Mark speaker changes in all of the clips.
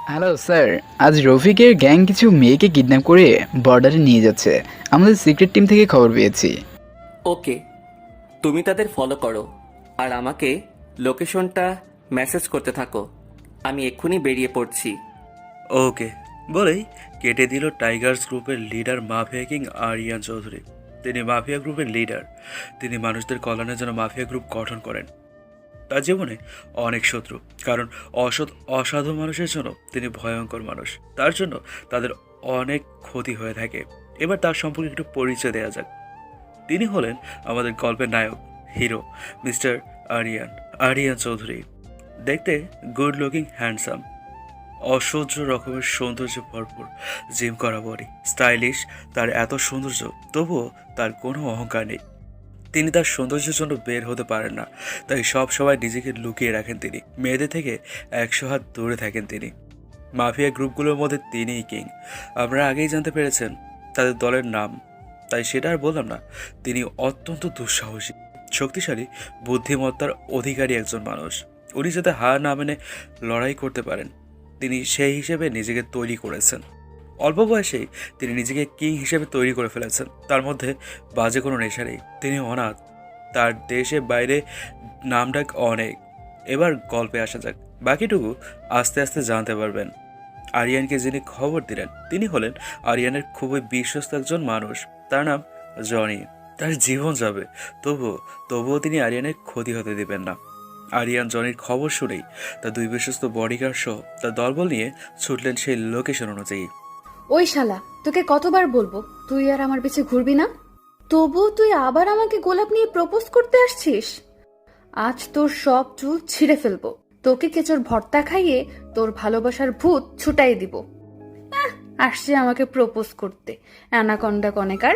Speaker 1: Hello sir, আজ রফিকের gang কিছু মেয়েকে কিডন্যাপ করে বর্ডারে নিয়ে যাচ্ছে। আমাদের সিক্রেট টিম থেকে খবর পেয়েছি।
Speaker 2: ওকে, তুমি তাদের ফলো করো আর আমাকে লোকেশনটা মেসেজ করতে থাকো। আমি এক্ষুনি বেরিয়ে পড়ছি।
Speaker 3: ওকে বলেই কেটে দিল টাইগার্স গ্রুপের leader mafia king Aryan Chowdhury. তিনি মাফিয়া গ্রুপের লিডার। তিনি মানুষদের কল্যাণের জন্য মাফিয়া গ্রুপ গঠন করেন। তার জীবনে অনেক শত্রু, কারণ অসাধু মানুষের জন্য তিনি ভয়ঙ্কর মানুষ। তার জন্য তাদের অনেক ক্ষতি হয়ে থাকে। এবার তার সম্পর্কে একটু পরিচয় দেওয়া যাক। তিনি হলেন আমাদের গল্পের নায়ক, হিরো মিস্টার আরিয়ান চৌধুরী। দেখতে গুড লুকিং, হ্যান্ডসাম, অসহ্য রকমের সৌন্দর্য ভরপুর, জিম করা বডি, স্টাইলিশ। তার এত সৌন্দর্য, তবুও তার কোনো অহংকার নেই। তিনি তার সৌন্দর্যের জন্য বের হতে পারেন না, তাই সব সময় নিজেকে লুকিয়ে রাখেন তিনি। মেয়েদের থেকে 100 হাত দূরে থাকেন তিনি। মাফিয়া গ্রুপগুলোর মধ্যে তিনিই কিং। আপনারা আগেই জানতে পেরেছেন তাদের দলের নাম, তাই সেটা আর বললাম না। তিনি অত্যন্ত দুঃসাহসী, শক্তিশালী, বুদ্ধিমত্তার অধিকারী একজন মানুষ। উনি যাতে হার না মেনে লড়াই করতে পারেন, তিনি সেই হিসেবে নিজেকে তৈরি করেছেন। অল্প বয়সেই তিনি নিজেকে কিং হিসেবে তৈরি করে ফেলেছেন। তার মধ্যে বাজে কোনো নেশা নেই। তিনি অনাথ। তার দেশে বাইরে নামডাক অনেক। এবার গল্পে আসা যাক, বাকিটুকু আস্তে আস্তে জানতে পারবেন। আরিয়ানকে যিনি খবর দিলেন তিনি হলেন আরিয়ানের খুবই বিশ্বস্ত একজন মানুষ। তার নাম জনি। তার জীবন যাবে, তবুও তিনি আরিয়ানের ক্ষতি হতে দিবেন না। আরিয়ান জনির খবর শুনেই তার 2 বিশ্বস্ত বডিগার্ড সহ তার দলবল নিয়ে ছুটলেন সেই লোকেশন অনুযায়ী।
Speaker 4: ওই শালা, তোকে কতবার বলবো তুই আর আমার পিছে ঘুরবি না? তবু তুই আবার আমাকে গোলাপ নিয়ে প্রপোজ করতে আসছিস। আজ তোর সব চুল ছিঁড়ে ফেলবো, তোকে কেচোর ভর্তা খাইয়ে তোর ভালোবাসার ভূত ছুটাই দিব। আসছে আমাকে প্রপোজ করতে, অ্যানাকন্ডা কনেকার।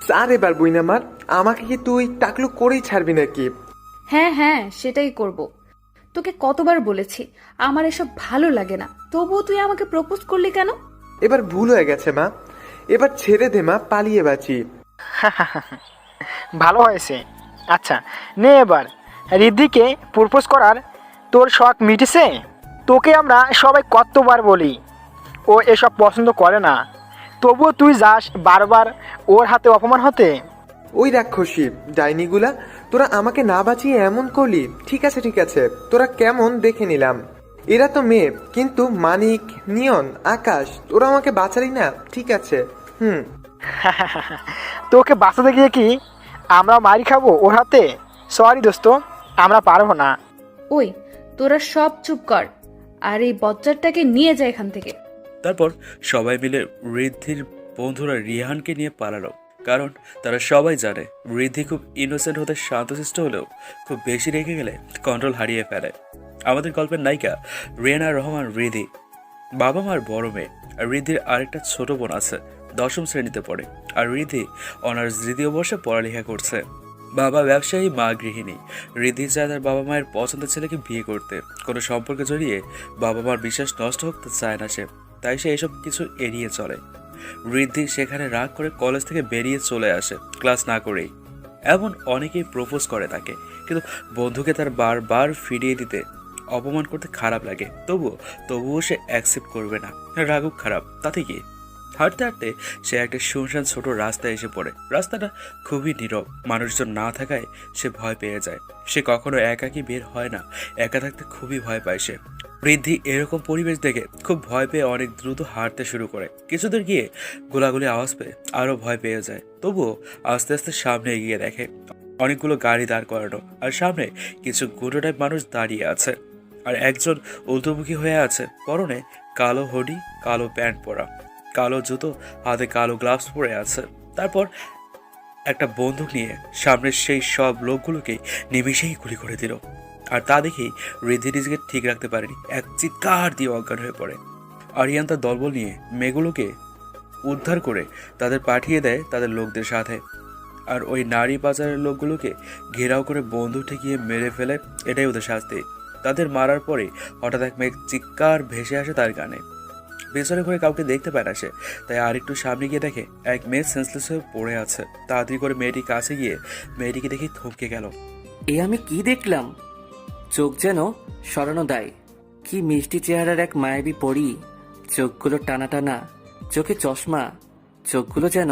Speaker 5: স্যার এবার বুইনা মার, আমাকে কি তুই টাকলু করেই ছাড়বি নাকি?
Speaker 4: হ্যাঁ হ্যাঁ, সেটাই করব। তোকে কতবার বলেছি আমার এসব ভালো লাগে না, তবুও তুই আমাকে প্রপোজ করলি কেন?
Speaker 5: এবার ভুল হয়ে গেছে মা, এবার ছেড়ে দে মা, পালিয়ে বাঁচি।
Speaker 6: ভালো হয়েছে। আচ্ছা নে, এবার রিদ্ধিকে প্রপোজ করার তোর শখ মিটেছে? তোকে আমরা সবাই কতবার বলি ও এসব পছন্দ করে না, তবুও তুই যাস বারবার ওর হাতে অপমান হতে।
Speaker 5: ওই রাক্ষসী ডাইনিগুলা, তোরা আমাকে না বাঁচিয়ে এমন করলি। ঠিক আছে, তোরা কেমন দেখে নিলাম। এরা তো মেয়ে, কিন্তু মানিক, নিয়ন, আকাশ, তোরা আমাকে বাঁচালি না। ঠিক আছে।
Speaker 6: তোকে বাঁচাতে গিয়ে কি আমরা মারি খাবো ওর হাতে? সরি দোস্ত, আমরা পারবো না।
Speaker 4: ওই তোরা সব চুপ কর, আর এই বজ্জারটাকে নিয়ে যায় এখান থেকে।
Speaker 3: তারপর সবাই মিলে ঋদ্ধির বন্ধুরা রিহানকে নিয়ে পালালো, কারণ তারা সবাই জানে ঋদ্ধি খুব ইনোসেন্ট হতে শান্তশিষ্ট হলেও খুব বেশি রেগে গেলে কন্ট্রোল হারিয়ে ফেলে। আমাদের গল্পের নায়িকা রেনা রহমান ঋদ্ধি, বাবা মার বড় মেয়ে। আর ঋদ্ধির আরেকটা ছোট বোন আছে, 10ম শ্রেণীতে পড়ে। আর ঋদ্ধি অনার্স 2য় বর্ষে পড়ালেখা করছে। বাবা ব্যবসায়ী, মা গৃহিণী। ঋদ্ধি চায় তার বাবা মায়ের পছন্দের ছেলেকে বিয়ে করতে। কোনো সম্পর্কে জড়িয়ে বাবা মার বিশ্বাস নষ্ট হোক চায় না সে, তাই সে এসব কিছু এড়িয়ে চলে। ঋদ্ধি সেখানে রাগ করে কলেজ থেকে বেরিয়ে চলে আসে ক্লাস না করেই। এমন অনেকেই প্রপোজ করে তাকে, কিন্তু বন্ধুকে তার বারবার ফিরিয়ে দিতে, অপমান করতে খারাপ লাগে। তবুও সে অ্যাকসেপ্ট করবে না। রাগুক খারাপ, তাতে কি? হাঁটতে হাঁটতে সে একটা শুনশান ছোট রাস্তায় এসে পড়ে। রাস্তাটা খুবই নীরব, মানুষজন না থাকায় সে ভয় পেয়ে যায়। সে কখনো একাকী বের হয় না, একা থাকতে খুবই ভয় পায় সে। ঋদ্ধি এরকম পরিবেশ দেখে খুব ভয় পেয়ে অনেক দ্রুত হাঁটতে শুরু করে। কিছুদূর গিয়ে গোলাগুলি আওয়াজ পেয়ে আরো ভয় পেয়ে যায়। তবুও আস্তে আস্তে সামনে এগিয়ে দেখে অনেকগুলো গাড়ি দাঁড় করানো, আর সামনে কিছু গুঁড়ো টাইপ মানুষ দাঁড়িয়ে আছে, আর একজন উল্টোমুখী হয়ে আছে। পরনে কালো হুডি, কালো প্যান্ট পরা, কালো জুতো, হাতে কালো গ্লাভস পরে আছে। তারপর একটা বন্দুক নিয়ে সামনের সেই সব লোকগুলোকে নিমিষেই গুলি করে দিল। আর তা দেখেই ঋদ্ধি নিজেকে ঠিক রাখতে পারেনি, এক চিৎকার দিয়ে অজ্ঞান হয়ে পড়ে। আরিয়ান তার দলবল নিয়ে মেয়েগুলোকে উদ্ধার করে তাদের পাঠিয়ে দেয় তাদের লোকদের সাথে। আর ওই নারী পাচারের লোকগুলোকে ঘেরাও করে বন্দুক ঠেকিয়ে মেরে ফেলে। এটাই ওদের শাস্তি। তাদের মারার পরে হঠাৎ এক মেয়ে চিৎকার ভেসে আসে তার গানে। পেছনে ঘুরে কাউকে দেখতে পায় না সে, তাই আর একটু সামনে গিয়ে দেখে এক মেয়ে সেন্সলেস হয়ে পড়ে আছে। তাড়াতাড়ি করে মেয়েটির কাছে গিয়ে মেয়েটিকে দেখে থমকে গেল।
Speaker 2: এ আমি কি দেখলাম? চোখ যেন সরানো দেয়। কি মিষ্টি চেহারার এক মায়াবী পরী, চোখগুলো টানা টানা, চোখে চশমা, চোখগুলো যেন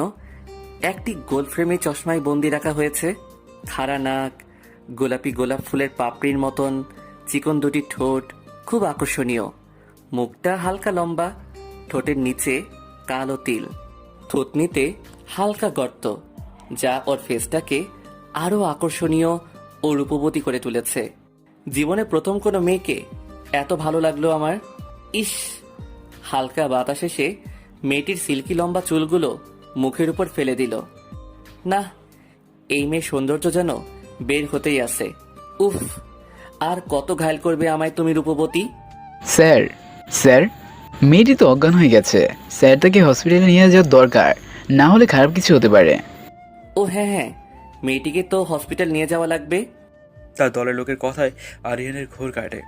Speaker 2: একটি গোল ফ্রেমে চশমায় বন্দি রাখা হয়েছে। খাড়া নাক, গোলাপি গোলাপ ফুলের পাপড়ির মতন চিকন দুটি ঠোঁট, খুব আকর্ষণীয়। মুখটা হালকা লম্বা, ঠোঁটের নিচে কালো তিল, থুতনিতে হালকা গর্ত, যা ওর ফেসটাকে আরও আকর্ষণীয় ও রূপবতী করে তুলেছে। জীবনে প্রথম কোনো মেয়েকে এত ভালো লাগলো আমার। ইস! হালকা বাতাস এসে মেয়েটির সিল্কি লম্বা চুলগুলো মুখের উপর ফেলে দিল। না, এই মেয়ে সৌন্দর্য যেন বের হতেই আছে। উফ! আর কত ঘায়ল করবে আমায় তুমি রূপবতী?
Speaker 1: স্যার, স্যার, মেয়েটি তো অজ্ঞান হয়ে গেছে। স্যার তাকে হসপিটালে নিয়ে যাওয়ার দরকার, না হলে খারাপ কিছু হতে পারে।
Speaker 2: ও হ্যাঁ হ্যাঁ, মেয়েটিকে তো হসপিটাল নিয়ে যাওয়া লাগবে।
Speaker 3: তার দলের লোকের কথায় আরিয়ানের ঘোর কাটে।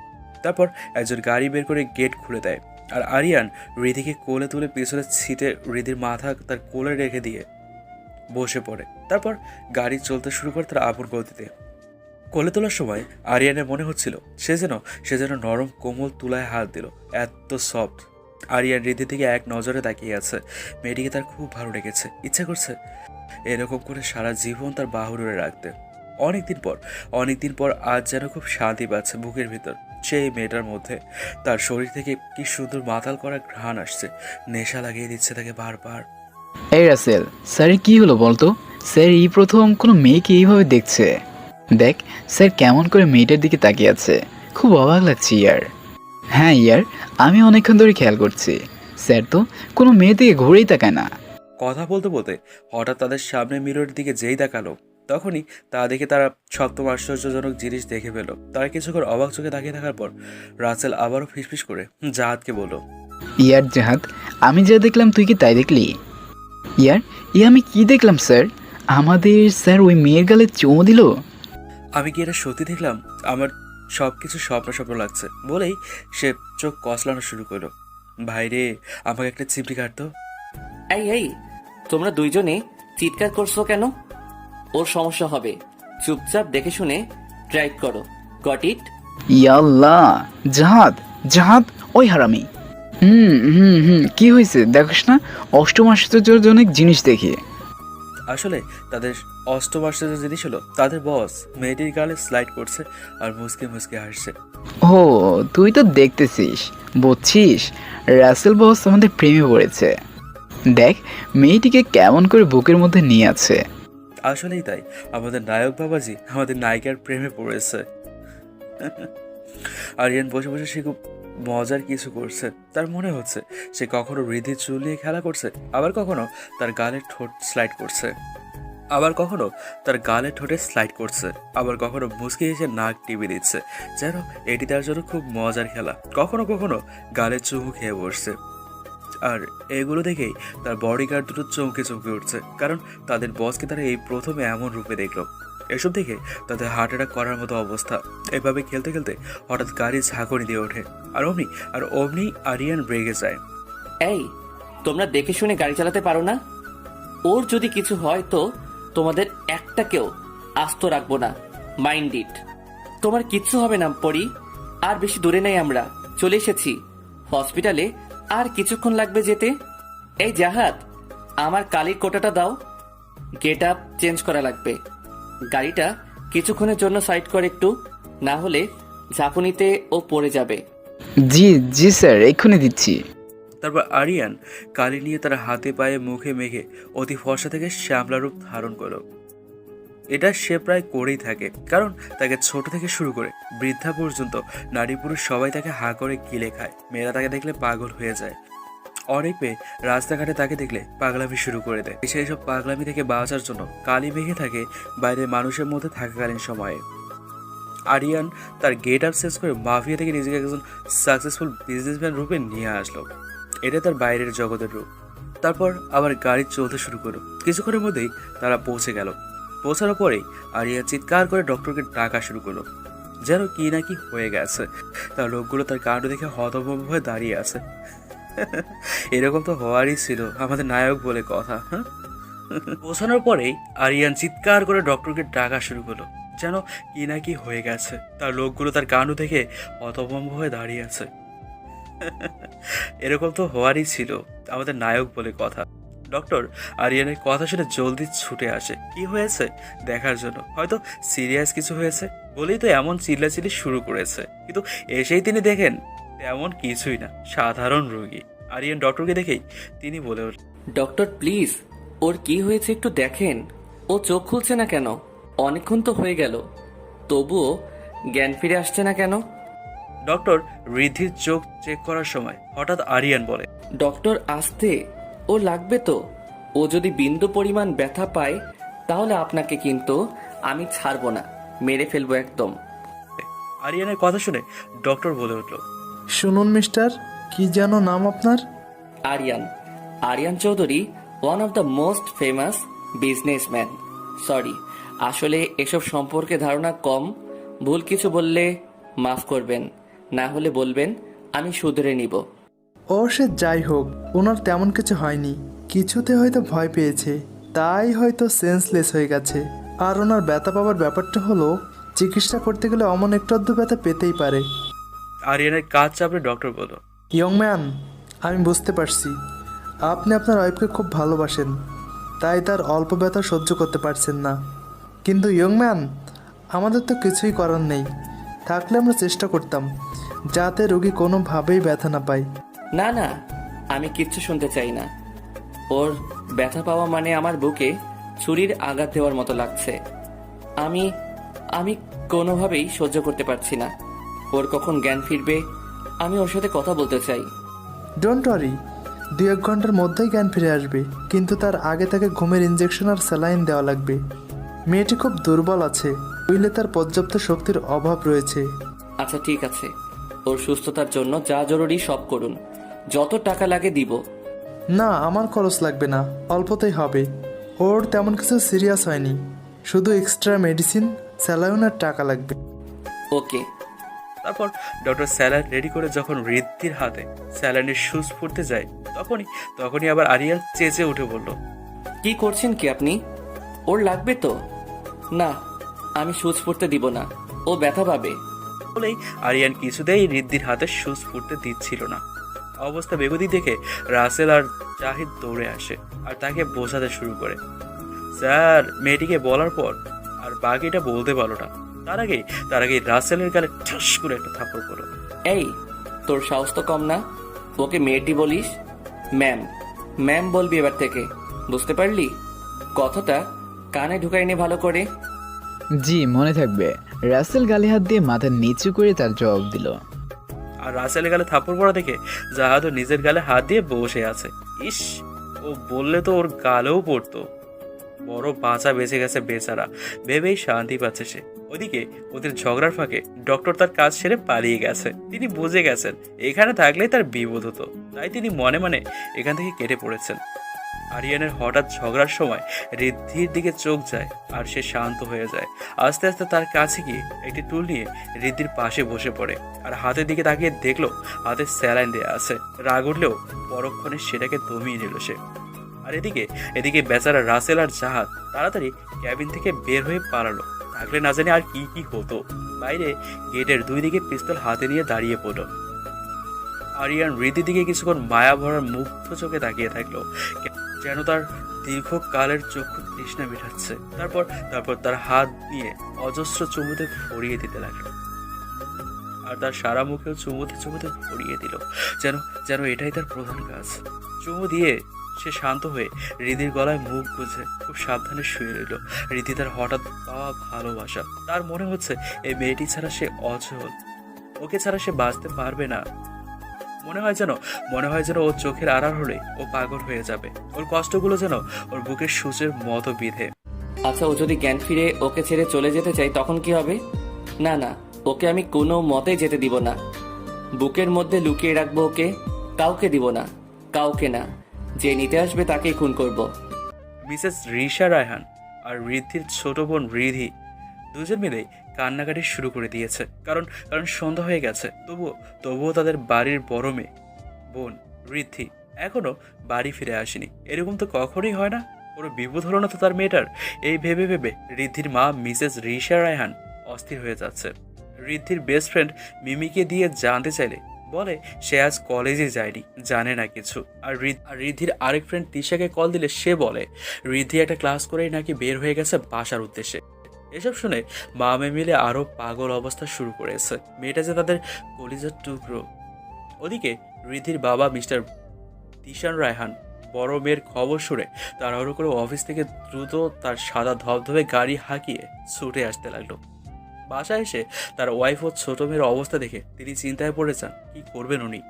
Speaker 3: তারপর একজন গাড়ি বের করে গেট খুলে দেয়, আর আরিয়ান রিধিকে কোলে তুলে পিছনে ছিটে রিধির মাথা তার কোলে রেখে দিয়ে বসে পড়ে। তারপর গাড়ি চলতে শুরু করে তার আপন গতিতে। কোলে তোলার সময় আরিয়ানের মনে হচ্ছিল সে যেন নরম কোমল তুলায় হাত দিল, এত সফট। আরিয়ান রিধির দিকে এক নজরে তাকিয়ে আছে। মেয়েটিকে তার খুব ভালো লেগেছে, ইচ্ছা করছে এরকম করে সারা জীবন তার বাহুডোরে রাখতে। অনেকদিন পর আজ যেন খুব শান্তি পাচ্ছে বুকের ভিতর। সেই মেয়েটার মধ্যে তার শরীর থেকে কি সুন্দর মাতাল করা ঘ্রাণ আসছে, নেশা লাগিয়ে দিচ্ছে তাকে বারবার।
Speaker 1: এই রাসেল, স্যারের কি হলো বলতো? স্যার এই প্রথম কোনো মেয়েকে এইভাবে দেখছে। দেখ স্যার কেমন করে মেয়েটার দিকে তাকিয়ে আছে, খুব অবাক লাগছে ইয়ার। হ্যাঁ ইয়ার, আমি অনেকক্ষণ ধরে খেয়াল করছি। স্যার তো কোনো মেয়ের দিকে ঘুরেই তাকায় না।
Speaker 3: কথা বলতে বলতে হঠাৎ তাদের সামনে মিররের দিকে যেই তাকালো, তখনই তা দেখে তারা সপ্তম আশ্চর্যজনক জিনিস দেখে পেল। তারা কিছুক্ষণ অবাক চোখে তাকিয়ে থাকার পর রাসেল আবারও ফিসফিস করে জাহাদকে বলল,
Speaker 1: ইয়ার জাহাদ, আমি যা দেখলাম তুই কি তাই দেখলি? ইয়ার, আমি কি দেখলাম স্যার? আমাদের স্যার ওই মেয়ের গালে চুমু দিল।
Speaker 3: আমি কি এটা সত্যি দেখলাম? আমার সব কিছু স্বপ্ন স্বপ্ন লাগছে বলেই সে চোখ কসলানো শুরু করলো। ভাইরে, আমাকে একটা চিমটি কাটতো।
Speaker 2: এই এই, তোমরা দুইজনে চিৎকার করছো কেন? ওর সমস্যা হবে, চুপচাপ দেখে শুনে ড্রাইভ করো। Got it?
Speaker 1: ইয়াল্লাহ, জাহাদ, জাহাদ, ওই হারামি। কি হয়েছে দেখোস না? অষ্টম আশ্চর্যজনক জিনিস দেখি।
Speaker 3: আসলে তাদের অষ্টম আশ্চর্য জিনিস হলো তাদের বস মেয়েটির গালে স্লাইড করছে আর মুসকে মুসকে হাসছে।
Speaker 1: ও, তুই তো দেখতেছিস, বুঝছিস, রাসেল বস আমাদের প্রেমে পড়েছে। দেখ মেয়েটিকে কেমন করে বুকের মধ্যে নিয়ে আছে।
Speaker 3: আসলেই তাই, আমাদের নায়ক বাবাজি আমাদের নায়িকার প্রেমে পড়েছে। আরিয়ান বসে বসে সে খুব মজার কিছু করছে। তার মনে হচ্ছে সে কখনো রিধির চুল নিয়ে খেলা করছে, আবার কখনো তার গালের ঠোঁট স্লাইড করছে, আবার কখনো তার গালে ঠোঁটে স্লাইড করছে, আবার কখনো মুচকি এসে নাক টিপে দিচ্ছে, যেন এটি তার জন্য খুব মজার খেলা। কখনো কখনো গালে চুমু খেয়ে বসছে। আর এগুলো দেখেই তার বডিগার্ড দুটো চমকে চমকে উঠছে, কারণ তাদের বসকে তারা এই প্রথমে এমন রূপে দেখলো। এসব দেখে তাদের হার্ট অ্যাটাক করার মতো অবস্থা। এভাবে খেলতে খেলতে হঠাৎ গাড়ির ঝাঁকুনি দিয়ে ওঠে, আর অমনি আরিয়ান রেগে যায়।
Speaker 2: এই, তোমরা দেখে শুনে গাড়ি চালাতে পারো না? ওর যদি কিছু হয় তো তোমাদের একটাকেও আস্ত রাখবো না। Mind it. তোমার কিচ্ছু হবে না পরি। আর বেশি দূরে নেই, আমরা চলে এসেছি হসপিটালে। আর কিছুক্ষণ লাগবে যেতে। এই জাহাদ, আমার কালির কোটাটা দাও, গেট আপ চেঞ্জ করা লাগবে। গাড়িটা কিছুক্ষণের জন্য সাইড কর একটু, না হলে ঝাঁকুনিতে ও পড়ে যাবে।
Speaker 1: জি জি স্যার, এক্ষুনি দিচ্ছি।
Speaker 3: তারপর আরিয়ান কালি নিয়ে তার হাতে পায়ে মুখে মেখে অতি ফর্সা থেকে শ্যামলা রূপ ধারণ করল। এটা সে প্রায় করেই থাকে, কারণ তাকে ছোট থেকে শুরু করে বৃদ্ধা পর্যন্ত নারী পুরুষ সবাই তাকে হা করে গিলে খায়। মেয়েরা তাকে দেখলে পাগল হয়ে যায়। অনেক মেয়ে রাস্তাঘাটে তাকে দেখলে পাগলামি শুরু করে দেয়। সেই সব পাগলামি থেকে বাঁচার জন্য কালি মেখে থাকে বাইরে মানুষের মধ্যে থাকাকালীন সময়ে। আরিয়ান তার গেট আপ চেঞ্জ করে মাফিয়া থেকে নিজেকে একজন সাকসেসফুল বিজনেসম্যান রূপে নিয়ে আসলো। এটা তার বাইরের জগতের রূপ। তারপর আবার গাড়ি চলতে শুরু করলো। কিছুক্ষণের মধ্যেই তারা পৌঁছে গেল। পৌঁছানোর পরেই আরিয়া চিৎকার করে ডক্টরকে ডাকা শুরু করলো, যেন কি না কি হয়ে গেছে। তার লোকগুলো তার কাণ্ড দেখে হতভম্ব হয়ে দাঁড়িয়ে আছে। এরকম তো হওয়ারই ছিল, আমাদের নায়ক বলে কথা। হ্যাঁ, পৌঁছানোর পরেই আরিয়ান চিৎকার করে ডক্টরকে ডাকা শুরু করলো, যেন কি না কি হয়ে গেছে। তার লোকগুলো তার কাণ্ড থেকে হতভম্ব হয়ে দাঁড়িয়ে আছে। এরকম তো হওয়ারই ছিল, আমাদের নায়ক বলে কথা। ডক্টর আরিয়ানের কথা শুনে জলদি ছুটে আসে কি হয়েছে দেখার জন্য। হয়তো সিরিয়াস কিছু হয়েছে বলেই তো এমন চিল্লাচিল্লি শুরু করেছে, কিন্তু এসেই তিনি দেখেন তেমন কিছুই না, সাধারণ রোগী। আরিয়ান ডক্টরকে দেখেই তিনি বলে উঠলেন,
Speaker 2: ডক্টর প্লিজ, ওর কি হয়েছে একটু দেখেন। ও চোখ খুলছে না কেন? অনেকক্ষণ তো হয়ে গেল, তবুও জ্ঞান ফিরে আসছে না কেন?
Speaker 3: ডক্টর রিদ্ধির চোখ চেক করার সময় হঠাৎ আরিয়ান বলে,
Speaker 2: ডক্টর আসতে, ও লাগবে তো। ও যদি বিন্দু পরিমাণ ব্যথা পায় তাহলে আপনাকে কিন্তু আমি ছাড়বো না, মেরে ফেলবো একদম।
Speaker 3: আরিয়ানের কথা শুনে ডক্টর বলে উঠল,
Speaker 7: শুনুন মিস্টার, কি যেন নাম আপনার?
Speaker 2: Aryan, Aryan Chowdhury, one of the most famous businessman. Sorry, আসলে এসব সম্পর্কে ধারণা কম, ভুল কিছু বললে মাফ করবেন, না হলে বলবেন আমি শুধরে নিব।
Speaker 7: ও সে যাই হোক, ওনার তেমন কিছু হয়নি, কিছুতে হয়তো ভয় পেয়েছে, তাই হয়তো সেন্সলেস হয়ে গেছে। আর ওনার ব্যথা পাওয়ার ব্যাপারটা হলো, চিকিৎসা করতে গেলে অমন একটু আধটু ব্যথা পেতেই পারে।
Speaker 3: আরিয়ানের কাজ চাপড়ে ডক্টর বলল,
Speaker 7: ইয়ং ম্যান, আমি বুঝতে পারছি আপনি আপনার ওয়াইফকে খুব ভালোবাসেন, তাই তার অল্প ব্যথা সহ্য করতে পারছেন না। কিন্তু ইয়ং ম্যান, আমাদের তো কিছুই করার নেই, থাকলে আমরা চেষ্টা করতাম যাতে রোগী কোনোভাবেই ব্যথা না পায়।
Speaker 2: না না, আমি কিচ্ছু শুনতে চাই না। ওর ব্যথা পাওয়া মানে আমার বুকে ছুরির আঘাত দেওয়ার মতো লাগছে। আমি আমি কোনোভাবেই সহ্য করতে পারছি না। ওর কখন জ্ঞান ফিরবে, আমি ওর সাথে কথা বলতে চাই।
Speaker 7: ডোন্ট ওয়ারি, 2-1 ঘন্টার মধ্যেই জ্ঞান ফিরে আসবে, কিন্তু তার আগে তাকে ঘুমের ইঞ্জেকশন আর স্যালাইন দেওয়া লাগবে। মেয়েটি খুব দুর্বল আছে, বুঝলে তার পর্যাপ্ত শক্তির অভাব রয়েছে।
Speaker 2: আচ্ছা ঠিক আছে, ওর সুস্থতার জন্য যা জরুরি সব করুন, যত টাকা লাগে দিব।
Speaker 7: না, আমার খরচ লাগবে না, অল্পতেই হবে। ওর তেমন কিছু সিরিয়াস হয়নি, শুধু এক্সট্রা মেডিসিন, স্যালাইন আর টাকা লাগবে।
Speaker 2: ওকে।
Speaker 3: তারপর ডক্টর স্যালাইন রেডি করে যখন রিদ্ধির হাতে স্যালাইনের সুচ ফুটতে যায়, তখনই আবার আরিয়ান চেঁচে উঠে বলল,
Speaker 2: কি করছেন কি আপনি? ওর লাগবে তো? না, আমি সুচ ফুটতে দিব না, ও ব্যথা পাবে।
Speaker 3: বলেই আরিয়ান কিছুতেই রিদ্ধির হাতে সুচ ফুটতে দিচ্ছিল না। অবস্থা বেগতি দেখে রাসেল আর জাহিদ দৌড়ে আসে আর তাকে বোঝাতে শুরু করে। স্যার মেয়েটিকে বলার পর আর বাকিটা বলতে পারলো না, তার আগেই রাসেলের গালে ঠাস করে একটা থাপ্পড় পড়লো।
Speaker 2: এই, তোর সাহস তো কম না, ওকে মেয়েটি বলিস? ম্যাম, ম্যাম বলবি এবার থেকে, বুঝতে পারলি? কথাটা কানে ঢুকাই নে ভালো করে।
Speaker 1: জি, মনে থাকবে। রাসেল গালে হাত দিয়ে মাথা নিচু করে তার জবাব দিল।
Speaker 3: আর রাসেলের গালে থাপ্পড় পড়া দেখে জাহাদও নিজের গালে হাত দিয়ে বসে আছে। ইস, ও বললে তো ওর গালেও পড়তো। বড় বাঁচা বেঁচে গেছে বেচারা, ভেবেই শান্তি পাচ্ছে সে। ওদিকে ওদের ঝগড়ার ফাঁকে ডক্টর তার কাজ সেরে পালিয়ে গেছে। তিনি বুঝে গেছেন এখানে থাকলে তার বিপদ হতো, তাই তিনি মনে মনে এখান থেকে কেটে পড়েছেন। আরিয়ানের হঠাৎ ঝগড়ার সময় রিদ্ধির দিকে চোখ যায় আর সে শান্ত হয়ে যায়। আস্তে আস্তে তার কাছে গিয়ে একটি টুল নিয়ে রিদ্ধির পাশে বসে পড়ে আর হাতের দিকে তাকিয়ে দেখলো হাতে স্যালাইন দেয়া আছে। রাগ উঠলেও পরক্ষণে সেটাকে দমিয়ে নিল সে। আর এদিকে বেচারা রাসেল আর জাহাদ তাড়াতাড়ি ক্যাবিন থেকে বের হয়ে পালালো, থাকলে না জানি আর কি কি হতো। বাইরে গেটের 2 দিকে পিস্তল হাতে নিয়ে দাঁড়িয়ে পড়ল। আরিয়ান রিদ্ধির দিকে কিছুক্ষণ মায়া ভরার মুগ্ধ চোখে তাকিয়ে থাকলো, যেন তার দীর্ঘকালের চক্ষু তৃষ্ণা মেটাচ্ছে। তারপর তার হাত নিয়ে অজস্র চুমুতে ভরিয়ে দিতে লাগলো আর তার সারা মুখেও চুমুতে ভরিয়ে দিল, যেন এটাই তার প্রধান কাজ। চুমু দিয়ে সে শান্ত হয়ে রিদির গলায় মুখ গুজে খুব সাবধানে শুয়ে রইল। রিদি তার হঠাৎ পাওয়া ভালোবাসা, তার মনে হচ্ছে এই মেয়েটি ছাড়া সে অচল, ওকে ছাড়া সে বাঁচতে পারবে না। মনে হয় যেন ওর চোখের আড়াল হলে ও পাগল হয়ে যাবে, ওর কষ্টগুলো যেন ওর বুকের সূচের মতো বিধে।
Speaker 2: আচ্ছা, ও যদি জ্ঞান ফিরে ওকে ছেড়ে চলে যেতে চাই তখন কি হবে? না না, ওকে আমি কোনো মতেই যেতে দিব না। বুকের মধ্যে লুকিয়ে রাখবো ওকে, কাউকে দিব না, কাউকে না। যে নিতে আসবে তাকেই খুন করব।
Speaker 3: মিসেস রিশা রায়হান আর রিদ্ধির ছোট বোন রিধি দুজন মিলেই কান্নাকাটি শুরু করে দিয়েছে, কারণ সন্ধ্যা হয়ে গেছে। তবুও তাদের বাড়ির বড় মেয়ে বোন ঋদ্ধি এখনো বাড়ি ফিরে আসেনি। এরকম তো কখনোই হয় না। কোনো বিপদ হলো না তো তার মেয়েটার? এই ভেবে ভেবে ঋদ্ধির মা মিসেস রিশা রায়হান অস্থির হয়ে যাচ্ছে। ঋদ্ধির বেস্ট ফ্রেন্ড মিমিকে দিয়ে জানতে চাইলে বলে সে আজ কলেজে যায়নি, জানে না কিছু। আর ঋদ্ধির আরেক ফ্রেন্ড তিশাকে কল দিলে সে বলে ঋদ্ধি একটা ক্লাস করেই নাকি বের হয়ে গেছে বাসার উদ্দেশ্যে। এসব শুনে মা মেয়ে মিলে আরও পাগল অবস্থা শুরু করেছে। মেয়েটা যে তাদের কলিজার টুকরো। ওদিকে ঋদ্ধির বাবা মিস্টার দিশান রায়হান বড় মেয়ের খবর শুনে তাড়াহুড়ো করে অফিস থেকে দ্রুত তার সাদা ধবধবে গাড়ি হাঁকিয়ে ছুটে আসতে লাগলো। বাসায় এসে তার ওয়াইফ ও ছোট মেয়ের অবস্থা দেখে তিনি চিন্তায় পড়ে যান কি করবেন উনি।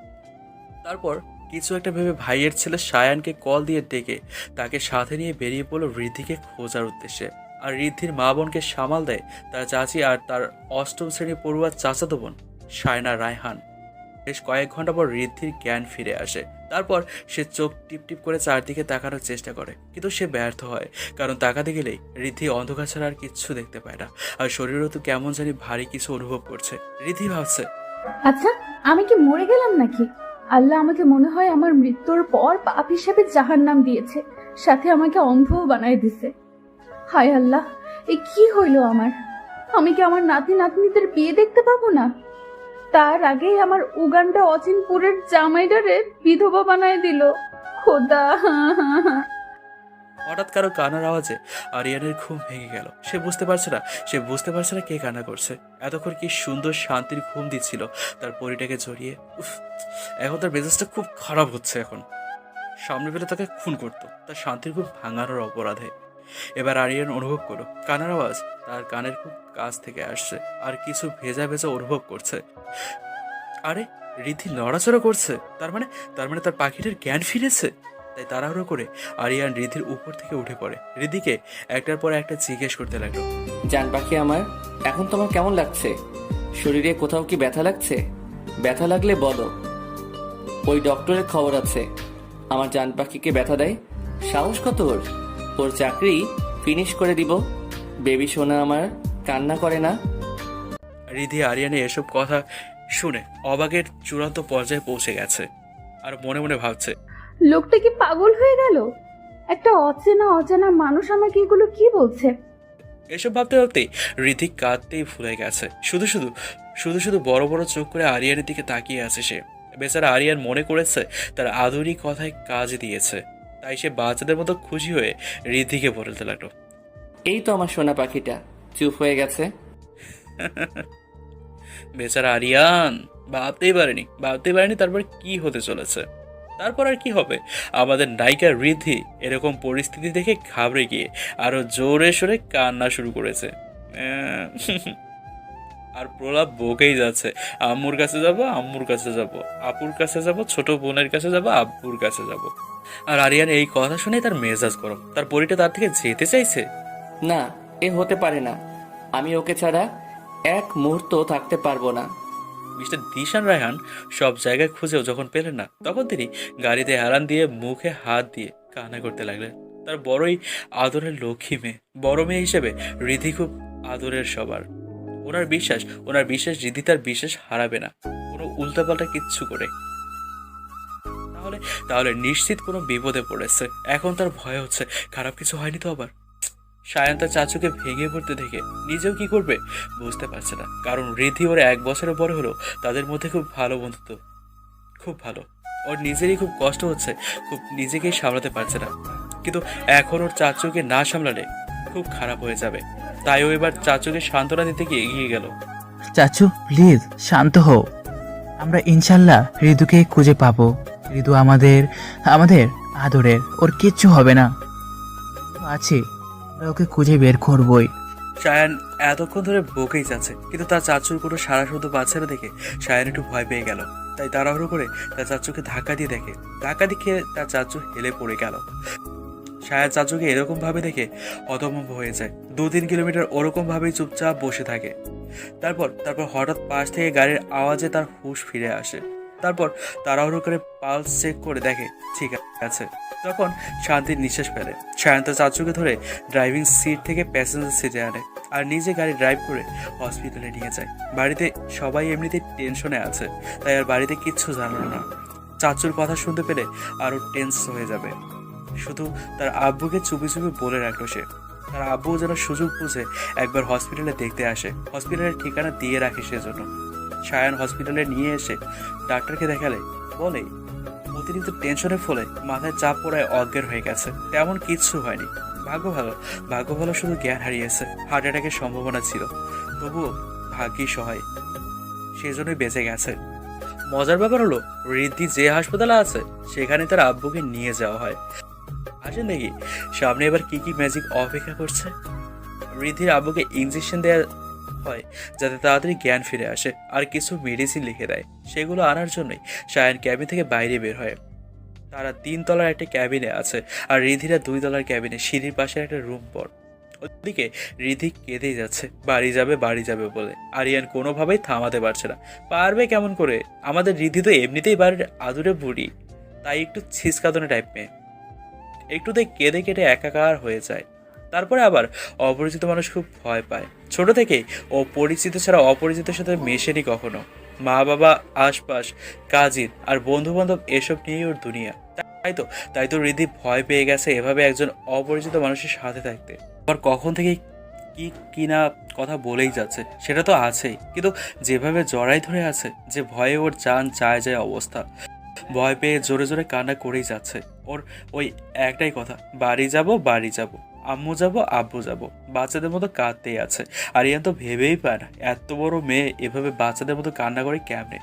Speaker 3: তারপর কিছু একটা ভেবে ভাইয়ের ছেলে সায়ানকে কল দিয়ে ডেকে তাকে সাথে নিয়ে বেরিয়ে পড়লো ঋদ্ধিকে খোঁজার উদ্দেশ্যে। আর ঋদ্ধির মা বোনকে সামাল দেয় তার চাচি আর তার অষ্টম শ্রেণী পড়ুয়া চাচাতো বোন সায়না রায়হান। বেশ কয়েক ঘন্টা পর ঋদ্ধির জ্ঞান ফিরে আসে। তারপর সে চোখ টিপ টিপ করে চারদিকে তাকানোর চেষ্টা করে, কিন্তু সে ব্যর্থ হয়। কারণ তাকাতে গেলেই ঋদ্ধি অন্ধকার ছাড়া আর কিচ্ছু দেখতে পায় না। আর শরীরও তো কেমন জানি ভারী কিছু অনুভব করছে। ঋদ্ধি ভাবছে,
Speaker 4: আচ্ছা, আমি কি মরে গেলাম নাকি? আল্লাহ আমাকে মনে হয় আমার মৃত্যুর পর পাপ হিসেবে জাহান্নাম দিয়েছে, সাথে আমাকে অন্ধও বানায় দিছে। হায় আল্লাহ, এ কি হইল আমার? আমি কি আমার নাতি নাতনিদের বিয়ে দেখতে পাবো না? তার আগেই আমার উগান্ডা অচিনপুরের জামাইডারে বিধবা বানায় দিল। খোদা!
Speaker 3: হঠাৎ কারো কান্নার আওয়াজে আরিয়ানের ঘুম ভেঙে গেল। সে বুঝতে পারছে না কে কান্না করছে। এতক্ষণ কি সুন্দর শান্তির ঘুম দিচ্ছিল তার পরিটাকে জড়িয়ে। উফ, এখন তার মেজাজটা খুব খারাপ হচ্ছে। এখন সামনে পেলে তাকে খুন করতো তার শান্তির ঘুম ভাঙানোর অপরাধে। এবার আরিয়ান অনুভব করলো কান্নার আওয়াজ তার কানের খুব কাছ থেকে আসছে, আর কিছু ভেজা ভেজা অনুভব করছে। আরে, ঋদ্ধি নড়াচড়া করছে। তার মানে তার পাখিটার জ্ঞান ফিরেছে। তাই তাড়াহুড়ো করে আরিয়ান ঋদ্ধির উপর থেকে উঠে পড়ে। ঋদ্ধিকে একটার পর একটা জিজ্ঞেস করতে লাগলো,
Speaker 2: জান পাখি আমার, এখন তোমার কেমন লাগছে? শরীরে কোথাও কি ব্যথা লাগছে? ব্যথা লাগলে বলো, ওই ডক্টরের খবর আছে। আমার জান পাখিকে ব্যথা দেয়, সাহস কত ওর! ওর চাকরি ফিনিশ করে দিব। বেবি সোনা আমার কান্না করে না।
Speaker 3: ঋদ্ধি আরিয়ানের এসব কথা শুনে অবাকের চূড়ান্ত পর্যায়ে পৌঁছে গেছে। আর মনে মনে ভাবছে,
Speaker 4: লোকটা কি পাগল হয়ে গেল? একটা অজানা মানুষ আমাকে এগুলো কি বলছে?
Speaker 3: এসব ভাবতে ভাবতেই ঋদ্ধি কাঁদতেই ভুলে গেছে। শুধু বড় বড় চোখ করে আরিয়ানের দিকে তাকিয়ে আছে সে। বেচারা আরিয়ান মনে করেছে তার আদুরি কথায় কাজ দিয়েছে, তাই সে বাচ্চাদের মতো খুশি হয়ে ঋদ্ধিকে বলতে লাগলো,
Speaker 2: এই তো আমার সোনা পাখিটা চুপ হয়ে গেছে।
Speaker 3: বেচারা আরিয়ান ভাবতেই পারেনি তারপর কি হতে চলেছে। তারপর আর কি হবে, আমাদের নায়িকা ঋদ্ধি এরকম পরিস্থিতি দেখে ঘাবড়ে গিয়ে আরো জোরে সোরে কান্না শুরু করেছে। আর প্রলাপ বকেই যাচ্ছে, আম্মুর কাছে যাব, আপুর কাছে যাব, ছোট বোনের কাছে যাব, আব্বুর কাছে যাব। আর আরিয়ান এই কথা শুনে তার মেজাজ গরম। তার পরিটা তার থেকে যেতে চাইছে।
Speaker 2: না, এ হতে পারে না। আমি ওকে ছাড়া এক মুহূর্ত থাকতে পারবো না।
Speaker 3: মিস্টার দিশান রায়হান সব জায়গায় খুঁজেও যখন পেলেন না, তখন তিনি গাড়িতে হেলান দিয়ে মুখে হাত দিয়ে কান্না করতে লাগলেন। তার বড়ই আদরের লক্ষ্মী মেয়ে, বড় মেয়ে হিসেবে ঋদ্ধি খুব আদরের সবার। ওনার বিশ্বাস ঋদ্ধি তার বিশ্বাস হারাবে না কোনো উল্টাপাল্টা কিচ্ছু করে। তাহলে নিশ্চিত কোনো বিপদে পড়েছে। এখন তার ভয় হচ্ছে খারাপ কিছু হয়নি তো আবার। সায়ান তার চাচুকে ভেঙে পড়তে দেখে নিজেও কি করবে বুঝতে পারছে না। কারণ ঋদ্ধি ওর 1 বছরের বড় হলো, তাদের মধ্যে খুব ভালো বন্ধুত্ব, খুব ভালো। ওর নিজেরই খুব কষ্ট হচ্ছে, খুব নিজেকেই সামলাতে পারছে না। কিন্তু এখন ওর চাচুকে না সামলালে খুব খারাপ হয়ে যাবে। তাই ও এবার চাচুকে সান্ত্বনা দিতে গিয়ে এগিয়ে গেল।
Speaker 8: চাচু প্লিজ শান্ত হও, আমরা ইনশাল্লাহ ঋতুকে খুঁজে পাবো। ঋতু আমাদের আদরের, ওর কিচ্ছু হবে না। আছে, আমরা ওকে খুঁজে বের করবই।
Speaker 3: সায়ান এতক্ষণ ধরে বকেই যাচ্ছে, কিন্তু তার চাচুর কোনো সারা শব্দ পাচ্ছে না দেখে সায়ান একটু ভয় পেয়ে গেল। তাই তাড়াহুড়ো করে তার চাচুকে ধাক্কা দিয়ে তার চাচু হেলে পড়ে গেল। সায়ান চাচুকে এরকম ভাবে দেখে হতভম্ব হয়ে যায়। 2-3 কিলোমিটার ওরকম ভাবেই চুপচাপ বসে থাকে। তারপর হঠাৎ পাশ থেকে গাড়ির আওয়াজে তার হুঁশ ফিরে আসে। তারপর তাড়াহুড়ো করে পালস চেক করে দেখে ঠিক আছে। তখন শান্তির নিঃশ্বাস ফেলে। সায়ান তার চাচুকে ধরে ড্রাইভিং সিট থেকে প্যাসেঞ্জার সিটে আনে আর নিজে গাড়ি ড্রাইভ করে হসপিটালে নিয়ে যায়। বাড়িতে সবাই এমনিতে টেনশনে আছে, তাই আর বাড়িতে কিচ্ছু জানালো না। চাচুর কথা শুনতে পেলে আরও টেন্স হয়ে যাবে। শুধু তার আব্বুকে চুপি চুপি বলে রাখলো সে। তার আব্বু যেন সুযোগ বুঝে একবার হসপিটালে দেখতে আসে, হসপিটালের ঠিকানা দিয়ে রাখে সেজন্য। সায়ান হসপিটালে নিয়ে এসে ডাক্তারকে দেখালে বলে অতিরিক্ত টেনশনের ফলে মাথায় চাপ পড়ায় অজ্ঞান হয়ে গেছে, তেমন কিচ্ছু হয়নি। ভাগ্য ভালো শুধু জ্ঞান হারিয়েছে, হার্ট অ্যাটাকের সম্ভাবনা ছিল, তবুও ভাগ্যই সহায়, সেজন্যই বেঁচে গেছে। মজার ব্যাপার হলো ঋদ্ধি যে হাসপাতালে আছে সেখানে তার আব্বুকে নিয়ে যাওয়া হয়। আসেন দেখি সামনে এবার কি কি ম্যাজিক অপেক্ষা করছে। ঋদ্ধির আব্বুকে ইঞ্জেকশন দেওয়া হয় যাতে তাড়াতাড়ি জ্ঞান ফিরে আসে, আর কিছু মেডিসিন লিখে দেয়। সেগুলো আনার জন্যই সায়ান ক্যাবিন থেকে বাইরে বের হয়। তারা 3 তলার একটা ক্যাবিনে আছে, আর ঋদ্ধিরা 2 তলার ক্যাবিনে সিঁড়ির পাশে একটা রুম পর। ওদিকে ঋদ্ধি কেঁদেই যাচ্ছে বাড়ি যাবে বলে। আরিয়ান কোনোভাবেই থামাতে পারছে না। পারবে কেমন করে, আমাদের ঋদ্ধি তো এমনিতেই বাড়ির আদুরে বুড়ি, তাই একটু ছিসকাদনে টাইপ মেয়ে, একটুতেই কেঁদে কেটে একাকার হয়ে যায়। তারপরে আবার অপরিচিত মানুষ খুব ভয় পায়। ছোট থেকেই ও পরিচিত ছাড়া অপরিচিতের সাথে মেশেনি কখনো। মা বাবা, আশপাশ, কাজিন আর বন্ধু বান্ধব এসব নিয়েই ওর দুনিয়া। তাই তো ঋদ্ধি ভয় পেয়ে গেছে এভাবে একজন অপরিচিত মানুষের সাথে থাকতে। আবার কখন থেকে কি না কথা বলেই যাচ্ছে সেটা তো আছেই, কিন্তু যেভাবে জড়াই ধরে আছে, যে ভয়ে ওর জান যায় অবস্থা, ভয় পেয়ে জোরে জোরে কান্না করেই যাচ্ছে। ওর ওই একটাই কথা, বাড়ি যাব, আম্মু যাব, আব্বু যাব, বাচ্চাদের মতো কাঁদতেই আছে। আর ইয়ান তো ভেবেই পায় না এত বড় মেয়ে এভাবে বাচ্চাদের মতো কান্না করে কেমনে,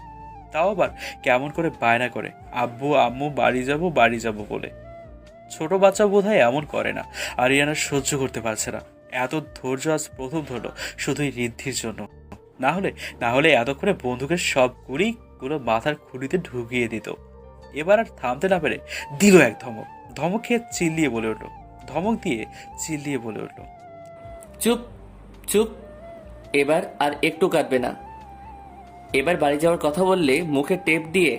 Speaker 3: তাও আবার কেমন করে বায়না করে আব্বু আম্মু বাড়ি যাব বলে। ছোট বাচ্চা বোধহয় এমন করে না। আরিয়ানা সহ্য করতে পারছে না। এত ধৈর্য আজ প্রথম ধরলো শুধুই ঋদ্ধির জন্য। না হলে এতক্ষণে বন্দুকের সব গুলো মাথার খুঁড়িতে ঢুকিয়ে দিত। এবার আর থামতে না পেরে দিল এক ধমক খেয়ে চিল্লিয়ে বলে উঠলো,
Speaker 2: চুপ চুপ, এবার আর একটু কাঁদবে না। এবার বাড়ি যাওয়ার কথা বললে মুখে টেপ দিয়ে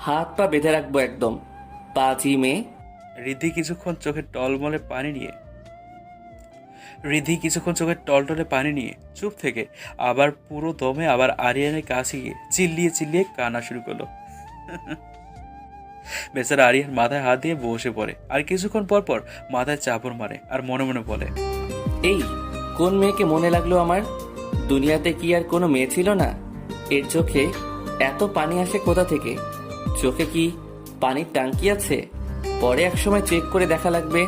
Speaker 2: হাত পা বেঁধে রাখবো একদম, পাজি মেয়ে।
Speaker 3: ঋদ্ধি কিছুক্ষণ চোখের টলটলে পানি নিয়ে চুপ থেকে আবার পুরো দমে আবার আরিয়ানের কাছে গিয়ে চিল্লিয়ে কান্না শুরু করলো। বেচারা আরিয়ান মাথায় হাত দিয়ে বসে পড়ে, আর কিছুক্ষণ পর মাথায় চাপড় মারে, আর মনে মনে বলে,
Speaker 2: এই কোন মেয়েকে মনে লাগলো আমার? দুনিয়াতে কি আর কোনো মেয়ে ছিল না? এর চোখে এত পানি আসে কোথা থেকে? চোখে কি পানির টাঙ্কি আছে? পরে এক সময় চেক করে দেখা লাগবে।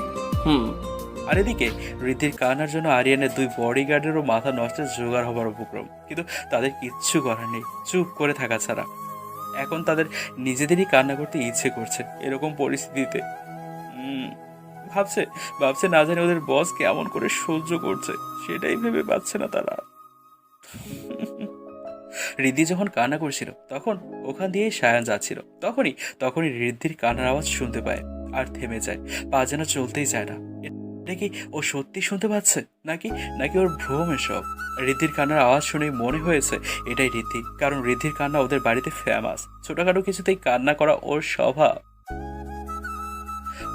Speaker 3: আর এদিকে ঋদ্ধির কান্নার জন্য আরিয়ানের 2 বডিগার্ডেরও মাথা নষ্টের জোগাড় হবার উপক্রম, কিন্তু তাদের কিচ্ছু করার নেই চুপ করে থাকা ছাড়া। এখন তাদের নিজেদেরই কান্না করতে ইচ্ছে করছে এরকম পরিস্থিতিতে। ভাবছে না জানি ওদের বস কেমন করে সহ্য করছে, সেটাই ভেবে পাচ্ছে না তারা। ঋদ্ধি যখন কান্না করছিল তখন ওখান দিয়ে সায়ান যাচ্ছিল, তখনই ঋদ্ধির কান্নার আওয়াজ শুনতে পায় আর থেমে যায়। পা যেন চলতেই চায় না। এটা কি ও সত্যি শুনতে পাচ্ছে নাকি ওর ভ্রম এসব? ঋদ্ধির কান্নার আওয়াজ শুনেই মনে হয়েছে এটাই ঋদ্ধি, কারণ ঋদ্ধির কান্না ওদের বাড়িতে ফেমাস। ছোটখাটো কিছুতেই কান্না করা ওর স্বভাব।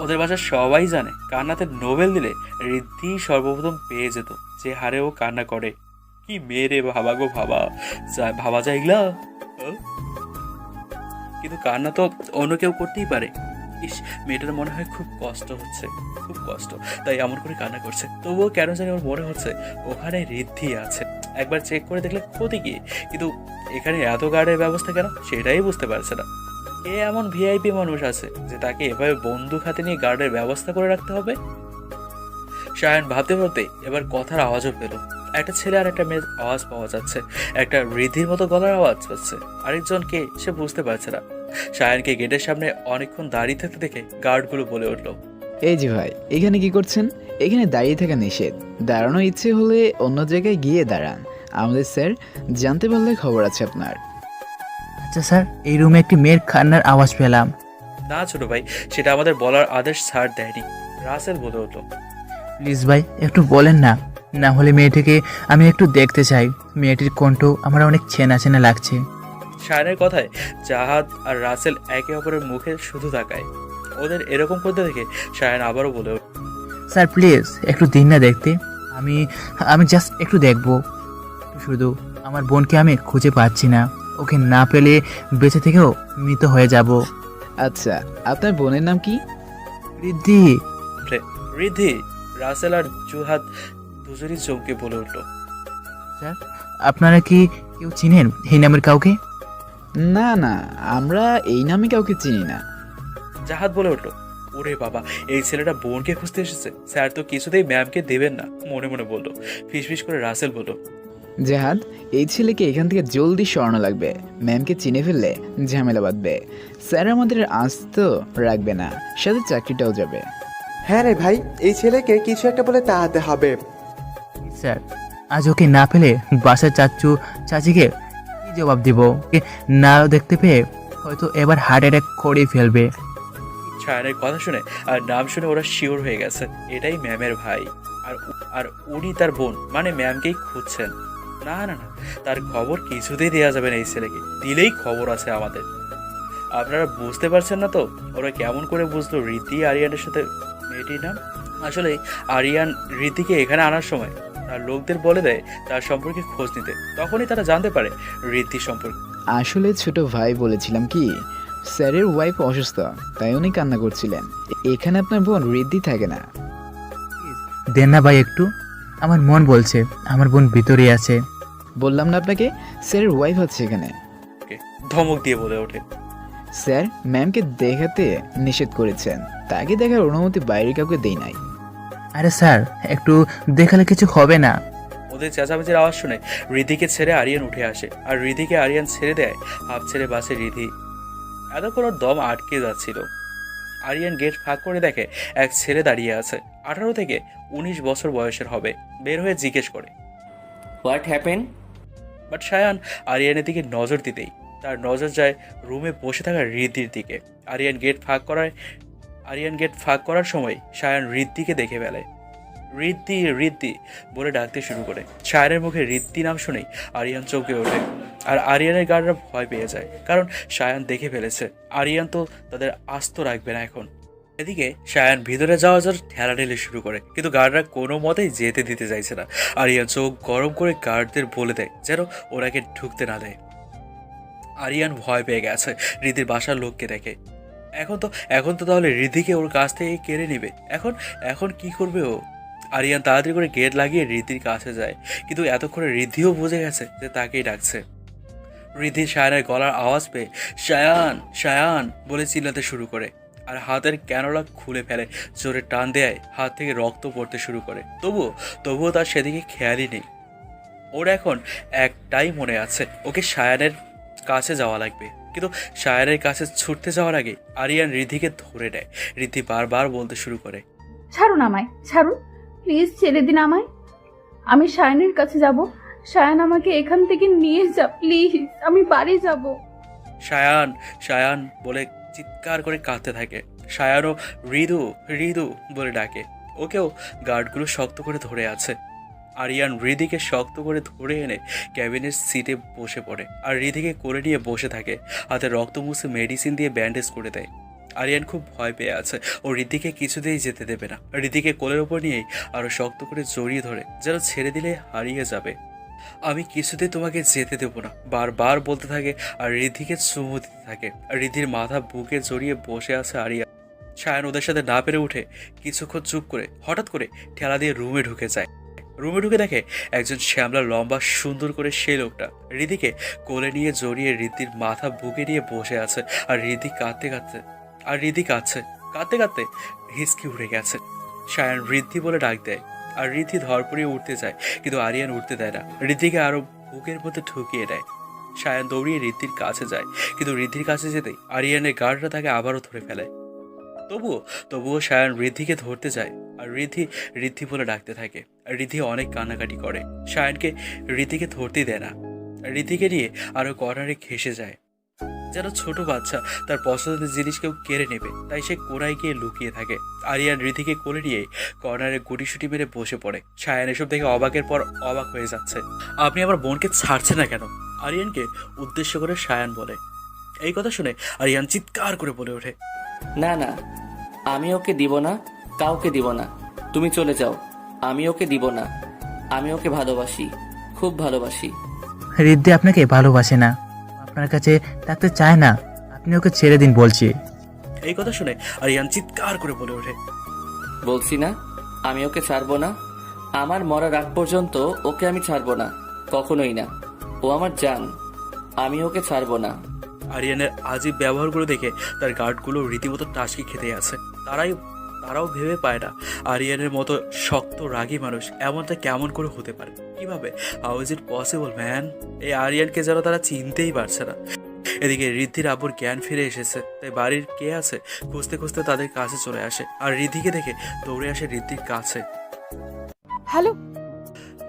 Speaker 3: ওদের বাসার সবাই জানে কান্নাতে নোবেল দিলে ঋদ্ধি সর্বপ্রথম পেয়ে যেত, যে হারে ও কান্না করে। কি মেরে ভাবা যায় এগুলা? কিন্তু কান্না তো অন্য কেউ করতেই পারে। ইস, মেয়েটার মনে হয় খুব কষ্ট, তাই এমন করে কান্না করছে। তবুও কেন জানি ওর মনে হচ্ছে ওখানে ঋদ্ধি আছে। একবার চেক করে দেখলে ক্ষতি কি, কিন্তু এখানে এত গার্ডের ব্যবস্থা কেন সেটাই বুঝতে পারছে না। কে এমন ভিআইপি মানুষ আছে যে তাকে এভাবে বন্দুক হাতে নিয়ে গার্ডের ব্যবস্থা করে রাখতে হবে? সায়ন ভাবতে এবার কথার আওয়াজও পেল। একটা ছেলে আর একটা মেয়ের আওয়াজ পাওয়া যাচ্ছে। একটা ঋদ্ধির মতো গলার আওয়াজ পাচ্ছে, আরেকজনকে সে বুঝতে পারছে না। সায়নকে গেটের সামনে অনেকক্ষণ দাঁড়িয়ে থাকতে দেখে গার্ডগুলো বলে উঠলো,
Speaker 1: এই যে ভাই, এখানে কি করছেন? এখানে দাঁড়িয়ে থাকা নিষেধ। দাঁড়ানোর ইচ্ছে হলে অন্য জায়গায় গিয়ে দাঁড়ান। আমাদের স্যার জানতে পারলে খবর আছে আপনার।
Speaker 8: আচ্ছা স্যার, এই রুমে একটি মেয়ের কান্নার আওয়াজ পেলাম।
Speaker 3: না ছোট ভাই, সেটা আমাদের বলার আদেশ স্যার দেয়নি, রাসেল বলে উঠলো।
Speaker 8: প্লিজ ভাই একটু বলেন না হলে মেয়েটিকে আমি একটু দেখতে চাই। মেয়েটির কণ্ঠ আমার অনেক চেনা লাগছে।
Speaker 3: সায়নের কথায় জাহাদ আর রাসেল একে অপরের মুখে শুধু তাকায়। ওদের এরকম করতে দেখে সায়ন আবারও বলে উঠল,
Speaker 8: স্যার প্লিজ একটু দিন না দেখতে। আমি জাস্ট একটু দেখবো। শুধু আমার বোনকে আমি খুঁজে পাচ্ছি না। ওকে না পেলে বেঁচে থেকেও মৃত হয়ে যাব।
Speaker 1: আচ্ছা, আপনার বোনের নাম কি?
Speaker 8: রিদ্ধি।
Speaker 3: রিদ্ধি। রাসেল আর জুহাদ দুজনই চমকে বলে উঠল।
Speaker 8: স্যার, আপনারা কি কেউ চিনেন এই নামের কাউকে?
Speaker 1: না না, আমরা এই নামে কাউকে চিনি না।
Speaker 3: জাহাদ বলে উঠল, ওরে বাবা, এই ছেলেটা বোনকে খুঁজতে এসেছে। স্যার তো কিছুতেই ম্যামকে দেবেন না, মনে মনে বলল। ফিসফিস করে রাসেল বলল,
Speaker 1: জাহাদ, এই ছেলেকে এখান থেকে জলদি সরানো লাগবে। ম্যামকে চিনে ফেললে ঝামেলা বাঁধবে। স্যার আমাদের আস্ত রাখবে না, সাথে চাকরিটাও যাবে।
Speaker 5: হ্যাঁ রে ভাই, এই ছেলেকে কিছু একটা বলে তাড়াতে হবে।
Speaker 8: স্যার, আজ ওকে না পেলে বাসার চাচু চাচিকে কি জবাব দিব? ওকে না দেখতে পেয়ে হয়তো এবার হার্ট অ্যাটাক করে ফেলবে।
Speaker 3: সায়নের কথা শুনে আর নাম শুনে ওরা শিওর হয়ে গেছে এটাই ম্যামের ভাই। আর উনি তার বোন, মানে ম্যামকেই খুঁজছেন। না না না, তার খবর কিছুতেই দেওয়া যাবে না এই ছেলেকে। দিলেই খবর আছে আমাদের। আপনারা বুঝতে পারছেন না তো ওরা কেমন করে বুঝলো রীতি আরিয়ানের সাথে মেয়েটির নাম? আসলে আরিয়ান রীতিকে এখানে আনার সময় তার লোকদের বলে দেয় তার সম্পর্কে খোঁজ নিতে। তখনই তারা জানতে পারে রীতি সম্পর্কে।
Speaker 1: আসলে ছোট ভাই বলেছিলাম কি, স্যারের ওয়াইফ অসুস্থ, তাই উনি কান্না করছিলেন। এখানে আপনার বোন রিদ্ধি থাকে না।
Speaker 8: দেন না ভাই একটু, আমার মন বলছে আমার বোন ভিতরে আছে।
Speaker 1: বললাম না আপনাকে, স্যারের ওয়াইফ আছে এখানে।
Speaker 3: ধমক দিয়ে বলে ওঠে,
Speaker 1: স্যার ম্যামকে দেখাতে নিষেধ করেছেন, তাকে দেখার অনুমতি বাইরে কাউকে দেই নাই।
Speaker 8: আরে স্যার, একটু দেখালে কিছু হবে না।
Speaker 3: ওদের চেঁচামেচির আওয়াজ শুনে রিধিকে ছেড়ে আরিয়ান উঠে আসে, আর রিধিকে আরিয়ান ছেড়ে দেয়। হাফ ছেড়ে বাসে রিধি। এতক্ষণ ওর দম আটকে যাচ্ছিল। আরিয়ান গেট ফাঁক করে দেখে এক ছেলে দাঁড়িয়ে আছে, 18 থেকে 19 বছর বয়সের হবে। বের হয়ে জিজ্ঞেস করে,
Speaker 2: হোয়াট হ্যাপেন?
Speaker 3: বাট সায়ান আরিয়ানের দিকে নজর দিতেই তার নজর যায় রুমে বসে থাকা রিদ্ধির দিকে। আরিয়ান গেট ফাঁক করার সময় সায়ান রিদ্ধিকে দেখে ফেলে। রিদ্ধি রিদ্ধি বলে ডাকতে শুরু করে। সায়ানের মুখে রিদ্ধি নাম শুনেই আরিয়ান চমকে ওঠে, আর আরিয়ানের গার্ডরা ভয় পেয়ে যায়, কারণ সায়ান দেখে ফেলেছে। আরিয়ান তো তাদের আস্ত রাখবে না এখন। এদিকে সায়ান ভিতরে যাওয়ার জন্য ঠেলাঠেলি শুরু করে, কিন্তু গার্ডরা কোনো মতেই যেতে দিতে চাইছে না। আরিয়ান চোখ গরম করে গার্ডদের বলে দেয় যেন ওনাকে ঢুকতে না দেয়। আরিয়ান ভয় পেয়ে গেছে রিধির বাসার লোককে দেখে। এখন তো তাহলে রিধিকে ওর কাছ থেকে কেড়ে নেবে। এখন কি করবে ও? আরিয়ান তাড়াতাড়ি করে গেট লাগিয়ে রিধির কাছে যায়, কিন্তু এতক্ষণে রিধিও বুঝে গেছে যে তাকেই ডাকছে। রিধি সায়ানের গলার আওয়াজ পেয়ে সায়ান সায়ান বলে চিল্লাতে শুরু করে, আর হাতের ক্যানোলা খুলে ফেলে। জোরে টান দেয়, হাত থেকে রক্ত পড়তে শুরু করে। তবুও তার সেদিকে খেয়ালই নেই। ওর এখন একটাই মনে আছে, ওকে সায়ানের কাছে যাওয়া লাগবে। কিন্তু সায়ানের কাছে ছুটতে যাওয়ার আগে আরিয়ান রিধিকে ধরে নেয়। রিধি বারবার বলতে শুরু করে,
Speaker 4: ছাড়ুন আমায়, ছাড়ুন প্লিজ, ছেড়ে দিন আমায়। আমি শায়নের কাছে যাব। শায়ন আমাকে এখান থেকে নিয়ে যা প্লিজ, আমি বাড়ি যাব।
Speaker 3: সায়ান সায়ান বলে চিৎকার করে কাঁদতে থাকে। সায়ানও রিদু রিদু বলে ডাকে। ওকেও গার্ডগুলো শক্ত করে ধরে আছে। আরিয়ান রিধিকে শক্ত করে ধরে এনে ক্যাবিনের সিটে বসে পড়ে, আর রিধিকে কোলে নিয়ে বসে থাকে। হাতে রক্ত মুছে মেডিসিন দিয়ে ব্যান্ডেজ করে দেয়। আরিয়ান খুব ভয় পেয়ে আছে, ও রিধিকে কিছুতেই যেতে দেবে না। রিধিকে কোলের ওপর নিয়েই আরও শক্ত করে জড়িয়ে ধরে, যেন ছেড়ে দিলে হারিয়ে যাবে। আমি কিছুতেই তোমাকে যেতে দেবো না বারবার বলতে থাকে, আর রিধিকে চুমু দিতে থাকে। আর রিধির মাথা বুকে জড়িয়ে বসে আছে আরিয়ান। সায়ান ওদের সাথে না পেরে উঠে কিছুক্ষণ চুপ করে হঠাৎ করে ঠেলা দিয়ে রুমে ঢুকে যায়। রুমে ঢুকে দেখে একজন শ্যামলা লম্বা সুন্দর করে সেই লোকটা রিধিকে কোলে নিয়ে জড়িয়ে রিধির মাথা বুকে নিয়ে বসে আছে। আর রিধি কাঁদছে কাঁদতে হিসকি উঠে গেছে। সায়ান রিদ্ধি বলে ডাক দেয়, আর রিদ্ধি ধরপড়িয়ে উঠতে যায়, কিন্তু আরিয়ান উঠতে দেয় না। রিদ্ধিকে আরো বুকের মধ্যে ঢুকিয়ে দেয়। সায়ান দৌড়িয়ে রিদ্ধির কাছে যায়, কিন্তু রিদ্ধির কাছে যেতেই আরিয়ানের গার্ডরা তাকে আবারও ধরে ফেলে। তবুও সায়ান রিদ্ধিকে ধরতে যায়, আর রিদ্ধি বলে ডাকতে থাকে। আর রিদ্ধি অনেক কান্নাকাটি করে। সায়ানকে রিদ্ধিকে ধরতেই দেয় না। রিদ্ধিকে নিয়ে আরো কর্নারে ঘেসে যায়, যেন ছোট বাচ্চা তার পছন্দের জিনিস কেউ কেড়ে নেবে, তাই সে কোনায় গিয়ে লুকিয়ে থাকে। আরিয়ান রিধিকে কোলে নিয়ে কর্নারে গুটিসুটি মেরে বসে পড়ে। সায়ান এসব দেখে অবাকের পর অবাক হয়ে যাচ্ছে। আপনি আমার বোনকে ছাড়ছেন না কেন? আরিয়ানকে উদ্দেশ্য করে সায়ান বলে। এই কথা শুনে আরিয়ান চিৎকার করে বলে ওঠে,
Speaker 2: না না, আমি ওকে দিব না, কাউকে দিব না। তুমি চলে যাও, আমি ওকে দিব না। আমি ওকে ভালোবাসি, খুব ভালোবাসি।
Speaker 8: রিদ্ধি আপনাকে ভালোবাসে না, আপনার কাছে থাকতে চায় না। আপনি ওকে ছেড়ে দিন বলছি।
Speaker 3: এই কথা শুনে আরিয়ান চিৎকার করে বলে ওঠে,
Speaker 2: বলছি না আমি ওকে ছাড়বো না। আমার মরার আগ পর্যন্ত ওকে আমি ছাড়বো না, কখনোই না। ও আমার জান, আমি ওকে ছাড়বো না।
Speaker 3: আরিয়ানের আজীব ব্যবহারগুলো দেখে তার গার্ডগুলো রীতিমতো টাসকি খেতে আছে। তারাও ভেবে পায় না আরিয়ানের মতো শক্ত রাগী মানুষ এমনটা কেমন করে হতে পারে, কিভাবে, how is it possible man. এই আরিয়ানকে যেন তারা চিনতেই পারছে না। এদিকে ঋদ্ধির আব্বুর জ্ঞান ফিরে এসেছে, তাই বাড়ির কে আছে খুঁজতে খুঁজতে তাদের কাছে চলে আসে আর ঋদ্ধিকে দেখে দৌড়ে আসে ঋদ্ধির কাছে।
Speaker 9: হ্যালো।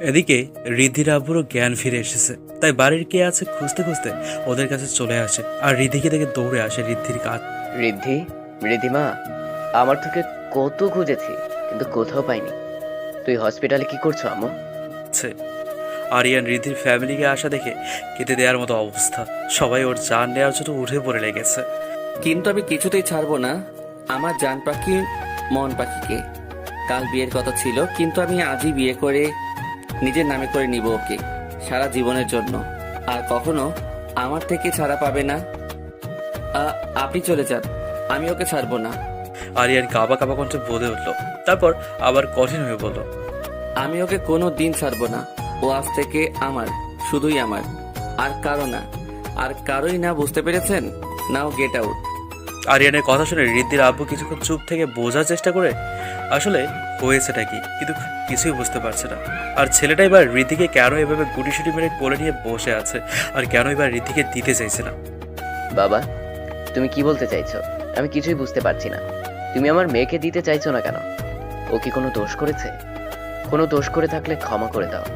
Speaker 3: এদিকে ঋদ্ধির আব্বুরও জ্ঞান ফিরে এসেছে, তাই বাড়ির কে আছে খুঁজতে খুঁজতে ওদের কাছে চলে আসে আর ঋদ্ধিকে দেখে দৌড়ে আসে ঋদ্ধির কাছে।
Speaker 10: ঋদ্ধিমা, আমার তোকে কত খুঁজেছি কিন্তু কোথাও পাইনি। তুই হসপিটালে কি করছো আম্মু?
Speaker 3: আরিয়ান ঋদ্ধির ফ্যামিলিকে আসা দেখে কেটে দেওয়ার মতো অবস্থা। সবাই ওর জান নেওয়ার জন্য উঠে পড়ে লেগেছে।
Speaker 2: কিন্তু আমি কিছুতেই ছাড়বো না আমার জান পাখি মন পাখিকে। কাল বিয়ের কথা ছিল, কিন্তু আমি আজই বিয়ে করে নিজের নামে করে নিব ওকে সারা জীবনের জন্য। আর কখনো আমার থেকে ছাড়া পাবে না। আপনি চলে যান, আমি ওকে ছাড়বো না।
Speaker 3: আরিয়ান কাবা কাবা কণ্ঠে বলে উঠল, তারপর আবার কঠিন হয়ে বলল,
Speaker 2: আমি ওকে কোনো দিন ছাড়বো না। ও আজ থেকে আমার, শুধুই আমার, আর কারো না, আর কারোই না। বুঝতে পেরেছেন? নাও গেট আউট।
Speaker 3: আরিয়ানের কথা শুনে ঋদ্ধির আব্বু কিছুক্ষণ চুপ থেকে বোঝার চেষ্টা করে আসলে হয়েছেটা কি, কিন্তু কিছুই বুঝতে পারছে না। আর ছেলেটা এবার ঋদ্ধিকে কেন এভাবে গুটিসুটি মেরে কোলে নিয়ে বসে আছে, আর কেন এবার ঋদ্ধিকে দিতে চাইছে না।
Speaker 10: বাবা, তুমি কি বলতে চাইছো? আমি কিছুই বুঝতে পারছি না। তুমি আমার মেয়েকে দিতে চাইছো না কেন? ও কি কোনো দোষ করেছে? কোনো দোষ করে থাকলে ক্ষমা করে দাও,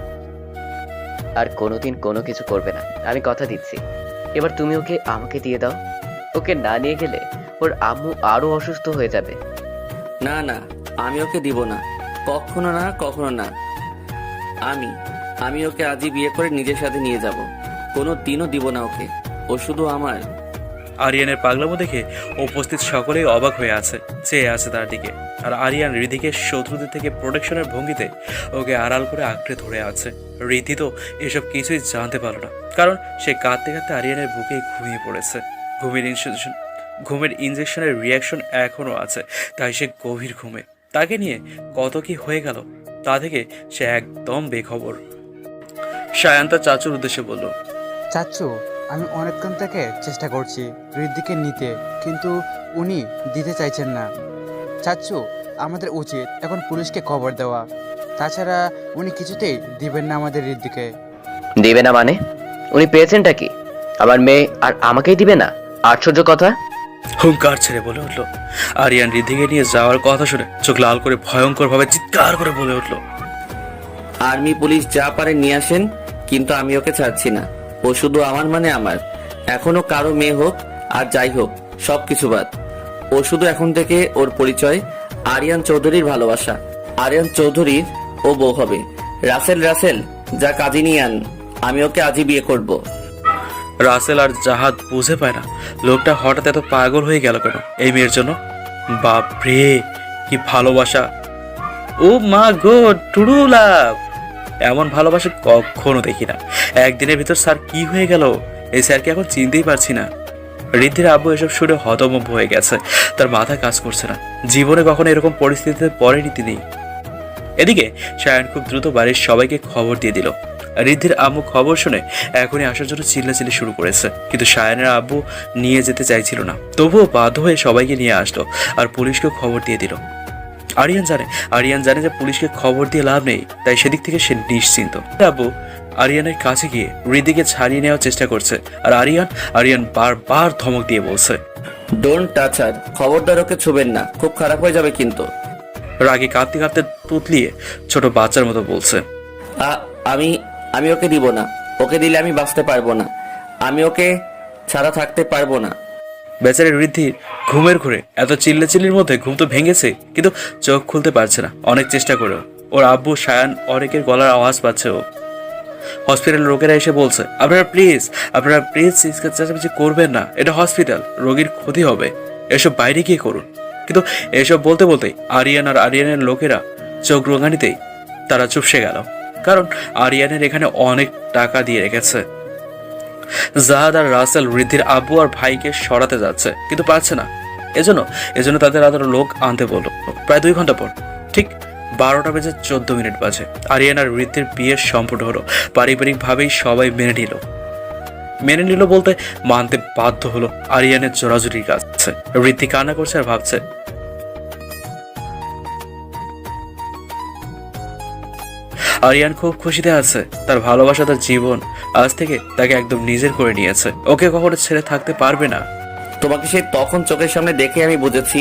Speaker 10: আর কোনোদিন কোনো কিছু করবে না, আমি কথা দিচ্ছি। এবার তুমি ওকে আমাকে দিয়ে দাও। ওকে না নিয়ে গেলে ওর আম্মু আরো অসুস্থ হয়ে যাবে।
Speaker 2: না না, আমি ওকে দিব না, কখনো না, কখনো না। আমি ওকে আজই বিয়ে করে নিজের সাথে নিয়ে যাব। কোনো দিনও দিব না ওকে। ও শুধু আমার।
Speaker 3: আরিয়ানের পাগলামো দেখে উপস্থিত সকলেই অবাক হয়ে আছে, চেয়ে আছে তার দিকে। আর আরিয়ান ঋদ্ধিকে শত্রুদের থেকে প্রোটেকশনের ভঙ্গিতে ওকে আড়াল করে আঁকড়ে ধরে আছে। ঋদ্ধি তো এসব কিছুই জানতে পারল না, কারণ সে কাঁদতে কাঁদতে আরিয়ানের বুকে ঘুমিয়ে পড়েছে। ঘুমের ইনজেকশনের রিয়াকশন এখনও আছে, তাই সে গভীর ঘুমে। তাকে নিয়ে কত কি হয়ে গেল তা থেকে সে একদম বেখবর। সায়ান তার চাচুর উদ্দেশ্যে বলল,
Speaker 9: চাচ্চু, আমি অনেকক্ষণ থেকে চেষ্টা করছি ঋদ্ধিকে নিতে, কিন্তু উনি দিতে চাইছেন না। চাচ্চু, আমাদের উচিত এখন পুলিশকে খবর দেওয়া। তাছাড়া উনি কিছুতেই দিবেন না আমাদের ঋদ্ধিকে।
Speaker 10: দিবে না মানে? উনি পেয়েছেনটা কি? আমার মেয়ে আর আমাকেই দিবে না? আশ্চর্য কথা।
Speaker 3: হুঙ্কার ছেড়ে বলে উঠল। আরিয়ান ঋদ্ধিকে নিয়ে যাওয়ার কথা শুনে চোখ লাল করে ভয়ঙ্কর ভাবে চিৎকার করে বলে উঠল,
Speaker 2: আর্মি পুলিশ যা পারে নিয়ে আসেন, কিন্তু আমি ওকে ছাড়ছি না। ও শুধু আমার, মানে আমার। এখনো কারো মেয়ে হোক আর যাই হোক, সবকিছু বাদ। ও শুধু এখন থেকে ওর পরিচয় আরিয়ান চৌধুরীর ভালোবাসা। আরিয়ান চৌধুরীর ও বউ হবে। রাসেল যা কাজে নিয়ে আন, আমি ওকে আজই বিয়ে করব।
Speaker 3: রাসেল আর জাহাদ বুঝে পায় না লোকটা হঠাৎ এত পাগল হয়ে গেল কেন এই মেয়ের জন্য। বাপরে, কি ভালোবাসা! ও মা গো, টুডু লাভ! এমন ভালোবাসা কখনো দেখি না। একদিনের ভিতর স্যার কি হয়ে গেল, এই স্যারকে এখন চিনতেই পারছি না। ঋদ্ধির আব্বু এসব শুনে হতভম্ব হয়ে গেছে, তার মাথা কাজ করছে না। জীবনে কখনো এরকম পরিস্থিতিতে পড়েনি তিনি। এদিকে সায়ান খুব দ্রুত বাড়ির সবাইকে খবর দিয়ে দিল। ঋদ্ধির আম্মু খবর শুনে এখনই আসার জন্য চিল্লাচিল্লি শুরু করেছে, কিন্তু সায়ানের আব্বু নিয়ে যেতে চাইছিল না। তবুও বাধ্য হয়ে সবাইকে নিয়ে আসলো আর পুলিশকেও খবর দিয়ে দিল। আরিয়ান জানে যে পুলিশকে খবর দিয়ে লাভ নেই, তাই সেদিক থেকে সে নিশ্চিন্ত। আব্বু আরিয়ানের কাছে গিয়ে ঋদ্ধিকে ছাড়িয়ে নেওয়ার চেষ্টা করছে, আর আরিয়ান বারবার ধমক দিয়ে বলছে,
Speaker 2: ডোন্ট টাচ হার, খবরদার ওকে ছুবেন না, খুব খারাপ হয়ে যাবে কিন্তু।
Speaker 3: রাগে কাঁদতে কাঁদতে তুতলিয়ে ছোট বাচ্চার মতো বলছে,
Speaker 2: আমি ওকে দিব না। ওকে দিলে আমি বাঁচতে পারবো না। আমি ওকে ছাড়া থাকতে পারবো না।
Speaker 3: বেচারি ঋদ্ধির ঘুমের ঘুরে এত চিল্লাচিল্লির মধ্যে ঘুম তো ভেঙেছে, কিন্তু চোখ খুলতে পারছে না অনেক চেষ্টা করেও। ওর আব্বু সায়ান অনেকের গলার আওয়াজ পাচ্ছে। ও হসপিটাল লোকেরা এসে বলছে, আপনারা প্লিজ চিৎকার চেঁচামেচি করবেন না, এটা হসপিটাল, রোগীর ক্ষতি হবে, এসব বাইরে গিয়ে করুন। কিন্তু এসব বলতে বলতেই আরিয়ানের লোকেরা চোখ রাঙানিতেই তারা চুপসে গেল, কারণ আরিয়ানের এখানে অনেক টাকা দিয়ে রেখেছে। জাহাদ আর রাসেল ঋদ্ধির আব্বু আর ভাইকে সরাতে যাচ্ছে, কিন্তু পারছে না। এজন্য তাদের আরো লোক আনতে বলল। প্রায় 2 ঘন্টা পর ঠিক 12:14 বাজে আরিয়ান আর ঋদ্ধির বিয়ের সম্পূর্ণ হলো। পারিবারিকভাবেই সবাই মেনে নিল বলতে মানতে বাধ্য হলো আরিয়ানের জোরাজুরির কাছে। ঋদ্ধি কান্না করছে আর ভাবছে আরিয়ান খুব খুশিতে আছে। তার ভালোবাসা, তার জীবন আজ থেকে তাকে একদম নিজের করে নিয়েছে। ওকে কখনো ছেড়ে থাকতে পারবে না।
Speaker 2: তোমাকে সেই তখন চোখের সামনে দেখে আমি বুঝেছি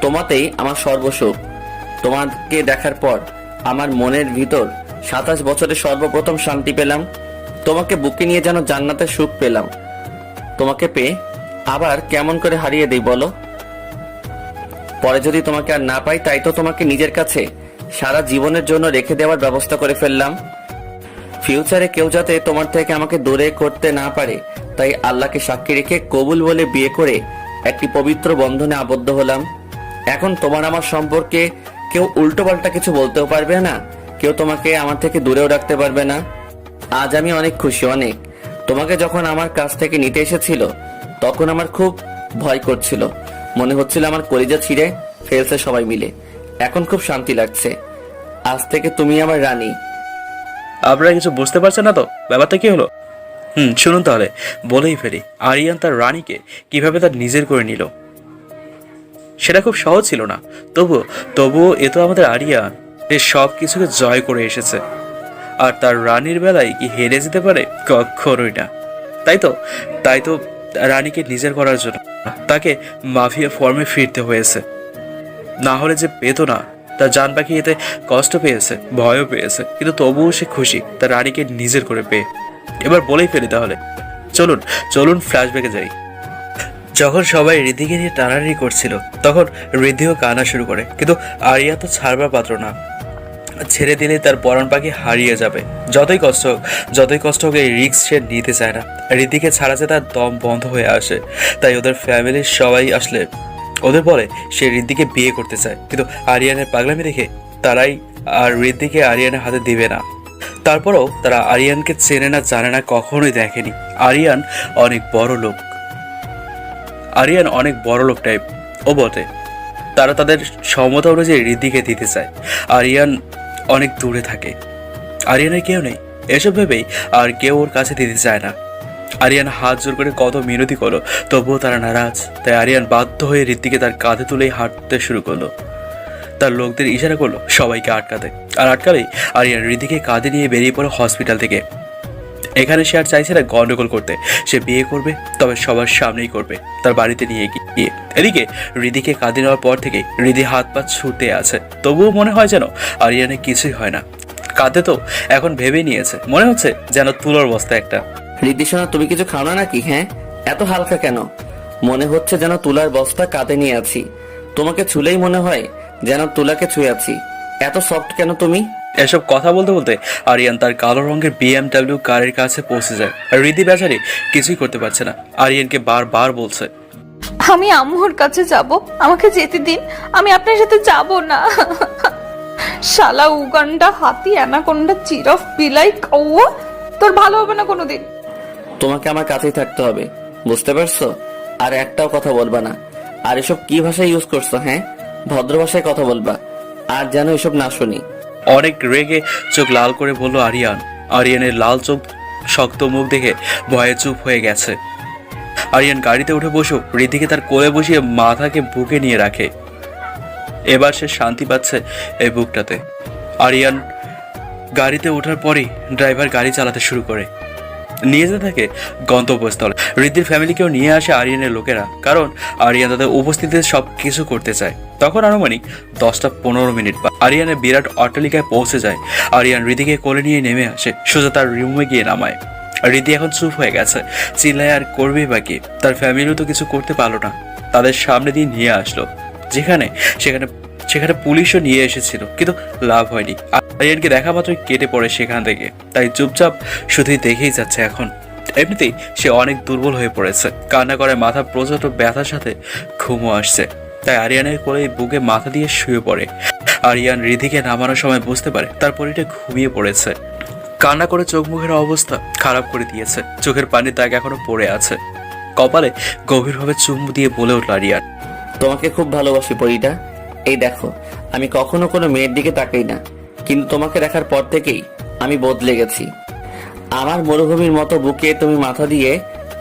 Speaker 2: তোমাতেই আমার সর্বসুখ। তোমাকে দেখার পর আমার মনের ভিতর 27 বছরের সর্বপ্রথম শান্তি পেলাম। তোমাকে বুকে নিয়ে যেন জান্নাতের সুখ পেলাম। তোমাকে পেয়ে আবার কেমন করে হারিয়ে দেই বলো? পরে যদি তোমাকে আর না পাই, তাই তো তোমাকে নিজের কাছে সারা জীবনের জন্য রেখে দেওয়ার ব্যবস্থা করে ফেললাম। ফিউচারে কেউ যাতে তোমার থেকে আমাকে দূরে করতে না পারে, তাই আল্লাহকে সাক্ষী রেখে কবুল বলে বিয়ে করে একটি পবিত্র বন্ধনে আবদ্ধ হলাম। এখন তোমার আমার সম্পর্কে কেউ উল্টোপাল্টা কিছু বলতেও পারবে না, কেউ তোমাকে আমার থেকে দূরেও রাখতে পারবে না। আজ আমি অনেক খুশি, অনেক। তোমাকে যখন আমার কাছ থেকে নিতে এসেছিল তখন আমার খুব ভয় করছিল, মনে হচ্ছিল আমার কলিজা ছিঁড়ে ফেলছে সবাই মিলে। এখন খুব শান্তি লাগছে। আজ থেকে তুমি আমার রানী।
Speaker 3: আপনারা কিছু বুঝতে পারছেন না তো ব্যাপারটা কি হলো? শুনুন তাহলে, বলেই ফেলি। আরিয়ান তার রানীকে কিভাবে তার নিজের করে নিল। সেটা খুব সহজ ছিল না, তবুও এ তো আমাদের আরিয়ান, সে সব কিছুকে জয় করে এসেছে। আর তার রানীর বেলায় কি হেরে যেতে পারে? কখনোই না। তাই তো রানীকে নিজের করার জন্য তাকে মাফিয়া ফর্মে ফিরতে হয়েছে। না হলে যে পেত না। তার জান পাখি এতে কষ্ট পেয়েছে, ভয়ও পেয়েছে, কিন্তু তবুও সে খুশি তার রানীকে নিজের করে পেয়ে। এবার বলেই ফেলি তাহলে, চলুন ফ্ল্যাশব্যাকে যাই। যখন সবাই ঋদ্ধিকে নিয়ে টানাটানি করছিল তখন ঋদ্ধিও কান্না শুরু করে, কিন্তু আরিয়া তো ছাড়বার পাত্র না। ছেড়ে দিলে তার পরাণ পাখি হারিয়ে যাবে। যতই কষ্ট হোক এই রিস্ক সে নিতে চায় না। ঋদ্ধিকে ছাড়াতে তার দম বন্ধ হয়ে আসে। তাই ওদের ফ্যামিলির সবাই আসলে ওদের বলে সে ঋদ্ধিকে বিয়ে করতে চায়, কিন্তু আরিয়ানের পাগলামি দেখে তারাই আর ঋদ্ধিকে আরিয়ানের হাতে দিবে না। তারপরেও তারা আরিয়ানকে চেনে না, জানে না, কখনোই দেখেনি। আরিয়ান অনেক বড় লোক টাইপ ও বটে। তারা তাদের সমতা অনুযায়ী ঋদ্ধিকে দিতে চায়। আরিয়ান অনেক দূরে থাকে, আরিয়ানের কেউ নেই। এসব ভেবেই আর কেউ ওর কাছে দিতে চায় না। আরিয়ান হাত জোর করে কত মিনতি করলো, তবুও তারা নারাজ। তাই আরিয়ান বাধ্য হয়ে ঋদ্ধিকে তার কাঁধে তুলেই হাঁটতে শুরু করলো। তার লোকদের ইশারা করলো সবাইকে আটকাতে। আর আটকালেই আরিয়ান ঋদ্ধিকে কাঁধে নিয়ে বেরিয়ে পড়ে হসপিটাল থেকে। এখানে সে আর চাইছে না গন্ডগোল করতে। সে বিয়ে করবে, তবে সবার সামনেই করবে, তার বাড়িতে নিয়ে গিয়ে। এদিকে ঋদ্ধিকে কাঁধে নেওয়ার পর থেকে ঋদ্ধি হাত পা ছুটতে আছে, তবুও মনে হয় যেন আরিয়ানের কিছুই হয় না। কাঁধে তো এখন ভেবে নিয়েছে, মনে হচ্ছে যেন তুলোর বস্তা একটা।
Speaker 2: ঋদ্ধি সোনা, তুমি কিছু খাও না নাকি? হ্যাঁ, এত হালকা কেন? মনে হচ্ছে যেন তুলার বস্তা কাঁধে নিয়ে আছি। তোমাকে ছুলেই মনে হয় যেন তুলাকে ছুঁয়ে আছি। এত সফট কেন তুমি?
Speaker 3: এসব কথা বলতে বলতে আরিয়ান তার কালো রঙের BMW কারের কাছে পৌঁছে যায়। আর ঋদ্ধি বেচারি কিছুই করতে পারছে না। আরিয়ানকে বারবার বলছে,
Speaker 4: আমি আম্মুর কাছে যাব, আমাকে যেতে দিন, আমি আপনার সাথে যাব না। শালা উগান্ডা হাতি, অ্যানাকোন্ডা, জিরাফ, বিলাই, কাউয়া, তোর ভালো হবে না কোনোদিন।
Speaker 2: তোমাকে আমার কাছেই থাকতে হবে, বুঝতে পারছো? আর একটাও কথা বলবা না। আর এসব কি ভাষা ইউজ করছো? হ্যাঁ, ভদ্র ভাষায় কথা বলবা, আর যেন এসব না শুনি।
Speaker 3: অনেক রেগে চোখ লাল করে বলল আরিয়ান। আরিয়ানের লাল চোখ, শক্ত মুখ দেখে ভয়ে চুপ হয়ে গেছে। আরিয়ান গাড়িতে উঠে বসে ঋদ্ধিকে তার কোলে বসিয়ে মাথাকে বুকে নিয়ে রাখে। এবার সে শান্তি পাচ্ছে এই বুকটাতে। আরিয়ান গাড়িতে ওঠার পরই ড্রাইভার গাড়ি চালাতে শুরু করে, নিয়ে যেতে থাকে গন্তব্যস্থলে। ঋদ্ধির ফ্যামিলিকেও নিয়ে আসে আরিয়ানের লোকেরা, কারণ আরিয়ান তাদের উপস্থিতিতে সব কিছু করতে চায়। তখন আনুমানিক 10:15 পর আরিয়ানের বিরাট অট্টালিকায় পৌঁছে যায়। আরিয়ান ঋদ্ধিকে কোলে নিয়ে নেমে আসে, সোজা তার রুমে গিয়ে নামায়। ঋদ্ধি এখন চুপ হয়ে গেছে, চিল্লায় আর করবেই বাকি। তার ফ্যামিলিও তো কিছু করতে পারলো না, তাদের সামনে দিয়ে নিয়ে আসলো, সেখানে পুলিশও নিয়ে এসেছিল, কিন্তু লাভ হয়নি। আরিয়ানকে দেখা মাত্রই কেটে পড়ে সেখান থেকে। তাই চুপচাপ শুধুই দেখেই যাচ্ছে। এখন এমনিতেই সে অনেক দুর্বল হয়ে পড়েছে, কান্না করে মাথা প্রচন্ড ব্যথার সাথে ঘুমও আসছে। তাই আরিয়ানের কোলে বুকে মাথা দিয়ে শুয়ে পড়ে। আরিয়ান ঋদ্ধিকে নামানোর সময় বুঝতে পারে তার পরিটা ঘুমিয়ে পড়েছে। কান্না করে চোখ মুখের অবস্থা খারাপ করে দিয়েছে, চোখের পানির দাগ এখনো পড়ে আছে। কপালে গভীরভাবে চুমু দিয়ে বলে উঠল আরিয়ান,
Speaker 2: তোমাকে খুব ভালোবাসি পরিটা। এই দেখো, আমি কখনো কোনো মেয়ের দিকে তাকাই না, কিন্তু তোমাকে দেখার পর থেকেই আমি বদলে গেছি। আমার মরুভূমির মতো বুকে তুমি মাথা দিয়ে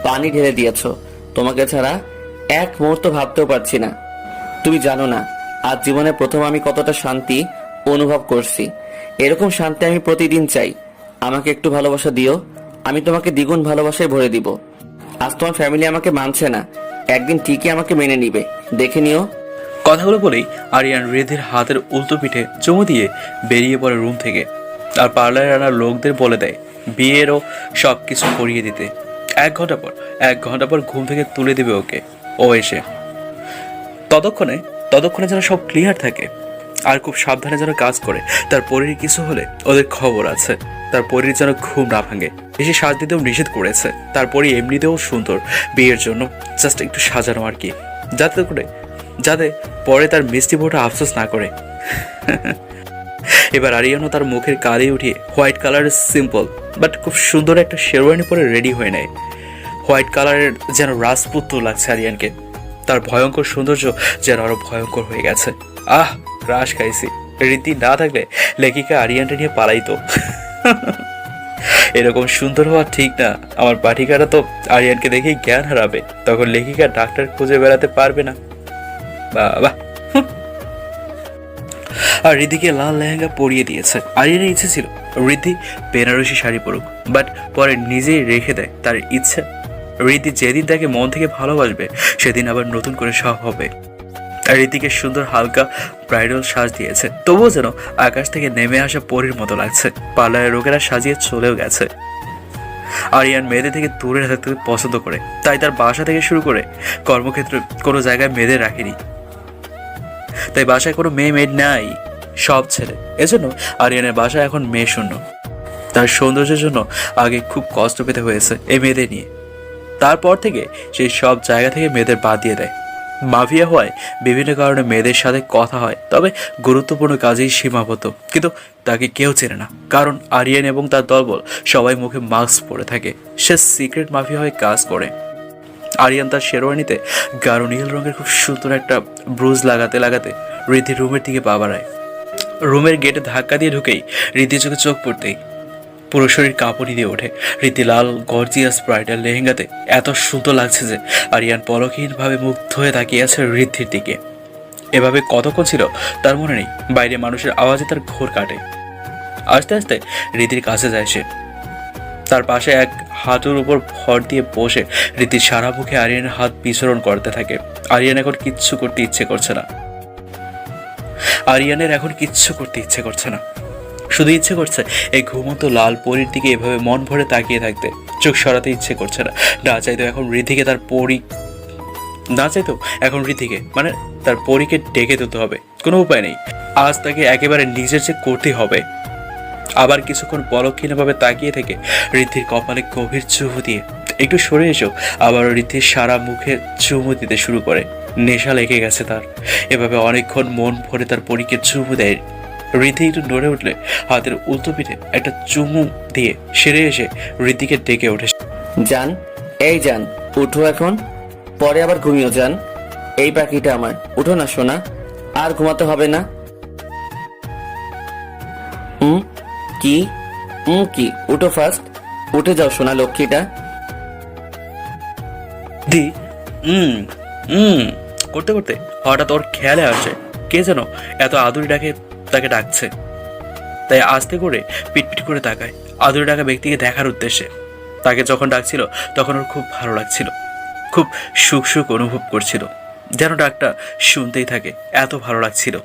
Speaker 2: পানি ঢেলে দিয়েছো। তোমাকে ছাড়া এক মুহূর্ত ভাবতেও পারছি না। তুমি জানো না আজ জীবনে প্রথম আমি কতটা শান্তি অনুভব করছি। এরকম শান্তি আমি প্রতিদিন চাই। আমাকে একটু ভালোবাসা দিও, আমি তোমাকে দ্বিগুণ ভালোবাসায় ভরে দিব। আজ তোমার ফ্যামিলি আমাকে মানছে না, একদিন ঠিকই আমাকে মেনে নিবে, দেখে নিও।
Speaker 3: কথাগুলো বলেই আরিয়ান রিদ্ধির হাতের উল্টো পিঠে চুমু দিয়ে বেরিয়ে পড়ে রুম থেকে। আর পার্লারে আনা লোকদের বলে দেয় বিয়েরও সব কিছু করিয়ে দিতে। 1 ঘন্টা পর ঘুম থেকে তুলে দেবে ওকে ও এসে। ততক্ষণে যেন সব ক্লিয়ার থাকে আর খুব সাবধানে যেন কাজ করে। তার পরীর কিছু হলে ওদের খবর আছে। তার পরীর যেন ঘুম না ভাঙে। এসে সাজ দিতেও নিষেধ করেছে। তারপরে এমনিতেও সুন্দর, বিয়ের জন্য জাস্ট একটু সাজানো আর কি, যাতে পরে তার মিষ্টি বউটা আফসোস না করে। এবার আরিয়ানও তার মুখের কালি উঠিয়ে হোয়াইট কালারের সিম্পল বাট খুব সুন্দর একটা শেরওয়ানি পরে রেডি হয়ে নেয়। হোয়াইট কালারের যেন রাজপুত্র লাগছে আরিয়ানকে। তার ভয়ঙ্কর সৌন্দর্য যেন আরো ভয়ঙ্কর হয়ে গেছে। ক্রাশ খাইছি। রীতি না থাকলে লেখিকা আরিয়ানটা নিয়ে পালাইতো। এরকম সুন্দর হওয়া ঠিক না। আমার পাঠিকারা তো আরিয়ানকে দেখেই জ্ঞান হারাবে, তখন লেখিকা ডাক্তার খুঁজে বেড়াতে পারবে না। বাবা। আর ঋদ্ধিকে লাল লেহেঙ্গা পরিয়ে দিয়েছে। আরিয়ানের ইচ্ছে ছিল ঋদ্ধি বেনারসি শাড়ি পরুক, বাট পরে নিজেই রেখে দেয় তার ইচ্ছা। ঋদ্ধি যেদিন তাকে মন থেকে ভালোবাসবে সেদিন আবার নতুন করে সব হবে। আর ঋদ্ধিকে সুন্দর হালকা ব্রাইডাল সাজ দিয়েছে, তবুও যেন আকাশ থেকে নেমে আসা পরীর মতো লাগছে। পার্লারের লোকেরা সাজিয়ে চলেও গেছে। আরিয়ান মেয়েদের থেকে দূরে থাকতে পছন্দ করে, তাই তার বাসা থেকে শুরু করে কর্মক্ষেত্রে কোনো জায়গায় মেয়েদের রাখেনি। তাই বাসায় কোনো মেড নাই, সব ছেলে। এজন্য আরিয়ানের বাসা এখন মেয়ে শূন্য। তার সৌন্দর্যের জন্য আগে খুব কষ্ট পেতে হয়েছে এই মেয়েদের নিয়ে। তারপর থেকে সেই সব জায়গা থেকে মেয়েদের বাদ দিয়ে দেয়। মাফিয়া হওয়ায় বিভিন্ন কারণে মেয়েদের সাথে কথা হয়, তবে গুরুত্বপূর্ণ কাজেই সীমাবদ্ধ। কিন্তু তাকে কেউ চেনে না, কারণ আরিয়ান এবং তার দলবল সবাই মুখে মাস্ক পরে থাকে। সে সিক্রেট মাফিয়া হয়ে কাজ করে। আরিয়ান তার শেরওয়ানিতে গাঢ় নীল রঙের খুব সুন্দর একটা ব্রুজ লাগাতে ঋদ্ধি রুমের দিকে পা বাড়ায়। রুমের গেটে ধাক্কা দিয়ে ঢুকেই ঋদ্ধি চোখ পড়তেই পুরো শরীর কাঁপুনি দিয়ে ওঠে। ঋদ্ধি লাল গর্জিয়াস ব্রাইডাল লেহেঙ্গাতে এত সুন্দর লাগছে যে আরিয়ান পলকহীনভাবে মুগ্ধ হয়ে তাকিয়ে আছে ঋদ্ধির দিকে। এভাবে কতক্ষণ ছিল তার মনে নেই। বাইরে মানুষের আওয়াজে তার ঘোর কাটে। আস্তে আস্তে ঋদ্ধির কাছে যায় সে। তার পাশে এক হাঁটুর উপর ভর দিয়ে বসে ঋদ্ধির সারা মুখে আরিয়ানের হাত বিচরণ করতে থাকে। আরিয়ানের এখন কিচ্ছু করতে ইচ্ছে করছে না। শুধু ইচ্ছে করছে এই ঘুমন্ত লাল পরীর দিকে এভাবে মন ভরে তাকিয়ে থাকতে। চোখ সরাতে ইচ্ছে করছে না। না চাইতো এখন ঋদ্ধিকে মানে তার পরীকে ডেকে দিতে হবে। কোনো উপায় নেই। আজ তাকে একেবারে নিজের যে করতে হবে। আবার কিছুক্ষণ পলক্ষীনভাবে তাকিয়ে থেকে ঋদ্ধির কপালে গভীর চুমু দিয়ে একটু সরে এসেও আবার ঋদ্ধির সারা মুখে চুমু দিতে শুরু করে। নেশা লেগে গেছে তার। এভাবে অনেকক্ষণ মন ভরে তার পরীকে চুমু দেয়। ঋদ্ধি একটু নড়ে উঠলে হাতের উল্টো পিঠে একটা চুমু দিয়ে সেরে এসে ঋদ্ধিকে ডেকে ওঠে।
Speaker 2: জান, এই জান, উঠো এখন, পরে আবার ঘুমিও জান। এই পাখিটা আমার, উঠো না সোনা, আর ঘুমাতে হবে না। কি উঠো ফার্স্ট, উঠে যাও সোনা লক্ষ্মীটা।
Speaker 3: দি করতে করতে হঠাৎ ওর খেয়ালে আসে কে যেন এত আদুরি তাকে ডাকছে। তাই আস্তে করে পিটপিট করে তাকায় আদুরি ডাকা ব্যক্তিকে দেখার উদ্দেশ্যে। তাকে যখন ডাকছিল তখন ওর খুব ভালো লাগছিল, খুব সুখ অনুভব করছিল, যেন ডাকটা শুনতেই থাকে, এত ভালো লাগছিল।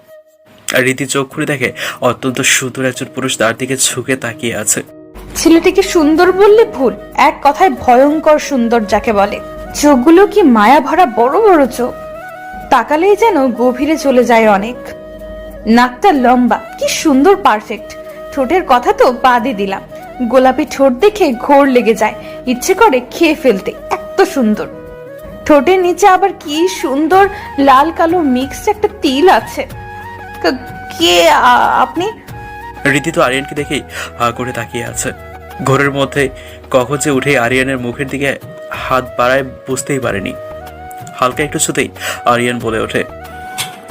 Speaker 3: আর রীতি চোখ খুলে দেখে অত্যন্ত সুন্দর একজন পুরুষ তার দিকে ঝুঁকে তাকিয়ে আছে।
Speaker 4: ছেলেটিকে সুন্দর বললে ভুল, এক কথায় ভয়ঙ্কর সুন্দর যাকে বলে। চোখগুলো কি মায়া ভরা বড় বড় চোখ, তাকালেই যেন গভীরে চলে যায় অনেক। নাকটা লম্বা, কি সুন্দর পারফেক্ট। ঠোঁটের কথা তো বাদই দিলাম, গোলাপি ঠোঁট দেখে ঘোর লেগে যায়, ইচ্ছে করে খেয়ে ফেলতে, এত সুন্দর। ঠোঁটের নিচে আবার কি সুন্দর লাল কালো মিক্সড একটা তিল আছে। কে আপনি?
Speaker 3: রীতি তো আরিয়ানকে দেখেই হা করে তাকিয়ে আছে। ঘোরের মধ্যে কখন যে উঠে আরিয়ানের মুখের দিকে হাত বাড়ায় বুঝতেই পারেনি। হালকা একটু ছুতেই আরিয়ান বলে ওঠে,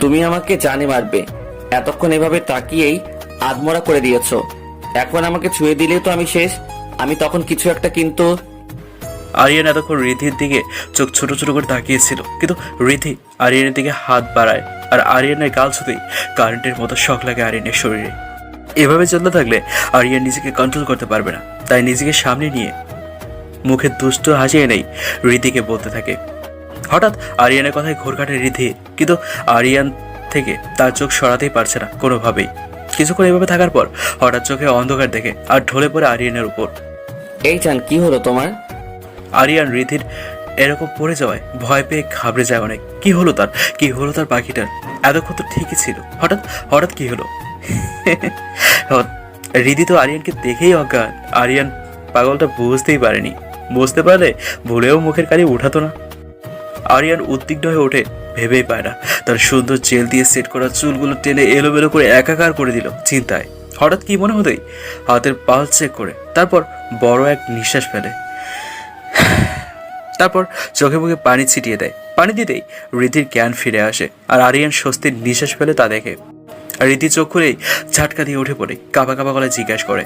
Speaker 2: তুমি আমাকে জানে মারবে, এতক্ষণ এভাবে তাকিয়েই আধমরা করে দিয়েছো। এখন আমাকে ছুঁয়ে দিলেই তো আমি শেষ। আমি তখন কিছু একটা কিন্তু
Speaker 3: আরিয়ান এতক্ষণ রিধির দিকে চোখ ছোট ছোট করে তাকিয়েছিল, কিন্তু রিধি আরিয়ানের দিকে হাত বাড়ায় আর আরিয়ানের গাল ছুতেই কারেন্টের মতো শক লাগে আরিয়ানের শরীরে। এভাবে চলতে থাকলে আরিয়ান নিজেকে কন্ট্রোল করতে পারবে না, তাই নিজেকে সামনে নিয়ে মুখে দুষ্ট হাসি এনেই রিধিকে বলতে থাকে। হঠাৎ আরিয়ানের কথায় ঘোর কাটে রিধির, কিন্তু আরিয়ান থেকে তার চোখ সরাতেই পারছে না কোনোভাবেই। কিছুক্ষণ এভাবে থাকার পর হঠাৎ চোখে অন্ধকার দেখে আর ঢলে পড়ে আরিয়ানের উপর।
Speaker 2: এই চান কি হলো তোমার?
Speaker 3: আরিয়ান রিধির এরকম পড়ে যাওয়ায় ভয় পেয়ে ঘাবড়ে যায় অনেক। কি হলো তার পাখিটার? এতক্ষণ তো ঠিকই ছিল, হঠাৎ হঠাৎ কি হলো? রিধি তো আরিয়ানকে দেখেই অজ্ঞান। আরিয়ান পাগলটা বুঝতেই পারেনি, বুঝতে পারলে ভুলেও মুখের কালি উঠাতো না। আরিয়ান উদ্বিগ্ন হয়ে ওঠে, ভেবেই পায় না তার সুন্দর জেল দিয়ে সেট করা চুলগুলো টেনে এলোমেলো করে একাকার করে দিল চিন্তায়। হঠাৎ কি মনে হতেই হাতের পালস চেক করে তারপর বড় এক নিঃশ্বাস ফেলে, তারপর চোখে মুখে পানি ছিটিয়ে দেয়। পানি দিতেই রিধির জ্ঞান ফিরে আসে আর আরিয়ান স্বস্তির নিঃশ্বাস ফেলে তা দেখে। রিধি চোখ খুলেই ঝাটকা দিয়ে উঠে পড়ে কাঁপা কাঁপা গলায় জিজ্ঞাসা করে।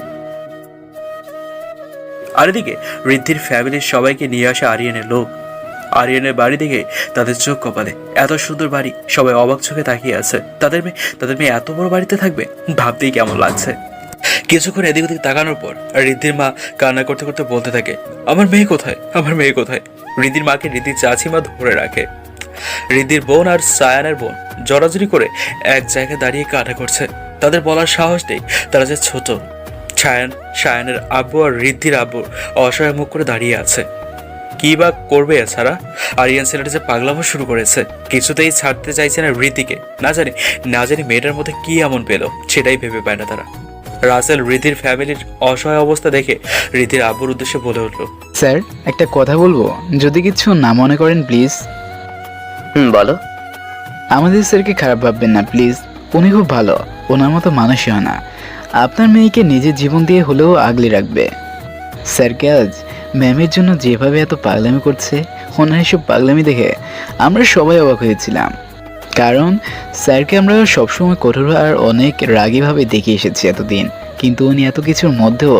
Speaker 3: আর এদিকে রিদ্ধির ফ্যামিলির সবাইকে নিয়ে আসে আরিয়ানের লোক। আরিয়ানের বাড়ি দেখে তাদের চোখ কপালে, এত সুন্দর বাড়ি, সবাই অবাক চোখে তাকিয়ে আছে। তাদের মেয়ে এত বড় বাড়িতে থাকবে ভাবতেই কেমন লাগছে। কিছুক্ষণ এদিক ওদিক তাকানোর পর রিদ্ধির মা কান্না করতে করতে বলতে থাকে, আমার মেয়ে কোথায়, আমার মেয়ে কোথায়? রিদ্ধির মাকে রিদ্ধির চাচিমা ধরে রাখে। রিদ্ধির বোন আর সায়ানের বোন জড়াজড়ি করে এক জায়গায় দাঁড়িয়ে কান্না করছে। তাদের বলার সাহস নেই তারা যে ছোট। সায়ানের আব্বু আর রিদ্ধির আব্বু অসহায় মুখ করে দাঁড়িয়ে আছে। কি বা করবে এছাড়া? আরিয়ান ছেলেটা যে পাগলামো শুরু করেছে, কিছুতেই ছাড়তে চাইছে না রিদ্ধিকে। না জানি মেয়েটার মধ্যে কি এমন পেল, সেটাই ভেবে পায় না তারা। রাসেল রিধির ফ্যামিলির অসহায় অবস্থা দেখে রিধির আব্বুর উদ্দেশ্যে বলে উঠল,
Speaker 1: স্যার একটা কথা বলবো, যদি কিছু না মনে করেন প্লিজ।
Speaker 10: বলো।
Speaker 1: আমাদের স্যারকে খারাপ ভাববেন না প্লিজ, উনি খুব ভালো, ওনার মতো মানুষই হয় না। আপনার মেয়েকে নিজের জীবন দিয়ে হলেও আগলে রাখবে। স্যারকে আজ ম্যামের জন্য যেভাবে এত পাগলামি করছে, ওনার এসব পাগলামি দেখে আমরা সবাই অবাক হয়েছিলাম। কারণ স্যারকে আমরা সবসময় কঠোর আর অনেক রাগীভাবে দেখে এসেছি এতদিন, কিন্তু উনি এত কিছুর মধ্যেও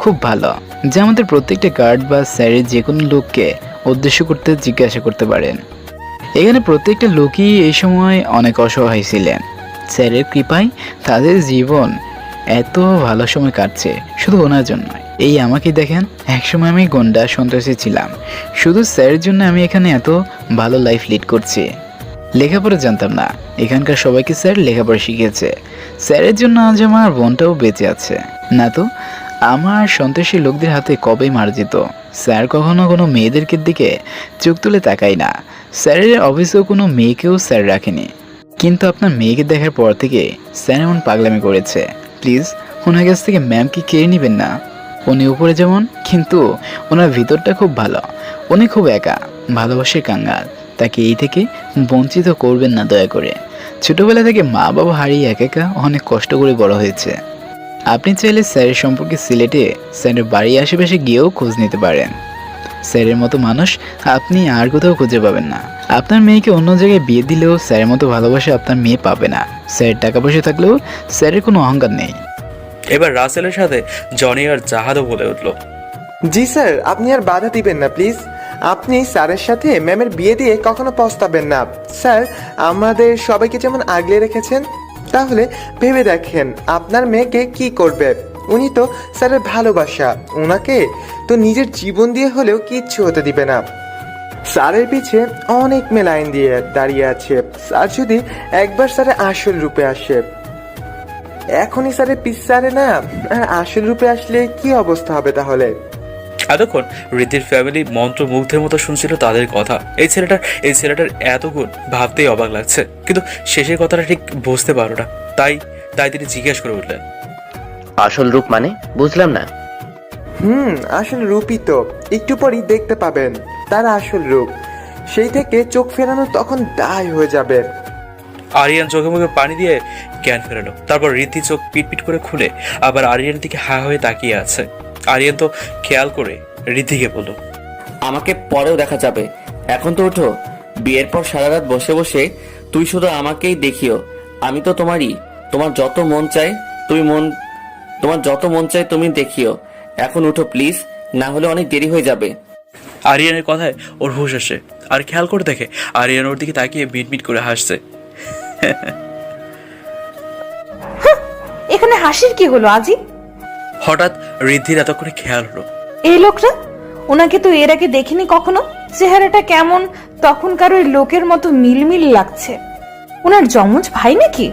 Speaker 1: খুব ভালো, যে আমাদের প্রত্যেকটা গার্ড বা স্যারের যে কোনো লোককে উদ্দেশ্য করতে জিজ্ঞাসা করতে পারেন। এখানে প্রত্যেকটা লোকই এই সময় অনেক অসহায় ছিলেন। স্যারের কৃপায় তাদের জীবন এত ভালো সময় কাটছে শুধু ওনার জন্য। এই আমাকে দেখেন, একসময় আমি গন্ডা সন্ত্রাসী ছিলাম, শুধু স্যারের জন্য আমি এখানে এত ভালো লাইফ লিড করছি। লেখাপড়া জানতাম না, এখানকার সবাইকে স্যার লেখাপড়া শিখিয়েছে। স্যারের জন্য আজ আমার বোনটাও বেঁচে আছে, না তো আমার সন্ত্রাসী লোকদের হাতে কবেই মারা যেত। স্যার কখনো কোনো মেয়েদেরকে দিকে চোখ তুলে তাকায় না, স্যারের অফিসেও কোনো মেয়েকেও স্যার রাখেনি। কিন্তু আপনার মেয়েকে দেখার পর থেকে স্যার এমন পাগলামি করেছে। প্লিজ ওনার কাছ থেকে ম্যামকে কেড়ে নেবেন না। উনি উপরে যেমন, কিন্তু ওনার ভিতরটা খুব ভালো। উনি খুব একা, ভালোবাসে কাঙ্গাল, তাকে এই থেকে বঞ্চিত করবেন না দয়া করে। ছোটবেলা থেকে মা বাবা হারিয়ে একা অনেক কষ্ট করে বড় হয়েছে। আপনি চাইলে স্যারের সম্পর্কে সিলেটে স্যারের বাড়ির আশেপাশে গিয়েও খোঁজ নিতে পারেন। স্যারের মতো মানুষ আপনি আর কোথাও খুঁজে পাবেন না। আপনার মেয়েকে অন্য জায়গায় বিয়ে দিলেও স্যারের মতো ভালোবাসা আপনার মেয়ে পাবে না। স্যারের টাকা পয়সা থাকলেও স্যারের কোনো অহংকার নেই।
Speaker 3: এবার রাসেলের সাথে জনি আর জাহাদও বলে উঠল,
Speaker 5: জি স্যার, আপনি আর বাধা দিবেন না প্লিজ। আপনি স্যারের সাথে ম্যামের বিয়ে দিয়ে কখনো পস্তাবেন না। স্যার আমাদের সবাইকে যেমন আগলে রেখেছেন, তাহলে ভেবে দেখেন আপনার মেয়েকে কি করবে। উনি তো স্যারের ভালোবাসা, ওনাকে তো নিজের জীবন দিয়ে হলেও কিচ্ছু হতে দিবে না। স্যারের পিছে অনেক মেয়ে লাইন দিয়ে দাঁড়িয়ে আছে। স্যার যদি একবার স্যারের আসল রূপে আসে, এখনই স্যারের পিছারে না, আর আসল রূপে আসলে কি অবস্থা হবে তাহলে?
Speaker 3: এতক্ষণ রিদ্ধির ফ্যামিলি মন্ত্রমুগ্ধের মতো শুনছিল তাদের কথা। এই ছেলেটার এত গুণ ভাবতেই অবাক লাগছে, কিন্তু শেষের কথাটা ঠিক বুঝতে পারো না। তাই তিনি জিজ্ঞেস করে উঠলেন,
Speaker 10: আসল রূপ মানে? বুঝলাম না।
Speaker 5: আসল রূপই তো একটু পরই দেখতে পাবেন তার আসল রূপ। সেই থেকে চোখ ফেরানো তখন দায় হয়ে যাবে।
Speaker 3: আরিয়ান চোখে মুখে পানি দিয়ে জ্ঞান ফেরালো। তারপর রিদ্ধি চোখ পিটপিট করে খুলে আবার আরিয়ানের দিকে হা হয়ে তাকিয়ে আছে। আরিয়ান তো খেয়াল করে রিদ্ধিকে বলল,
Speaker 2: আমাকে পরেও দেখা যাবে, এখন তো ওঠো। বিয়ের পর সারা রাত বসে বসে তুই শুধু আমাকেই দেখিও, আমি তো তোমারই। তোমার যত মন চায় তুমি দেখিও। এখন উঠো প্লিজ, না হলে অনেক দেরি হয়ে যাবে।
Speaker 3: আরিয়ানের কথায় ওর হুঁশ আসে, আর খেয়াল করে দেখে আরিয়ান ওর দিকে তাকিয়ে মিটমিট করে হাসছে।
Speaker 11: এখানে হাসির কি হলো আজি?
Speaker 3: হঠাৎ ঋদ্ধির এতক্ষণে খেয়াল হলো,
Speaker 11: এই লোকটা, ওনাকে তো এর আগে দেখিনি কখনো। চেহারাটা কেমন তখনকার ওই লোকের মতো মিলমিল লাগছে। ওনার যমজ ভাই নাকি?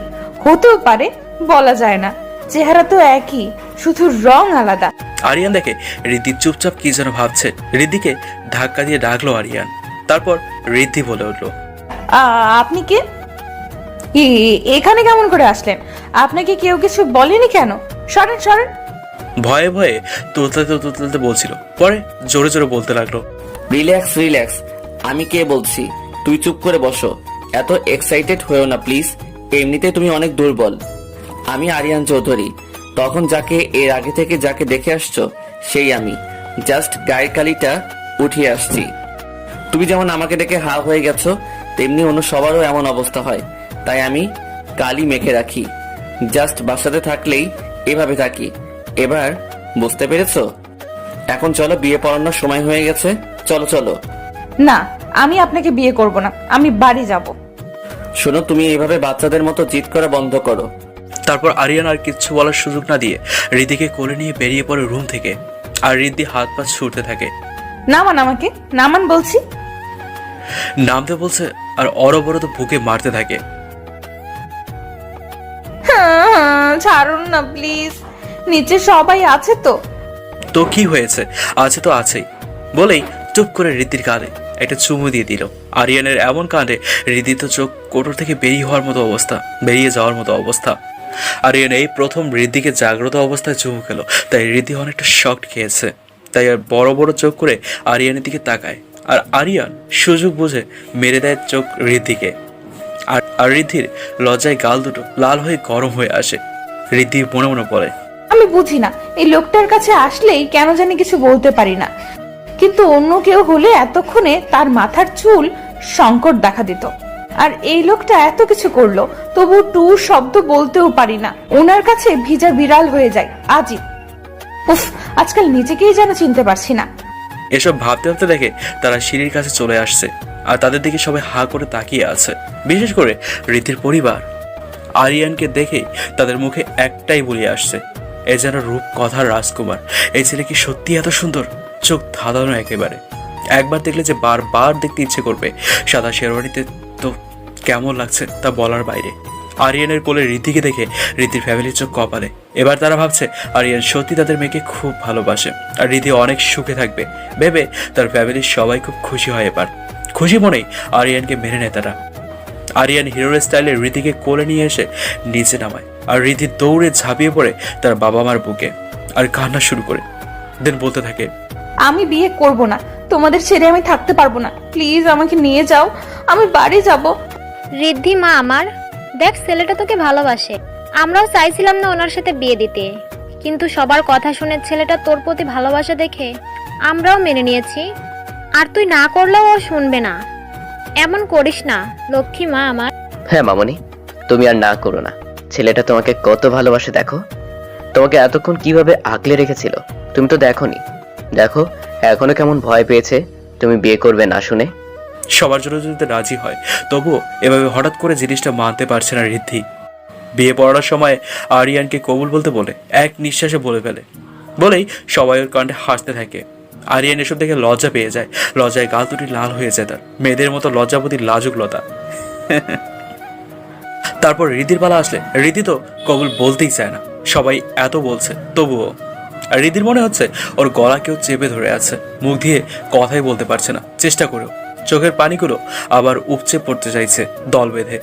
Speaker 11: হতেও পারে, বলা যায় না। চেহারা তো একই, শুধু রং আলাদা।
Speaker 3: আরিয়ান দেখে ঋদ্ধি চুপচাপ কি যেন ভাবছে। ঋদ্ধিকে ধাক্কা দিয়ে ডাকলো আরিয়ান। তারপর ঋদ্ধি বলে উঠলো,
Speaker 11: আপনি কে? এখানে কেমন করে আসলেন? আপনাকে কেউ কিছু বলেনি কেন? সরেন সরেন।
Speaker 3: ভয়ে ভয়ে তুলতে বলছিল, পরে জোরে জোরে বলতে লাগলো,
Speaker 2: রিল্যাক্স রিল্যাক্স, আমি কে বলছি, তুই চুপ করে বসো। এত এক্সাইটেড হয়েও না প্লিজ, এমনিতে তুমি অনেক দুর্বল। আমি আরিয়ান চৌধুরী, তখন এর আগে থেকে যাকে দেখে আসছো সেই আমি। জাস্ট গায়ের কালিটা উঠিয়ে আসছি। তুমি যেমন আমাকে দেখে হা হয়ে গেছো, তেমনি অন্য সবারও এমন অবস্থা হয়, তাই আমি কালি মেখে রাখি। জাস্ট বাসাতে থাকলেই এভাবে থাকি। এবার বুঝতে পেরেছো? এখন চলো, বিয়ে পড়ানোর সময় হয়ে গেছে, চলো চলো।
Speaker 11: না, আমি আপনাকে বিয়ে করব না, আমি বাড়ি যাব।
Speaker 2: শোনো, তুমি এইভাবে বাচ্চাদের মতো জিদ করা বন্ধ করো।
Speaker 3: তারপর আরিয়ান আর কিচ্ছু বলার সুযোগ না দিয়ে ঋদ্ধিকে কোলে নিয়ে বেরিয়ে পড়ে রুম থেকে। আর ঋদ্ধি হাত পা ছুটতে থাকে।
Speaker 11: নামান আমাকে, নামান বলছি।
Speaker 3: নামতে বলছে আর অরবরত বুকে মারতে থাকে।
Speaker 11: ছাড়ুন না প্লিজ, নিচে সবাই আছে তো।
Speaker 3: তো কি হয়েছে, আছে তো আছেই বলেই চুপ করে ঋদ্ধির কাঁধে একটা চুমু দিয়ে দিল। আরিয়ানের এমন কাণ্ডে ঋদ্ধি তো চোখ কোটর থেকে বেরিয়ে যাওয়ার মতো অবস্থা। আরিয়ান এই প্রথম ঋদ্ধিকে জাগ্রত অবস্থায় চুমু খেলো, তাই ঋদ্ধি অনেকটা শকড খেয়েছে। তাই আর বড় বড় চোখ করে আরিয়ানের দিকে তাকায়, আর আরিয়ান সুযোগ বুঝে মেরে দেয় চোখ ঋদ্ধিকে। আর ঋদ্ধির লজ্জায় গাল দুটো লাল হয়ে গরম হয়ে আসে। ঋদ্ধি মনে মনে পড়ে,
Speaker 11: আমি বুঝি না, এই লোকটার কাছে আসলেই কেন জানি কিছু বলতে পারি না, কিন্তু অন্য কেউ হলে এতক্ষণে তার মাথার চুল সংকট দেখা দিত। আর এই লোকটা এত কিছু করলো, তবু টু শব্দ বলতেও পারি না। ওনার কাছে ভিজা বিড়াল হয়ে যায় আজি। উফ, আজকাল নিজেকেই যেন চিনতে পারছি না।
Speaker 3: এসব ভাবতে ভাবতে দেখে তারা সিঁড়ির কাছে চলে আসছে, আর তাদের দিকে সবাই হা করে তাকিয়ে আছে। বিশেষ করে ঋদ্ধির পরিবার। আরিয়ানকে দেখে তাদের মুখে একটাই বলে আসছে, এ যেন রূপ কথার রাজকুমার। এই ছেলে কি সত্যি এত সুন্দর? চোখ ধাঁধানো একেবারে। একবার দেখলে যে বারবার দেখতে ইচ্ছে করবে। সাদা শেরওয়ানিতে তো কেমন লাগছে তা বলার বাইরে। আরিয়ানের কোলে ঋদ্ধিকে দেখে ঋদ্ধির ফ্যামিলির চোখ কপালে। এবার তারা ভাবছে আরিয়ান সত্যি তাদের মেয়েকে খুব ভালোবাসে, আর ঋদ্ধি অনেক সুখে থাকবে ভেবে তার ফ্যামিলির সবাই খুব খুশি হয়। এবার খুশি মনেই আরিয়ানকে মেনে নেয় তারা। আরিয়ান হিরোর স্টাইলে ঋদ্ধিকে কোলে নিয়ে এসে নিচে নামায়, আর ঋদ্ধি দৌড়ে ঝাঁপিয়ে পড়ে তার বাবা মার বুকে আর কান্না শুরু করে। দেন বলতে থাকে,
Speaker 11: আমি বিয়ে করব না, তোমাদের ছেড়ে আমি থাকতে পারবো না, প্লিজ আমাকে নিয়ে যাও, আমি বাড়ি যাব।
Speaker 12: ঋদ্ধি মা আমার, দেখ ছেলেটা তোকে ভালোবাসে। আমরাও চাইছিলাম না ওনার সাথে বিয়ে দিতে, কিন্তু সবার কথা শুনে ছেলেটা তোর প্রতি ভালোবাসা দেখে আমরাও মেনে নিয়েছি। আর তুই না করলেও ও শুনবে না। এমন করিস না লক্ষ্মী মা আমার।
Speaker 10: হ্যাঁ মামনি, তুমি আর না করো না। ছেলেটা তোমাকে কত ভালোবাসে দেখো। তোমাকে এতক্ষণ কিভাবে আগলে রেখেছিল তুমি তো দেখোনি। দেখো এখনো কেমন ভয় পেয়েছে তুমি বিয়ে করবে না শুনে।
Speaker 3: সবার জন্য যদি রাজি হয়, তবুও এভাবে হঠাৎ করে জিনিসটা মানতে পারছে না ঋদ্ধি। বিয়ে পড়ার সময় আরিয়ানকে কবুল বলতে বলে এক নিঃশ্বাসে বলে ফেলে। বলেই সবাই ওর কাণ্ডে হাসতে থাকে। আরিয়ান এসব দেখে লজ্জা পেয়ে যায়। লজ্জায় গাল দুটি লাল হয়ে যায় তার, মেয়েদের মতো লজ্জাপতি লাজুক লতা। তারপর ঋদ্ধির পালা আসলে ঋদ্ধি তো কবুল বলতেই চায় না। সবাই এত বলছে তবুও। আর ঋদ্ধির মনে হচ্ছে ওর গলা কেউ চেপে ধরে আছে, মুখ দিয়ে কথাই বলতে পারছে না। চেষ্টা করেও চোখের পানিগুলো আবার উপচে পড়তে চাইছে দল বেঁধে।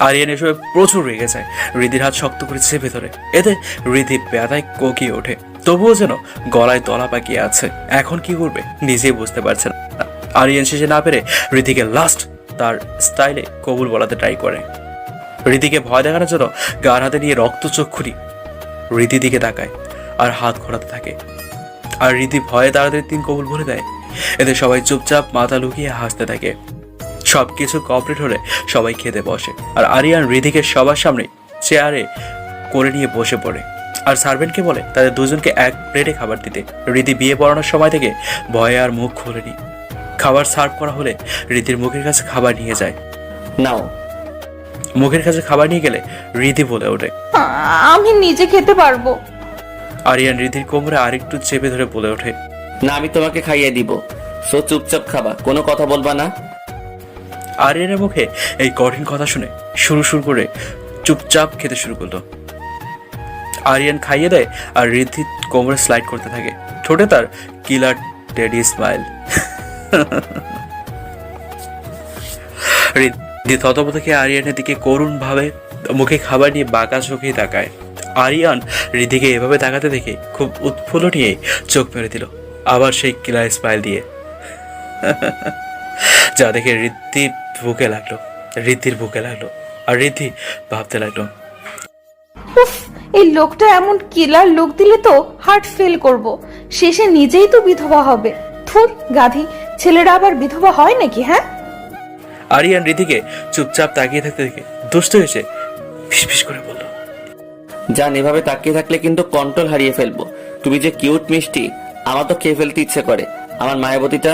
Speaker 3: আরিয়ান এসবে প্রচুর রেগে যায়, ঋদ্ধির হাত শক্ত করে চেপে ধরে। এতে ঋদ্ধি ব্যথায় কোকিয়ে ওঠে, তবুও যেন গলায় দলা পাকিয়ে আছে। এখন কি করবে নিজেই বুঝতে পারছে না। আরিয়ান শেষে না পেরে ঋদ্ধিকে লাস্ট তার স্টাইলে কবুল বলাতে ট্রাই করে। ঋদ্ধিকে ভয় দেখানোর জন্য গার হাতে নিয়ে রক্তচক্ষুরি ঋদ্ধি দিকে তাকায় আর হাত ঘোরাতে থাকে। আর ঋদ্ধি ভয়ে তাড়াতাড়ি 3 কবুল বলে দেয়। এতে সবাই চুপচাপ মাথা লুকিয়ে হাসতে থাকে। সব কিছু কমপ্লিট হলে সবাই খেতে বসে, আর আরিয়ান রিধিকে সবার সামনে চেয়ারে করে নিয়ে বসে পড়ে আর সার্ভেন্টকে বলে তাদের দুজনকে এক প্লেটে খাবার দিতে। রিধি বিয়ে পড়ানোর সময় থেকে ভয়ে আর মুখ খোলেনি। খাবার সার্ভ করা হলে রিধির মুখের কাছে খাবার নিয়ে যায়।
Speaker 2: নাও।
Speaker 3: মুখের কাছে খাবার নিয়ে গেলে রিধি বলে ওঠে,
Speaker 11: আমি নিজে খেতে পারবো।
Speaker 3: আরিয়ান রিধির কোমরে আরেকটু চেপে ধরে বলে ওঠে,
Speaker 2: না, আমি তোমাকে খাইয়ে দিব, সো চুপচাপ খাবা, কোনো কথা বলবা না।
Speaker 3: আরিয়ানের মুখে এই কঠিন কথা শুনে শুরু করে চুপচাপ খেতে শুরু করলো। আরিয়ান খাইয়ে দেয় আর রিদ্ধি কোমরে স্লাইড করতে থাকে, ঠোঁটে তার কিলার টেডি স্মাইল। রিদ্ধি থতমত খেয়ে আরিয়ানের দিকে করুণ ভাবে মুখে খাবার নিয়ে বাঁকা চোখেই তাকায়। আরিয়ান রিদ্ধিকে এভাবে তাকাতে দেখে খুব উৎফুল্ল নিয়ে চোখ মেরে দিল, আবার সেই কিলার স্মাইল দিয়ে। যা দেখে রিদ্ধির বুকে লাগলো আর রিদ্ধি ভাবতে লাগলো,
Speaker 11: উফ, এই লোকটা এমন কিলার লোক দিলে তো হার্ট ফেল করব। শেষে নিজেই তো বিধবা হবে। থুর গাধি, ছেলেরা আবার বিধবা হয় নাকি? হ্যাঁ।
Speaker 3: আরিয়ান রিদ্ধিকে চুপচাপ তাকিয়ে থাকতে দেখে দুষ্ট হয়েছে ফিসফিস করে বলল,
Speaker 2: জান, এভাবে তাকিয়ে থাকলে কিন্তু কন্ট্রোল হারিয়ে ফেলবো। তুমি যে কিউট মিষ্টি, আমার তো খেয়ে ফেলতে ইচ্ছে করে। আমার মায়াবতীটা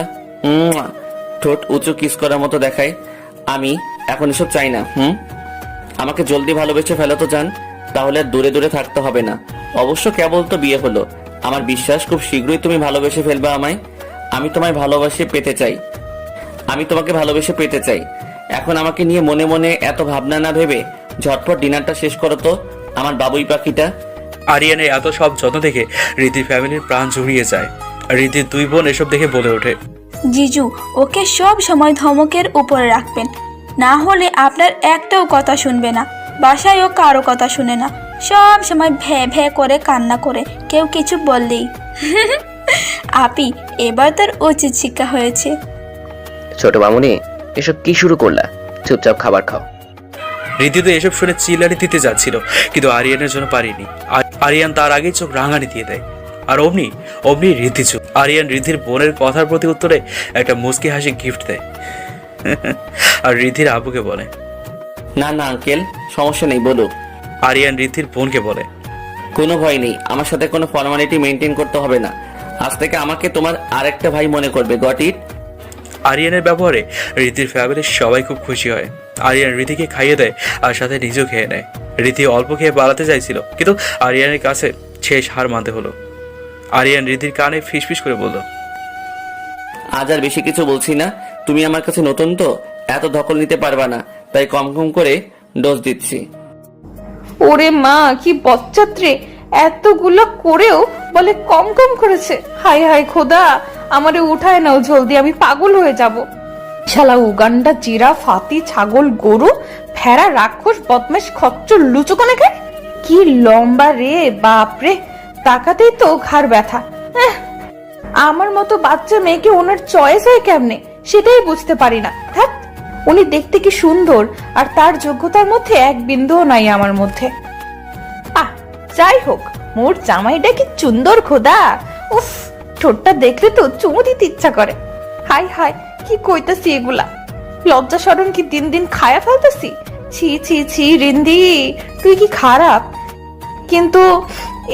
Speaker 2: ঠোঁট উঁচু কিস করার মতো দেখায়। আমি এখন এসব চাই না। আমাকে জলদি ভালোবেসে ফেলো তো জান, তাহলে আর দূরে দূরে থাকতে হবে না। অবশ্য কেবল তো বিয়ে হলো, আমার বিশ্বাস খুব শীঘ্রই তুমি ভালোবেসে ফেলবে আমায়। আমি তোমায় ভালোবাসে পেতে চাই, আমি তোমাকে ভালোবেসে পেতে চাই। এখন আমাকে নিয়ে মনে মনে এত ভাবনা না ভেবে ঝটপট ডিনারটা শেষ করো তো, আমার বাবুই পাখিটা।
Speaker 3: আরিয়ানের এত সব যত্ন দেখে রিদ্ধির ফ্যামিলির প্রাণ জুড়িয়ে যায়। রিদ্ধির দুই বোন এসব দেখে বলে ওঠে,
Speaker 13: জিজু, ওকে সব সময় ধমকের উপরে রাখবেন, না হলে আপনার একটাও কথা শুনবে না। বাসায় ও কারো কথা শুনে না, সব সময় ভে ভে করে কান্না করে কেউ কিছু বললেই। আপি, এবার তার উচিত শিক্ষা হয়েছে।
Speaker 10: ছোট মামুনি, এসব কি শুরু করলা? চুপচাপ খাবার খাও।
Speaker 3: রিদ্ধি তো এসব শুনে চিল্লানি দিতে যাচ্ছিল, কিন্তু আরিয়ানের জন্য পারিনি। আরিয়ান তার আগেই চোখ রাঙানি দিয়ে দেয়, আর অমনি রিদ্ধি চোখ। আরিয়ান রিদ্ধির বোনের কথার প্রতি উত্তরে একটা মুচকি হাসি গিফট দেয় আর রিদ্ধির আব্বুকে বলে,
Speaker 2: না না আঙ্কেল, সমস্যা নেই, বলো।
Speaker 3: আরিয়ান রিদ্ধির বোনকে বলে,
Speaker 2: কোনো ভয় নেই, আমার সাথে কোনো ফর্মালিটি মেনটেন করতে হবে না। আজ থেকে আমাকে তোমার আরেকটা ভাই মনে করবে, গট ইট?
Speaker 3: আরিয়ানের ব্যবহারে রিদ্ধির ফ্যামিলির সবাই খুব খুশি হয়। আরিয়ান রিদ্ধিকে খাইয়ে দেয় আর সাথে নিজেও খেয়ে নেয়। রিদ্ধি অল্প খেয়ে পালাতে চাইছিল, কিন্তু আরিয়ানের কাছে শেষ হার মানতে হলো। আরিয়ান রিদ্ধির কানে ফিসফিস করে বলল,
Speaker 2: আজ আর বেশি কিছু বলছি না, তুমি আমার কাছে নতুন তো, এত দখল নিতে পারবা না, তাই কম কম করে ডোজ দিচ্ছি।
Speaker 11: ওরে মা, কি বচ্চাত্রে, এতগুলো করেও বলে কম কম করেছে। হাই হাই খোদা, আমারে উঠায় নাও জলদি, আমি পাগল হয়ে যাব। শালা উগান্ডা, জিরাফ, হাতি, ছাগল, গরু, ভেড়া, রাক্ষস, বদমাশ, খচ্চর, লুচোকানে খায়। কি লম্বা রে, বাপরে, তাকাতেই তো ঘাড় ব্যথা। আমার মতো বাচ্চা মেয়েকে ওনার চয়েস হয় কেমনে, সেটাই বুঝতে পারি না। হ্যাঁ, উনি দেখতে কি সুন্দর, আর তার যোগ্যতার মধ্যে এক বিন্দুও নাই আমার মধ্যে। যাই হোক, মোর জামাইটা কি সুন্দর খোদা। উফ, ঠোঁটটা দেখলে তো চুমু দিতে ইচ্ছা করে। হাই হাই, কি কইতাছি এগুলা, লজ্জা শরণ কি দিন দিন খায়া ফেলতেছি। ছি ছি ছি, রিন্দি তুই কি খারাপ। কিন্তু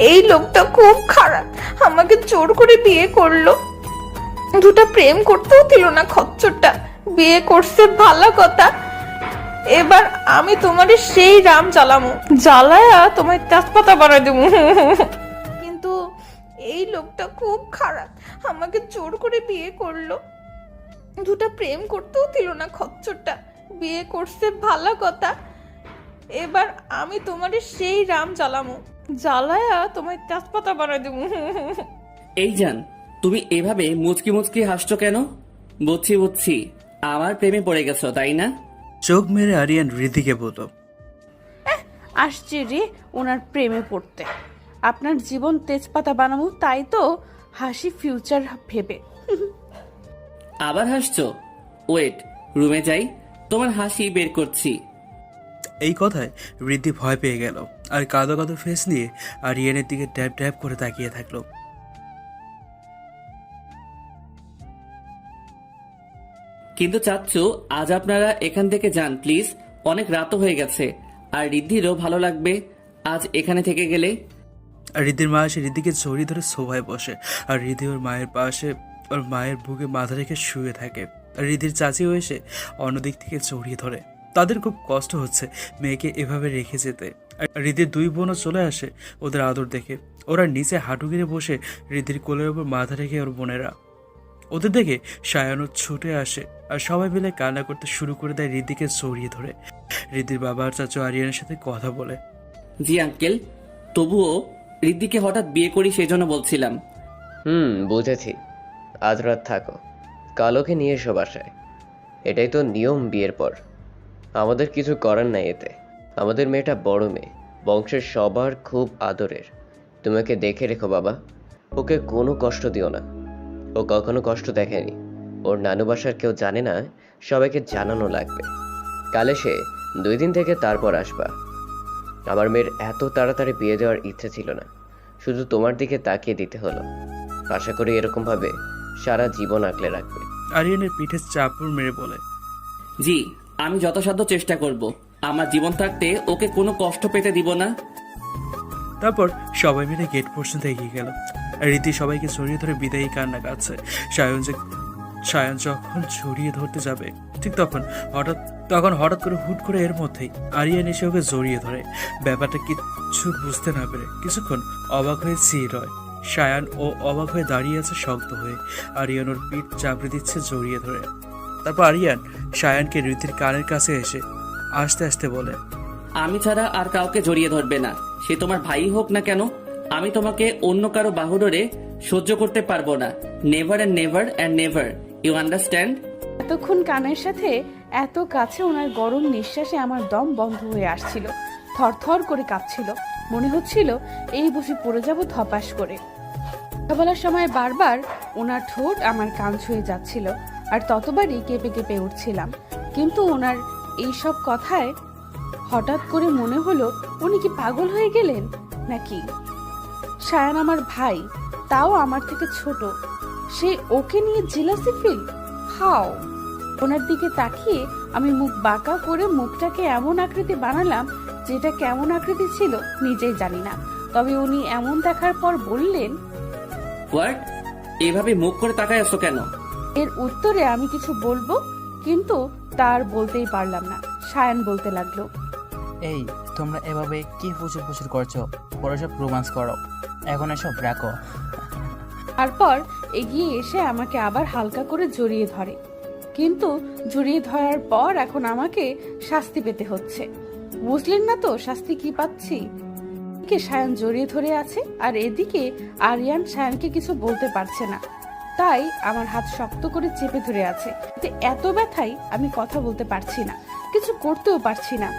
Speaker 11: এই লোকটা খুব খারাপ, আমাকে জোর করে বিয়ে করলো। দুটা প্রেম করতেও দিল না খচ্চরটা, বিয়ে করছে ভালো কথা। এবার আমি তোমার সেই রাম জ্বালামু, জ্বালায়া তোমার তেজপাতা বানাই দেবো। কিন্তু এই লোকটা খুব খারাপ, আমাকে জোর করে বিয়ে করলো। দুটা প্রেম করতেও দিল না খচ্চরটা, বিয়ে করছে ভালো কথা। এবার আমি তোমার সেই রাম জ্বালামু, জ্বালায়া তোমার তেজপাতা বানাই দেবো।
Speaker 2: এই জান, তুমি এভাবে মুচকি মুচকি হাসছো কেন? বুঝছি, আমার প্রেমে পড়ে গেছো তাই না?
Speaker 3: চোখ মেরে আরিয়ান রিদ্ধিকে বলল,
Speaker 11: আসছে রে ওনার প্রেমে পড়তে। আপনার জীবন তেজপাতা বানাবো, তাই তো হাসি ফিউচার ভেবে।
Speaker 2: আবার হাসছো? ওয়েট, রুমে যাই, তোমার হাসি বের করছি।
Speaker 3: এই কথায় রিদ্ধি ভয় পেয়ে গেল আর কাঁদো কাঁদো ফেস নিয়ে আরিয়ানের দিকে ড্যাব ড্যাব করে তাকিয়ে থাকলো।
Speaker 2: কিন্তু চাচ্চু আজ আপনারা এখান থেকে যান প্লিজ, অনেক রাতও হয়ে গেছে, আর রিদ্ধিরও ভালো লাগবে আজ এখানে থেকে গেলে।
Speaker 3: আর রিদ্ধির মা এসে রিদ্ধিকে জড়িয়ে ধরে সোফায় বসে, আর রিদ্ধি ওর মায়ের পাশে ওর মায়ের বুকে মাথা রেখে শুয়ে থাকে। আর রিদ্ধির চাচিও এসে অন্যদিক থেকে জড়িয়ে ধরে। তাদের খুব কষ্ট হচ্ছে মেয়েকে এভাবে রেখে যেতে। আর রিদ্ধির দুই বোনও চলে আসে ওদের আদর দেখে। ওরা নিচে হাঁটু গিরে বসে রিদ্ধির কোলের ওপর মাথা রেখে ওর বোনেরা। ওদের দেখে সায়ানও ছুটে আসে আর সবাই মিলে কান্না করতে শুরু করে দেয় রিদ্ধিকে জড়িয়ে ধরে। রিদ্ধির বাবা আর চাচু আরিয়ানের সাথে কথা বলে।
Speaker 2: জি আঙ্কেল, তবুও রিদ্ধিকে হঠাৎ বিয়ে করি সেই জন্য বলছিলাম।
Speaker 10: বুঝেছি। আজ রাত থাকো, কাল ওকে নিয়ে এসো বাসায়। এটাই তো নিয়ম বিয়ের পর। আমাদের কিছু করার নাই এতে। আমাদের মেয়েটা বড় মেয়ে, বংশের সবার খুব আদরের। তুমি ওকে দেখে রেখো বাবা, ওকে কোনো কষ্ট দিও না। ও কখনো কষ্ট দেখেনি। ওর নানু বাসার কেউ জানে না, সবাইকে জানানো লাগবে। কালে সে 2 দিন থেকে তারপর আসবা। আমার মেয়ের এত তাড়াতাড়ি বিয়ে দেওয়ার ইচ্ছে ছিল না, শুধু তোমার দিকে তাকিয়ে দিতে হলো। আশা করি এরকম ভাবে সারা জীবন আগলে রাখবে।
Speaker 3: আরিয়ানের পিঠে চাপড় মেরে বলে,
Speaker 2: জি, আমি যথাসাধ্য চেষ্টা করব। আমার জীবন থাকতে ওকে কোনো কষ্ট পেতে দিব না।
Speaker 3: তারপর সবাই মিলে গেট পর্যন্ত এগিয়ে গেল। রীতি সবাইকে জড়িয়ে ধরে বিদায়ী কান্না কাঁদছে। সায়ন যখন জড়িয়ে ধরতে যাবে ঠিক তখন হঠাৎ করে হুট করে এর মধ্যেই আরিয়ান এসে ওকে জড়িয়ে ধরে। ব্যাপারটা কিচ্ছু বুঝতে না পেরে কিছুক্ষণ অবাক হয়ে স্থির হয়। সায়ান ও অবাক হয়ে দাঁড়িয়ে আছে শক্ত হয়ে। আরিয়ান ওর পিঠ চাপড়ে দিচ্ছে জড়িয়ে ধরে। তারপর আরিয়ান সায়ানকে রীতির কানের কাছে এসে আস্তে আস্তে বলে,
Speaker 2: আমি ছাড়া আর কাউকে জড়িয়ে ধরবে না, সে তোমার ভাই হোক না কেন। আমি তোমাকে অন্য কারো বাহুডোরে সহ্য করতে পারবো না। Never and never and never, you understand?
Speaker 11: এতক্ষণ কানের সাথে এত কাছে ওনার গরম নিঃশ্বাসে আমার দম বন্ধ হয়ে আসছিল, থরথর করে কাঁপছিল। মনে হচ্ছিল এই বুঝি পড়ে যাব ধপাস করে। কথা বলার সময় বারবার ওনার ঠোঁট আমার কান ছুঁয়ে যাচ্ছিল, আর ততবারই কেঁপে কেঁপে উঠছিলাম। কিন্তু ওনার এইসব কথায় হঠাৎ করে মনে হলো উনি কি পাগল হয়ে গেলেন নাকি? সায়ান আমার ভাই, তাও আমার থেকে ছোট, সে ওকে নিয়ে জেলাসি ফিল হাও? ওনার দিকে তাকিয়ে আমি মুখ বাঁকা করে মুখটাকে এমন আকৃতি বানালাম যেটা কেমন আকৃতি ছিল নিজেই জানি না। তবে উনি এমন দেখার পর বললেন,
Speaker 2: হোয়াট? এভাবে মুখ করে তাকায় আছো কেন?
Speaker 11: এর উত্তরে আমি কিছু বলবো, কিন্তু তার বলতেই পারলাম না। সায়ান বলতে লাগলো,
Speaker 8: এই তোমরা এভাবে কি প্রচুর প্রচুর করছো? পরে সব রোমান্স করো, এখন এসব রাখো।
Speaker 11: তারপর এগিয়ে এসে আমাকে আবার হালকা করে জড়িয়ে ধরে। কিন্তু জড়িয়ে ধরার পর এখন আমাকে শাস্তি পেতে হচ্ছে। বুঝলেন না তো শাস্তি কি পাচ্ছি? এদিকে সায়ান জড়িয়ে ধরে আছে, আর এদিকে আরিয়ান সায়ানকে কিছু বলতে পারছে না, তাই আমার হাত শক্ত করে চেপে ধরে আছে। এত ব্যথাই আমি কথা বলতে পারছি না, কিছু করতেও পারছি না,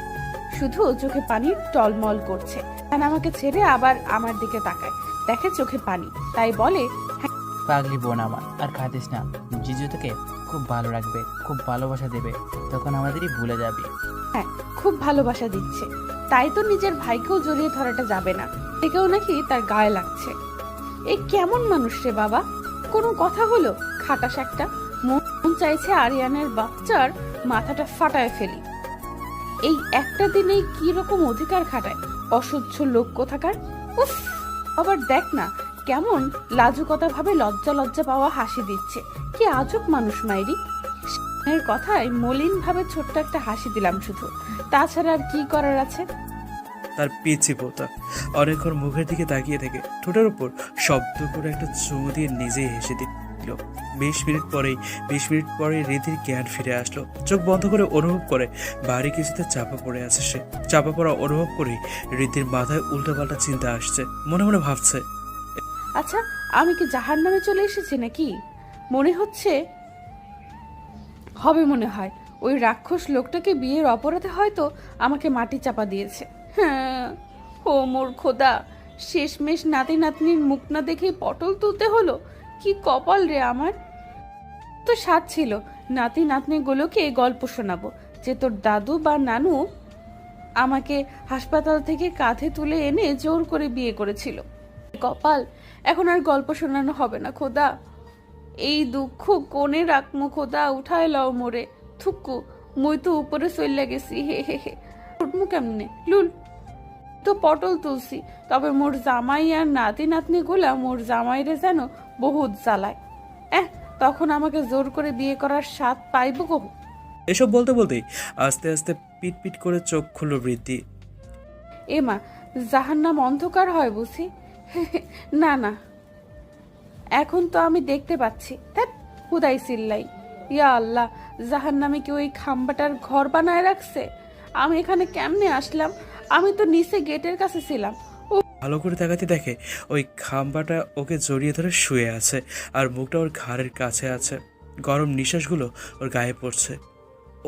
Speaker 11: শুধু চোখে পানি টলমল করছে। সায়ান আমাকে ছেড়ে আবার আমার দিকে তাকায়, দেখে চোখে পানি, তাই বলে,
Speaker 8: পাগলি বোন আমার, আর খাতিস না। জিজু তোকে খুব ভালো রাখবে, খুব ভালোবাসা দেবে, তখন আমাদেরই ভুলে যাবি।
Speaker 11: হ্যাঁ, খুব ভালোবাসা দিচ্ছে, তাই তো নিজের ভাইকেও জড়িয়ে ধরাটা যাবে না, থেকেও নাকি তার গায়ে লাগছে। এই কেমন মানুষ রে বাবা, কোনো কথা হলো? খাটাস একটা। মন চাইছে আরিয়ানের বাচ্চার মাথাটা ফাটায় ফেলি। এই একটা দিনেই কি রকম অধিকার খাটায় অসহ্য লোক কোথাকার। উফ, আবার দেখ না কেমন লাজুকতা ভাবে লজ্জা লজ্জা পাওয়া হাসি দিচ্ছে। কি আজব মানুষ মাইরি। এর কথায় মলিন ভাবে ছোট্ট একটা হাসি দিলাম শুধু, তাছাড়া আর কি করার আছে?
Speaker 3: তার পিছি পোতা অনেকক্ষণ মুখের দিকে তাকিয়ে থেকে ঠোঁটের উপর শব্দ করে একটা চুমু দিয়ে নিজেই হেসে দিল। 20 মিনিট পরেই রীতির জ্ঞান ফিরে আসলো। চোখ বন্ধ করে অনুভব করে ভারী কিছুতে চাপা পড়ে আছে সে। চাপা পড়া অনুভব করেই রীতির মাথায় উল্টাপাল্টা চিন্তা আসছে। মনে মনে ভাবছে,
Speaker 11: আচ্ছা আমি কি জাহান্নামে চলে এসেছি নাকি? মনে হচ্ছে হবে, মনে হয় ওই রাক্ষস লোকটাকে বিয়ের অপরাধে হয়তো আমাকে মাটি চাপা দিয়েছে। হ্যাঁ, ও মোর খোদা, শেষমেশ নাতি নাতনির মুখ না দেখেই পটল তুলতে হলো। কি কপাল রে আমার। তো স্বাদ ছিল নাতি নাতনিগুলোকে গল্প শোনাবো যে তোর দাদু বা নানু আমাকে হাসপাতাল থেকে কাঁধে তুলে এনে জোর করে বিয়ে করেছিল। কপাল, এখন আর গল্প শোনানো হবে না খোদা। এই দুঃখ কোনে রাখমু খোদা, উঠায় লও মোরে। থুকু, মুই তো উপরে চলে গেছি, হে হে হে। উঠমু কেমনে লুল? তো পটল তুলছি, তবে মোর জামাই আর নাতি নাতনি গুলা মোর জামাইরে যেন বহুত জ্বালায়। তখন আমাকে জোর করে বিয়ে করার স্বাদ পাইব গো।
Speaker 3: এসব বলতে বলতেই আস্তে আস্তে পিট পিট করে চোখ খুলল বৃদ্ধি।
Speaker 11: এমা, জাহান্নাম অন্ধকার হয় বুঝি? না না, এখন তো আমি দেখতে পাচ্ছি। ধ্যাৎ, হুদাই চিল্লাই। ইয়া আল্লাহ, জাহান্নামে কি ওই খাম্বাটার ঘর বানায় রাখছে? আমি এখানে কেমনে আসলাম? আমি তো নিচে গেটের কাছে ছিলাম।
Speaker 3: ভালো করে তাকাতে দেখে ওই খাম্বাটা ওকে জড়িয়ে ধরে শুয়ে আছে, আর মুখটা ওর ঘাড়ের কাছে আছে। গরম নিঃশ্বাসগুলো ওর গায়ে পড়ছে,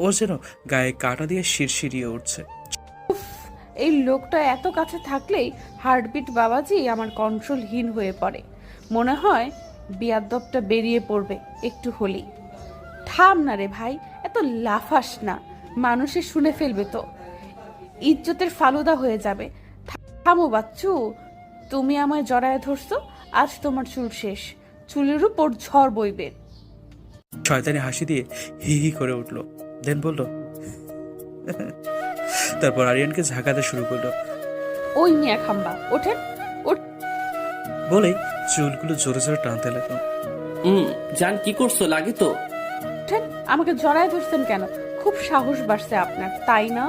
Speaker 3: ও যেন গায়ে কাঁটা দিয়ে শিরশিরিয়ে উঠছে।
Speaker 11: এই লোকটা এত কাছে থাকলেই হার্টবিট বাবাজি আমার কন্ট্রোলহীন হয়ে পড়ে। মনে হয় বিয়াদ্দবটা বেরিয়ে পড়বে একটু হলেই। থাম না রে ভাই, এত লাফাস না, মানুষে শুনে ফেলবে তো, ইজ্জতের ফালুদা হয়ে যাবে। থামো বাচ্চু, তুমি আমায় জড়ায় ধরছো, আজ তোমার চুল শেষ, চুলের উপর ঝড় বইবে।
Speaker 3: শয়তানি হাসি দিয়ে হি হি করে উঠলো, দেন বলল। তারপর আরিয়ানকে ঝাঁকাতে শুরু করলো।
Speaker 11: ওই মিয়া খাম্বা, ওঠেন
Speaker 3: বলেই চুলগুলো জোরে জোরে টানতে লাগলো।
Speaker 2: জান কি করছো, লাগে তো?
Speaker 11: ওঠেন, আমাকে জড়ায় ধরছেন কেন? খুব সাহস বাড়ছে আপনার, তাই না?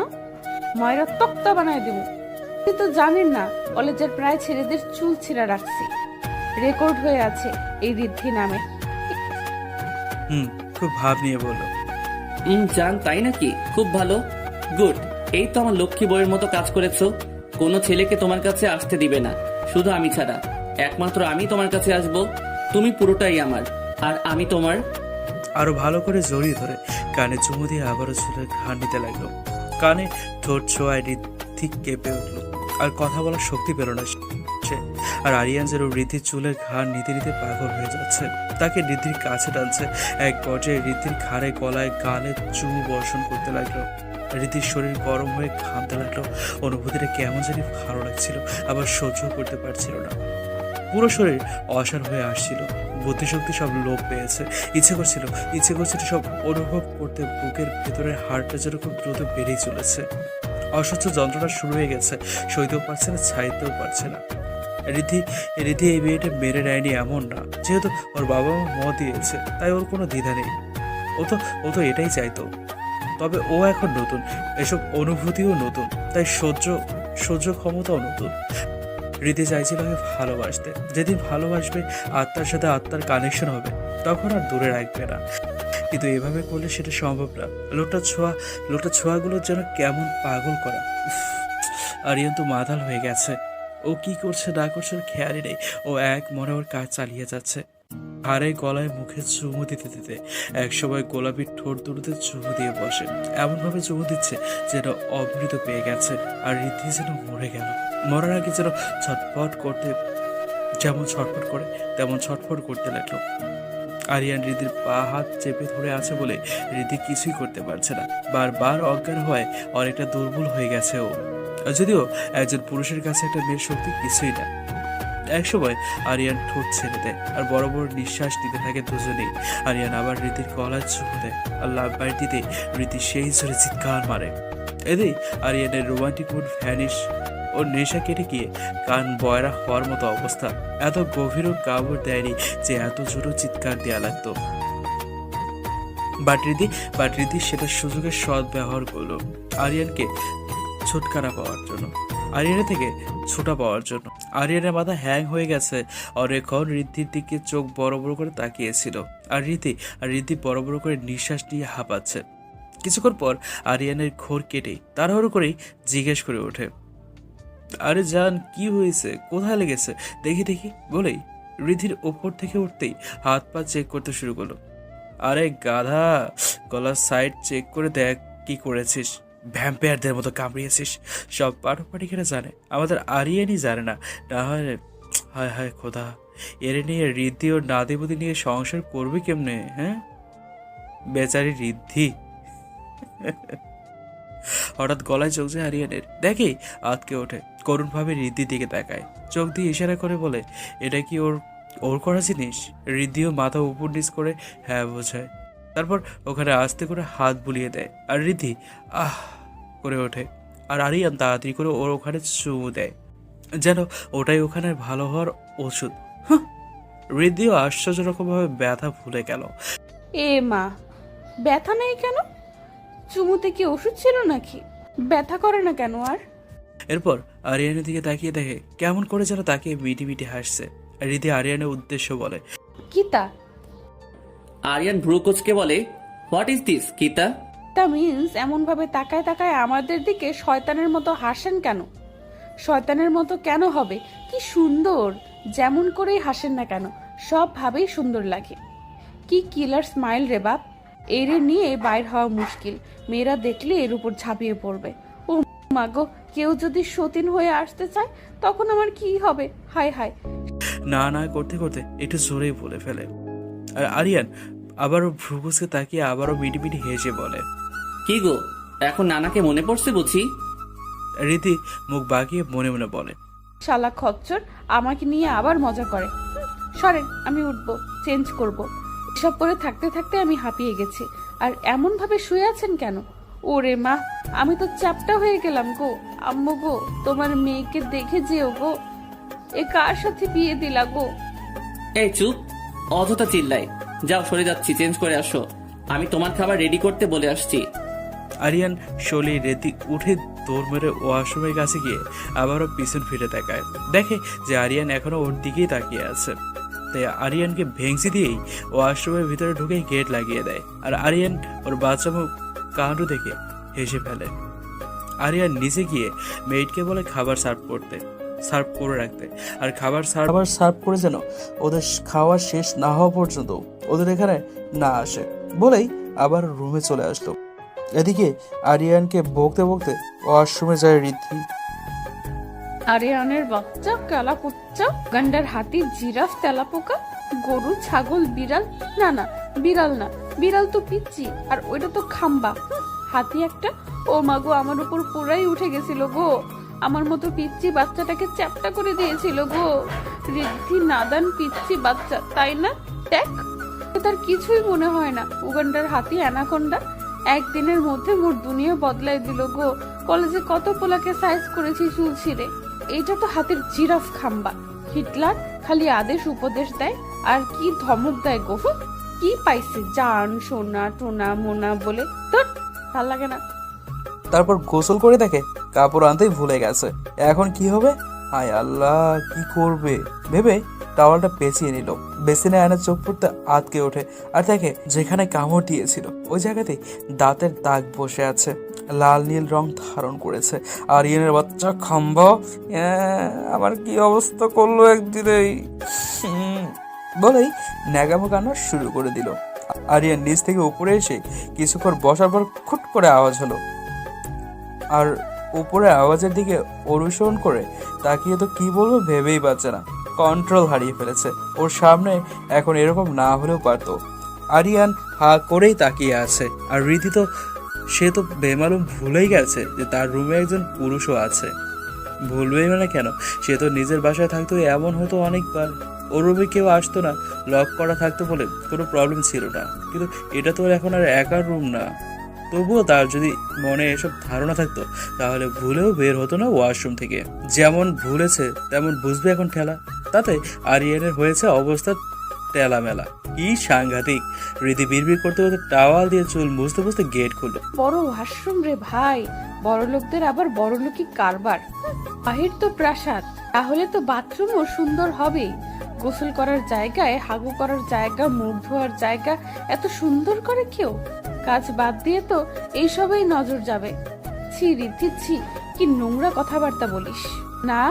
Speaker 11: ময়রা তক্তা বানায় দেব। কিন্তু জানেন না, কলেজের প্রায় ছেলেদের চুল ছিঁড়া রাখছি, রেকর্ড হয়ে আছে এই ঋদ্ধি নামে।
Speaker 3: খুব ভাব নিয়ে বললো।
Speaker 2: জান তাই নাকি? খুব ভালো, গুড। এই তো আমার লক্ষ্মী বইয়ের মতো কাজ করেছো। কোনো ছেলেকে তোমার কাছে আসতে দিবে না, শুধু আমি ছাড়া। একমাত্র আমি তোমার কাছে আসব, তুমি পুরোটাই আমার, আর আমি তোমার।
Speaker 3: আরো ভালো করে জড়িয়ে ধরে কানে চুমু দিয়ে আবারও চুলের ঘাড় নিতে লাগলো। কানে ঠোঁট ছোঁয়ায় ঋদ্ধিক কেঁপে উঠলো, আর কথা বলার শক্তি পেল না সে। আর আরিয়ান যেন ঋদ্ধির চুলের ঘাড় নিতে নিতে পাগল হয়ে যাচ্ছে, তাকে ঋদ্ধির কাছে টানছে। এক পর্যায়ে ঋদ্ধির ঘাড়ে, গলায়, গালে চুমু বর্ষণ করতে লাগলো। ঋদ্ধির শরীর গরম হয়ে ঘামতে লাগলো। অনুভূতিটা কেমন জানি ভালো লাগছিল, আবার সহ্য করতে পারছিল না। পুরো শরীর অসাড় হয়ে আসছিল, বুদ্ধিশক্তি সব লোপ পেয়েছে। ইচ্ছে করছিল সব অনুভব করতে। বুকের ভেতরের হাড়টা যেন খুব দ্রুত বেড়েই চলেছে। অসহ্য যন্ত্রণা শুরু হয়ে গেছে, সইতেও পারছে না, ছাইতেও পারছে না। ঋদ্ধি এই মেয়েটা মেরে নেয়নি এমন না, যেহেতু ওর বাবা মা মত দিয়েছে তাই ওর কোনো দ্বিধা নেই। ও তো এটাই চাইতো। তবে ও এখন নতুন, এসব অনুভূতিও নতুন, তাই সহ্য ক্ষমতাও নতুন। রীতি চাইছিল আমি ভালোবাসতে, যেদিন ভালোবাসবে, আত্মার সাথে আত্মার কানেকশন হবে, তখন আর দূরে রাখবে না। কিন্তু এভাবে করলে সেটা সম্ভব না। লোকটা ছোঁয়াগুলো যেন কেমন পাগল করা। আরিয়ান তো মাতাল হয়ে গেছে, ও কি করছে না করছে ওর খেয়ালই নেই। ও এক মনে ওর কাজ চালিয়ে যাচ্ছে, হাড়ে গলায় মুখে চুমু দিতে দিতে একসময় গোলাপি ঠোঁট দুটোতে চুমু দিয়ে বসে। এমনভাবে চুমু দিচ্ছে যেন অমৃত পেয়ে গেছে, আর ঋদ্ধি যেন মরে গেল। মরার আগে যেন ছটফট করতে, যেমন ছটফট করে তেমন ছটফট করতে লাগলো। আরিয়ান ঋদ্ধির পা হাত চেপে ধরে আছে বলে ঋদ্ধি কিছুই করতে পারছে না। বারবার অজ্ঞান হওয়ায় অনেকটা দুর্বল হয়ে গেছে ও। যদিও একজন পুরুষের কাছে একটা মেয়ের শক্তি কিছুই না। একসময় আরিয়ান ঠোঁট ছেড়ে দেয়, আর বড় বড় নিঃশ্বাস নিতে থাকে দুজনেই। আরিয়ান আবার ঋদ্ধির গলায় চুমু দেয়, আর লাভ বাইট দিতে ঋদ্ধি সেই জোরে চিৎকার মারে। এতেই আরিয়ানের রোমান্টিক মুড ভ্যানিশ। ওর নেশা কেটে গিয়ে কান বয়রা হওয়ার মতো অবস্থা। এত গভীরও কাবড় দেয়নি যে এত জোরও চিৎকার দেওয়া লাগতো। বাট রীতি সেটা সুযোগের সৎ ব্যবহার করলো আরিয়ানকে ছুটকারা পাওয়ার জন্য, আরিয়ানের থেকে ছোটা পাওয়ার জন্য। আরিয়ানের মাথা হ্যাং হয়ে গেছে, অনেকক্ষণ ঋদ্ধির দিকে চোখ বড় বড় করে তাকিয়েছিল। আর রীতি বড় বড় করে নিঃশ্বাস নিয়ে হাঁপাচ্ছে। কিছুক্ষণ পর আরিয়ানের ঘোর কেটে তাড়াহুড়ো করেই জিজ্ঞেস করে ওঠে, আরে জান কি হয়েছে, কোথায় লেগেছে, দেখি বলেই ঋদ্ধির ওপর থেকে উঠতেই হাত পা চেক করতে শুরু করলো। আরে গাধা, গলার সাইড চেক করে দেখ কি করেছিস, ভ্যাম্পায়ারদের মতো কামড়িয়েছিস। সব পাঠপাঠিকেরা জানে, আমাদের আরিয়ানই জানে না। না হয় হায় খোদা, এর নিয়ে ঋদ্ধি ওর নাতিপুতি নিয়ে সংসার করবে কেমনে? হ্যাঁ, বেচারি ঋদ্ধি। হঠাৎ গলায় চোখ যায় আরিয়ানের, দেখে আতকে ওঠে, করুণভাবে ঋদ্ধির দিকে তাকায়, চোখ দিয়ে ইশারা করে বলে, এটা কি ওর ওর করা জিনিস। রিদ্ধিও মাথা উপর নিচ করে হ্যাঁ বোঝায়, তারপর ওখানে আস্তে করে হাত বুলিয়ে দেয় আর রিদ্ধি আহ করে ওঠে। আর আরিয়ান তাড়াতাড়ি করে ওর ওখানে চুমু দেয়, যেন ওটাই ওখানে ভালো হওয়ার ওষুধ। রিদ্ধিও আশ্চর্যরকমভাবে ব্যথা ভুলে গেল।
Speaker 11: এ মা, ব্যথা নেই কেন? চুমুতে কি ওষুধ ছিল নাকি? ব্যথা করে না কেন আর?
Speaker 3: এরপর আরিয়ানের দিকে তাকিয়ে দেখে কেমন করে যেন তাকে মিটি মিটি হাসছে। রিদ্ধি আরিয়ানের উদ্দেশ্য বলে,
Speaker 11: কিতা?
Speaker 2: আরিয়ান ভ্রুকোচকে বলে, হোয়াট ইজ দিস কিতা?
Speaker 11: তা মিন্স এমন ভাবে তাকায় তাকায় আমাদের দিকে শয়তানের মতো হাসেন কেন? শয়তানের মতো কেন হবে? কি সুন্দর, যেমন করেই হাসেন না কেন সব ভাবেই সুন্দর লাগে। কি কিলার স্মাইল রে বাপ! এরে নিয়ে বাইর হওয়া মুশকিল, মেয়েরা দেখলে এর উপর ঝাঁপিয়ে পড়বে। ও মাগো, কেউ যদি সতীন হয়ে আসতে চায় তখন আমার কি হবে? হায় হায়।
Speaker 3: না না করতে করতে একটু জোরেই বলে ফেলে। আর আরিয়ান আবারও ভ্রুকুচকে তাকিয়ে আবারও মিটি মিটি হেসে বলে,
Speaker 2: কি গো, এখন নানাকে মনে পড়ছে বুঝি?
Speaker 3: রীতি মুখ বাঁকিয়ে মনে মনে বলে,
Speaker 11: শালা খচ্চর আমাকে নিয়ে আবার মজা করে। সরেন, আমি উঠবো, চেঞ্জ করব। এসব করে থাকতে থাকতে আমি হাঁপিয়ে গেছি। আর এমন ভাবে শুয়ে আছেন কেন? ওরে মা, আমি তো চ্যাপটা হয়ে গেলাম গো। আম্মু গো, তোমার মেয়েকে দেখে যেও গো। এ কার সাথে বিয়ে দিলা গো?
Speaker 2: এই চুপ, অযথা চিল্লাই। যাও, সরে যাচ্ছি, চেঞ্জ করে আসো। আমি তোমার খাবার রেডি করতে বলে আসছি।
Speaker 3: আরিয়ান শলি রেতি উঠে দৌড় মেরে ওয়াশরুমের কাছে গিয়ে আবারও পিছন ফিরে তাকায়, দেখে যে আরিয়ান এখনো ওর দিকেই তাকিয়ে আছে। তাই আরিয়ানকে ভেংসি দিয়েই ওয়াশরুমের ভিতরে ঢুকে গেট লাগিয়ে দেয়। আর আরিয়ান ওর বাচ্চামো কাণ্ড দেখে হেসে ফেলে। আরিয়ান নিচে গিয়ে মেইডকে বলে খাবার সার্ভ করে রাখতে। আর খাবার সার্ভ করে যেন ওদের খাওয়া শেষ না হওয়া পর্যন্ত ওদের এখানে না আসে বলেই আবার রুমে চলে আসলো। এদিকে আরিয়ানকে বকতে বকতে ওয়াশরুমে যায় রিদ্ধি।
Speaker 11: আরিয়ানের বাচ্চা, কালা কুচ্চা, গান্ডার, হাতি, জিরাফ, তেলাপোকা, গরু, ছাগল, বিড়াল। না না, বিড়াল না, বিড়াল তো পিচ্ছি, আর ওইটা তো খাম্বা। হাতি একটা। ও মাগো, আমার উপর পুরাই উঠে গেছিল গো। আমার মতো পিচ্ছি বাচ্চাটাকে চ্যাপটা করে দিয়েছিল গো। রিদ্ধি নাদান পিচ্ছি বাচ্চা, তাই না? দেখ, তার কিছুই মনে হয় না। উগান্ডার হাতি, অ্যানাকোন্ডা একদিনের মধ্যে মোর দুনিয়া বদলাই দিল গো। কলেজে কত পোলাকে সাইজ করেছি চুল ছিঁড়ে। এইটা তো হাতের জিরাফ খাম্বা। হিটলার খালি আদেশ উপদেশ দেয় আর কি ধমক দেয় গো। কি পাইছে জান সোনা টোনা মোনা বলে, তোর ভাল লাগে না।
Speaker 3: তারপর গোসল করে দেখে কাপড় আনতেই ভুলে গেছে। এখন কি হবে? হায় আল্লাহ, কি করবে ভেবে টাওয়ালটা পেঁচিয়ে নিল। বেসিনে আয়না চোখ পড়তে আটকে ওঠে আর দেখে যেখানে কামড় দিয়েছিল ওই জায়গাতেই দাঁতের দাগ বসে আছে, লাল নীল রং ধারণ করেছে। আর ইয়েনের বাচ্চা খাম্বা, আমার কি অবস্থা করলো একদিনেই বলেই ন্যাগামো কান্না শুরু করে দিল। আরিয়ান নিচ থেকে উপরে এসে কিছুক্ষণ বসার পর খুট করে আওয়াজ হলো। আর উপরে আওয়াজের দিকে অনুসরণ করে তাকিয়ে তো কি বলবো ভেবেই পাচ্ছে না। কন্ট্রোল হারিয়ে ফেলেছে। ওর সামনে এখন এরকম না হলেও পারতো। আরিয়ান হা করেই তাকিয়ে আছে। আর রীতি তো সে তো বেমালুম ভুলেই গেছে যে তার রুমে একজন পুরুষও আছে। ভুলবেই মানে কেন, সে তো নিজের বাসায় থাকতো, এমন হতো অনেকবার। ওর রুমে কেউ আসতো না, লক করা থাকতো বলে কোনো প্রবলেম ছিল না। কিন্তু এটা তো এখন আর একার রুম না। তবুও তার যদি মনে এসব ধারণা থাকতো তাহলে ভুলেও বের হতো না ওয়াশরুম থেকে। যেমন ভুলেছে তেমন বুঝবে এখন ঠেলা। তাতে আরিয়ানের হয়েছে অবস্থা টেলা মেলা। কি সাংঘাতিক! রীতি বিড়বিড় করতে করতে টাওয়াল দিয়ে চুল মুছতে মুছতে গেট খুললো।
Speaker 11: বড় ওয়াশরুম রে ভাই, বড় লোকদের আবার বড় লোকই কারবার। বাহির তো প্রাসাদ, তাহলে তো বাথরুমও সুন্দর হবেই। গোসল করার জায়গায়, হাগু করার জায়গা, মুখ ধোয়ার জায়গা এত সুন্দর করে কেউ? কাজ বাদ দিয়ে তো এইসবেই নজর যাবে। ছি রিদ্ধি, ছি, কি নোংরা কথাবার্তা বলিস। না,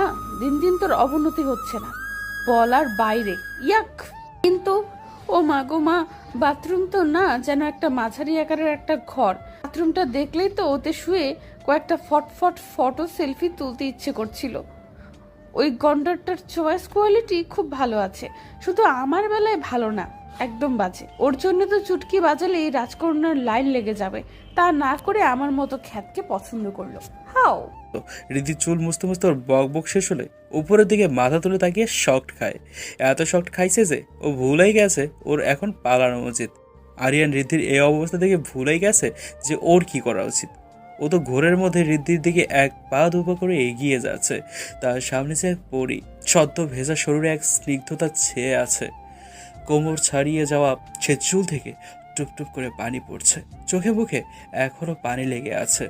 Speaker 11: দিন দিন তোর অবনতি হচ্ছে না, বলার বাইরে। ইয়াক! কিন্তু ও মা গো মা, বাথরুম তো না, যেন একটা মাঝারি আকারের একটা ঘর। বাথরুমটা দেখলেই তো ওতে শুয়ে কয়েকটা ফটফট ফটো সেলফি তুলতে ইচ্ছে করছিল। ওই গন্ডারটার চয়েস কোয়ালিটি খুব ভালো আছে, শুধু আমার বেলায় ভালো না, একদম বাজে। ওর জন্য তো চুটকি বাজালেই রাজকন্যার লাইন লেগে যাবে। তা না করে আমার মতো খ্যাতকে পছন্দ করলো। হাও!
Speaker 3: রিদ্ধি চুল মুছতে মুছতে ওর বক বক শেষ হলে উপরের দিকে মাথা তুলে তাকিয়ে শক্ট খায়। এত শক্ট খাইছে যে ও ভুলেই গেছে ওর এখন পালানো উচিত। আরিয়ান রিদ্ধির এই অবস্থা দেখে ভুলেই গেছে যে ওর কি করা উচিত। ও তো ঘোরের মধ্যে রিদ্ধির দিকে এক পা দুপা করে এগিয়ে যাচ্ছে। তার সামনে যে পরি সদ্য ভেজা শরীরে এক স্নিগ্ধতা ছেয়ে আছে। কোমর ছাড়িয়ে যাওয়া সে চুল থেকে টুপটুপ করে পানি পড়ছে, চোখে মুখে এখনো পানি লেগে আছে।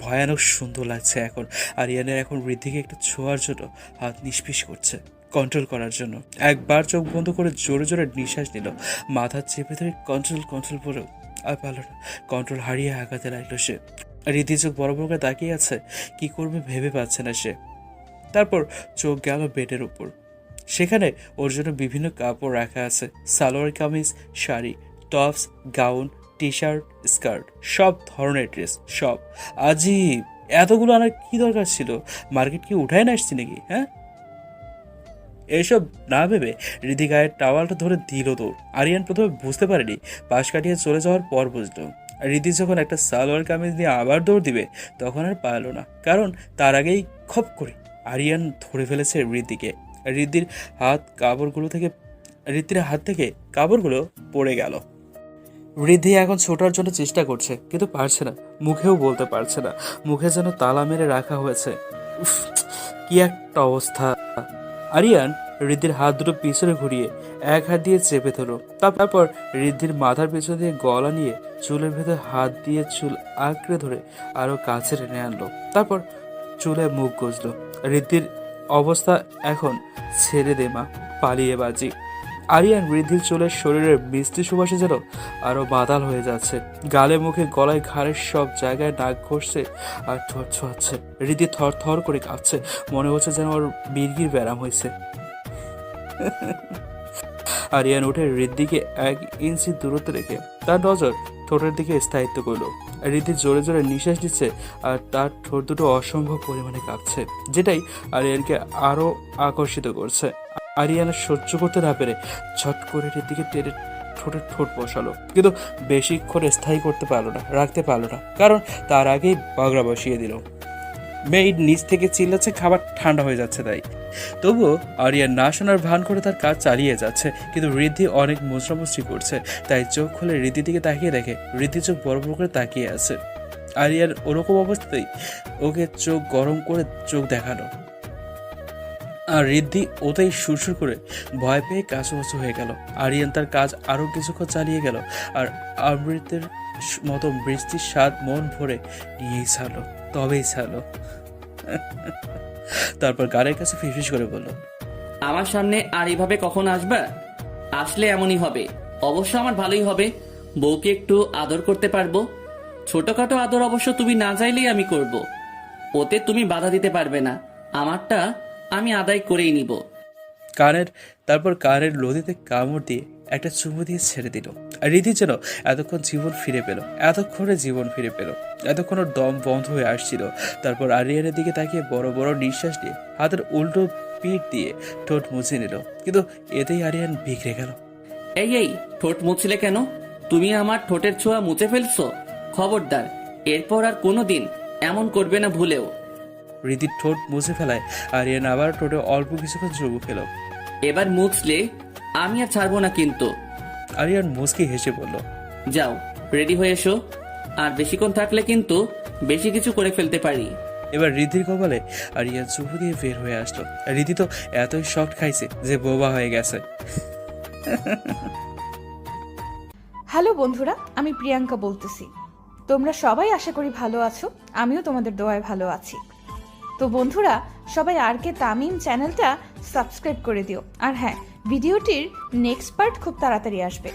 Speaker 3: ভয়ানক সুন্দর লাগছে এখন। আরিয়ানের এখন রিদ্ধিকে একটু ছোঁয়ার জন্য হাত নিষ্পিস করছে, কন্ট্রোল করার জন্য। একবার চোখ বন্ধ করে জোরে জোরে নিঃশ্বাস নিল, মাথা চেপে ধরে কন্ট্রোল করেও আর পারল না। কন্ট্রোল হারিয়ে আগাতে লাগলো সে। রিদ্ধি চোখ বড় বড় করে তাকিয়ে আছে, কি করবে ভেবে পাচ্ছে না সে। তারপর চোখ গেল বেডের উপর। সেখানে ওর জন্য বিভিন্ন কাপড় রাখা আছে, salwar kameez, sari, tops, gown, T shirt, skirt, সব ধরনের ড্রেস, সব। আজীব, এতগুলো আনার কি দরকার ছিল? মার্কেট কি উঠায় না আসছি নাকি? হ্যাঁ, এসব না ভেবে রিদ্ধি গায়ের টাওয়ালটা ধরে দিল দৌড়। আরিয়ান প্রথমে বুঝতে পারেনি, পাশ কাটিয়ে চলে যাওয়ার পর বুঝলো। রিদ্ধি যখন একটা সালোয়ার কামিজ নিয়ে আবার দৌড় দিবে তখন আর পারল না, কারণ তার আগেই খপ করে আরিয়ান ধরে ফেলেছে রিদ্ধিকে। রিদ্ধির হাত থেকে কাপড়গুলো পড়ে গেল। রিদ্ধি এখন ছোটার জন্য চেষ্টা করছে, কিন্তু পারছে না, মুখেও বলতে পারছে না। মুখে যেন তালা মেরে রাখা হয়েছে। উফ, কি একটা অবস্থা। আরিয়ান রিদ্ধির হাত দুটো পিছনে ঘুরিয়ে এক হাত দিয়ে চেপে ধরো। তারপর রিদ্ধির মাথার পিছনে দিয়ে গলা নিয়ে চুলের ভেতর হাত দিয়ে চুল আঁকড়ে ধরে আরো কাছে টেনে আনলো। তারপর চুলে মুখ গুজলো। রিদ্ধির অবস্থা এখন ছেড়ে দে মা, পালিয়ে বাজি। আরিয়ান রিদ্ধির চুলের শরীরের মিষ্টি সুবাসে যেন আরো বাদাল হয়ে যাচ্ছে। গালে মুখে গলায় ঘাড়ের সব জায়গায় নাক ঘষছে আর ঠোঁট ছোঁয়াচ্ছে। রিদ্ধি থর থর করে কাঁপছে, মনে হচ্ছে যেন ওর মির্গির ব্যারাম হয়েছে। আরিয়ান উঠে রিদ্ধিকে 1 ইঞ্চি দূরত্বে রেখে তার নজর ঠোঁটের দিকে স্থায়িত্ব করলো। রিদ্ধি জোরে জোরে নিঃশ্বাস নিচ্ছে আর তার ঠোঁট দুটো অসম্ভব পরিমাণে কাঁপছে, যেটাই আরিয়ানকে আরো আকর্ষিত করছে। আরিয়ান সহ্য করতে না পেরে ছট করে রিদ্ধিকে টেনে ঠোঁট বসালো, কিন্তু বেশিক্ষণ স্থায়ী রাখতে পারলো না, কারণ তার আগেই বাগড়া বসিয়ে দিল। মেয়ের নিচ থেকে চিল্লাচ্ছে খাবার ঠান্ডা হয়ে যাচ্ছে তাই। তবুও আরিয়ান না শোনার ভান করে তার কাজ চালিয়ে যাচ্ছে, কিন্তু রিদ্ধি অনেক মুচড়ামুচড়ি করছে। তাই চোখ খুলে রিদ্ধির দিকে তাকিয়ে দেখে রিদ্ধি চোখ বড় বড় করে তাকিয়ে আছে। আরিয়ান ওরকম অবস্থাতেই ওকে চোখ গরম করে চোখ দেখানো, আর রিদ্ধি ওতেই সুরসুর করে ভয় পেয়ে কাছুমাছু হয়ে গেল। আরিয়ান তার কাজ আরো কিছুক্ষণ চালিয়ে গেল, আর অমৃতের মতো বৃষ্টির স্বাদ মন ভরে নিয়েই ছাড়লো, তবেই ছাড়লো। তারপর গাড়ির কাছে ফিসফিস করে বলল,
Speaker 2: আমার সামনে আর এইভাবে কখন আসবা? আসলে এমনই হবে। অবশ্য আমার ভালোই হবে, বউকে একটু আদর করতে পারবো। ছোটখাটো আদর অবশ্য তুমি না চাইলেই আমি করব, ওতে তুমি বাধা দিতে পারবে না। আমারটা আমি আদায় করেই নিব।
Speaker 3: তারপর কানের লদিতে কামড় দিয়ে একটা চুমু দিয়ে ছেড়ে দিল। রিদ্ধি যেন এতক্ষণে জীবন ফিরে পেল। এতক্ষণ ওর দম বন্ধ হয়ে আসছিল। তারপর আরিয়ানের দিকে তাকিয়ে বড় বড় নিঃশ্বাস নিয়ে হাতের উল্টো পিঠ দিয়ে ঠোঁট মুছে নিল, কিন্তু এতেই আরিয়ান বিগড়ে গেল।
Speaker 2: এই ঠোঁট মুছলে কেন? তুমি আমার ঠোঁটের ছোঁয়া মুছে ফেলছো। খবরদার, এরপর আর কোনোদিন এমন করবে না ভুলেও।
Speaker 3: রিদ্ধির ঠোঁট মুছে ফেলায় আরিয়ান আবার ঠোঁটে অল্প কিছুক্ষণ চুমু খেল।
Speaker 2: এবার মুছলে আমি আর ছাড়বো না কিন্তু।
Speaker 3: আরিয়ান মুচকি হেসে বলল,
Speaker 2: যাও রেডি হয়ে এসো, আর বেশিক্ষণ থাকলে কিন্তু বেশি কিছু করে ফেলতে পারি।
Speaker 3: এবার রিদ্ধির কপালে আরিয়ান চুমু দিয়ে বের হয়ে আসলো। রিদ্ধি তো এতই শক্ট খাইছে যে বোবা হয়ে গেছে।
Speaker 11: হ্যালো বন্ধুরা, আমি প্রিয়াঙ্কা বলতেছি। তোমরা সবাই আশা করি ভালো আছো, আমিও তোমাদের দোয়ায় ভালো আছি। তো বন্ধুরা, সবাই আরকে তামিম চ্যানেলটা সাবস্ক্রাইব করে দিও। আর হ্যাঁ, ভিডিওটির নেক্সট পার্ট খুব তাড়াতাড়ি আসবে।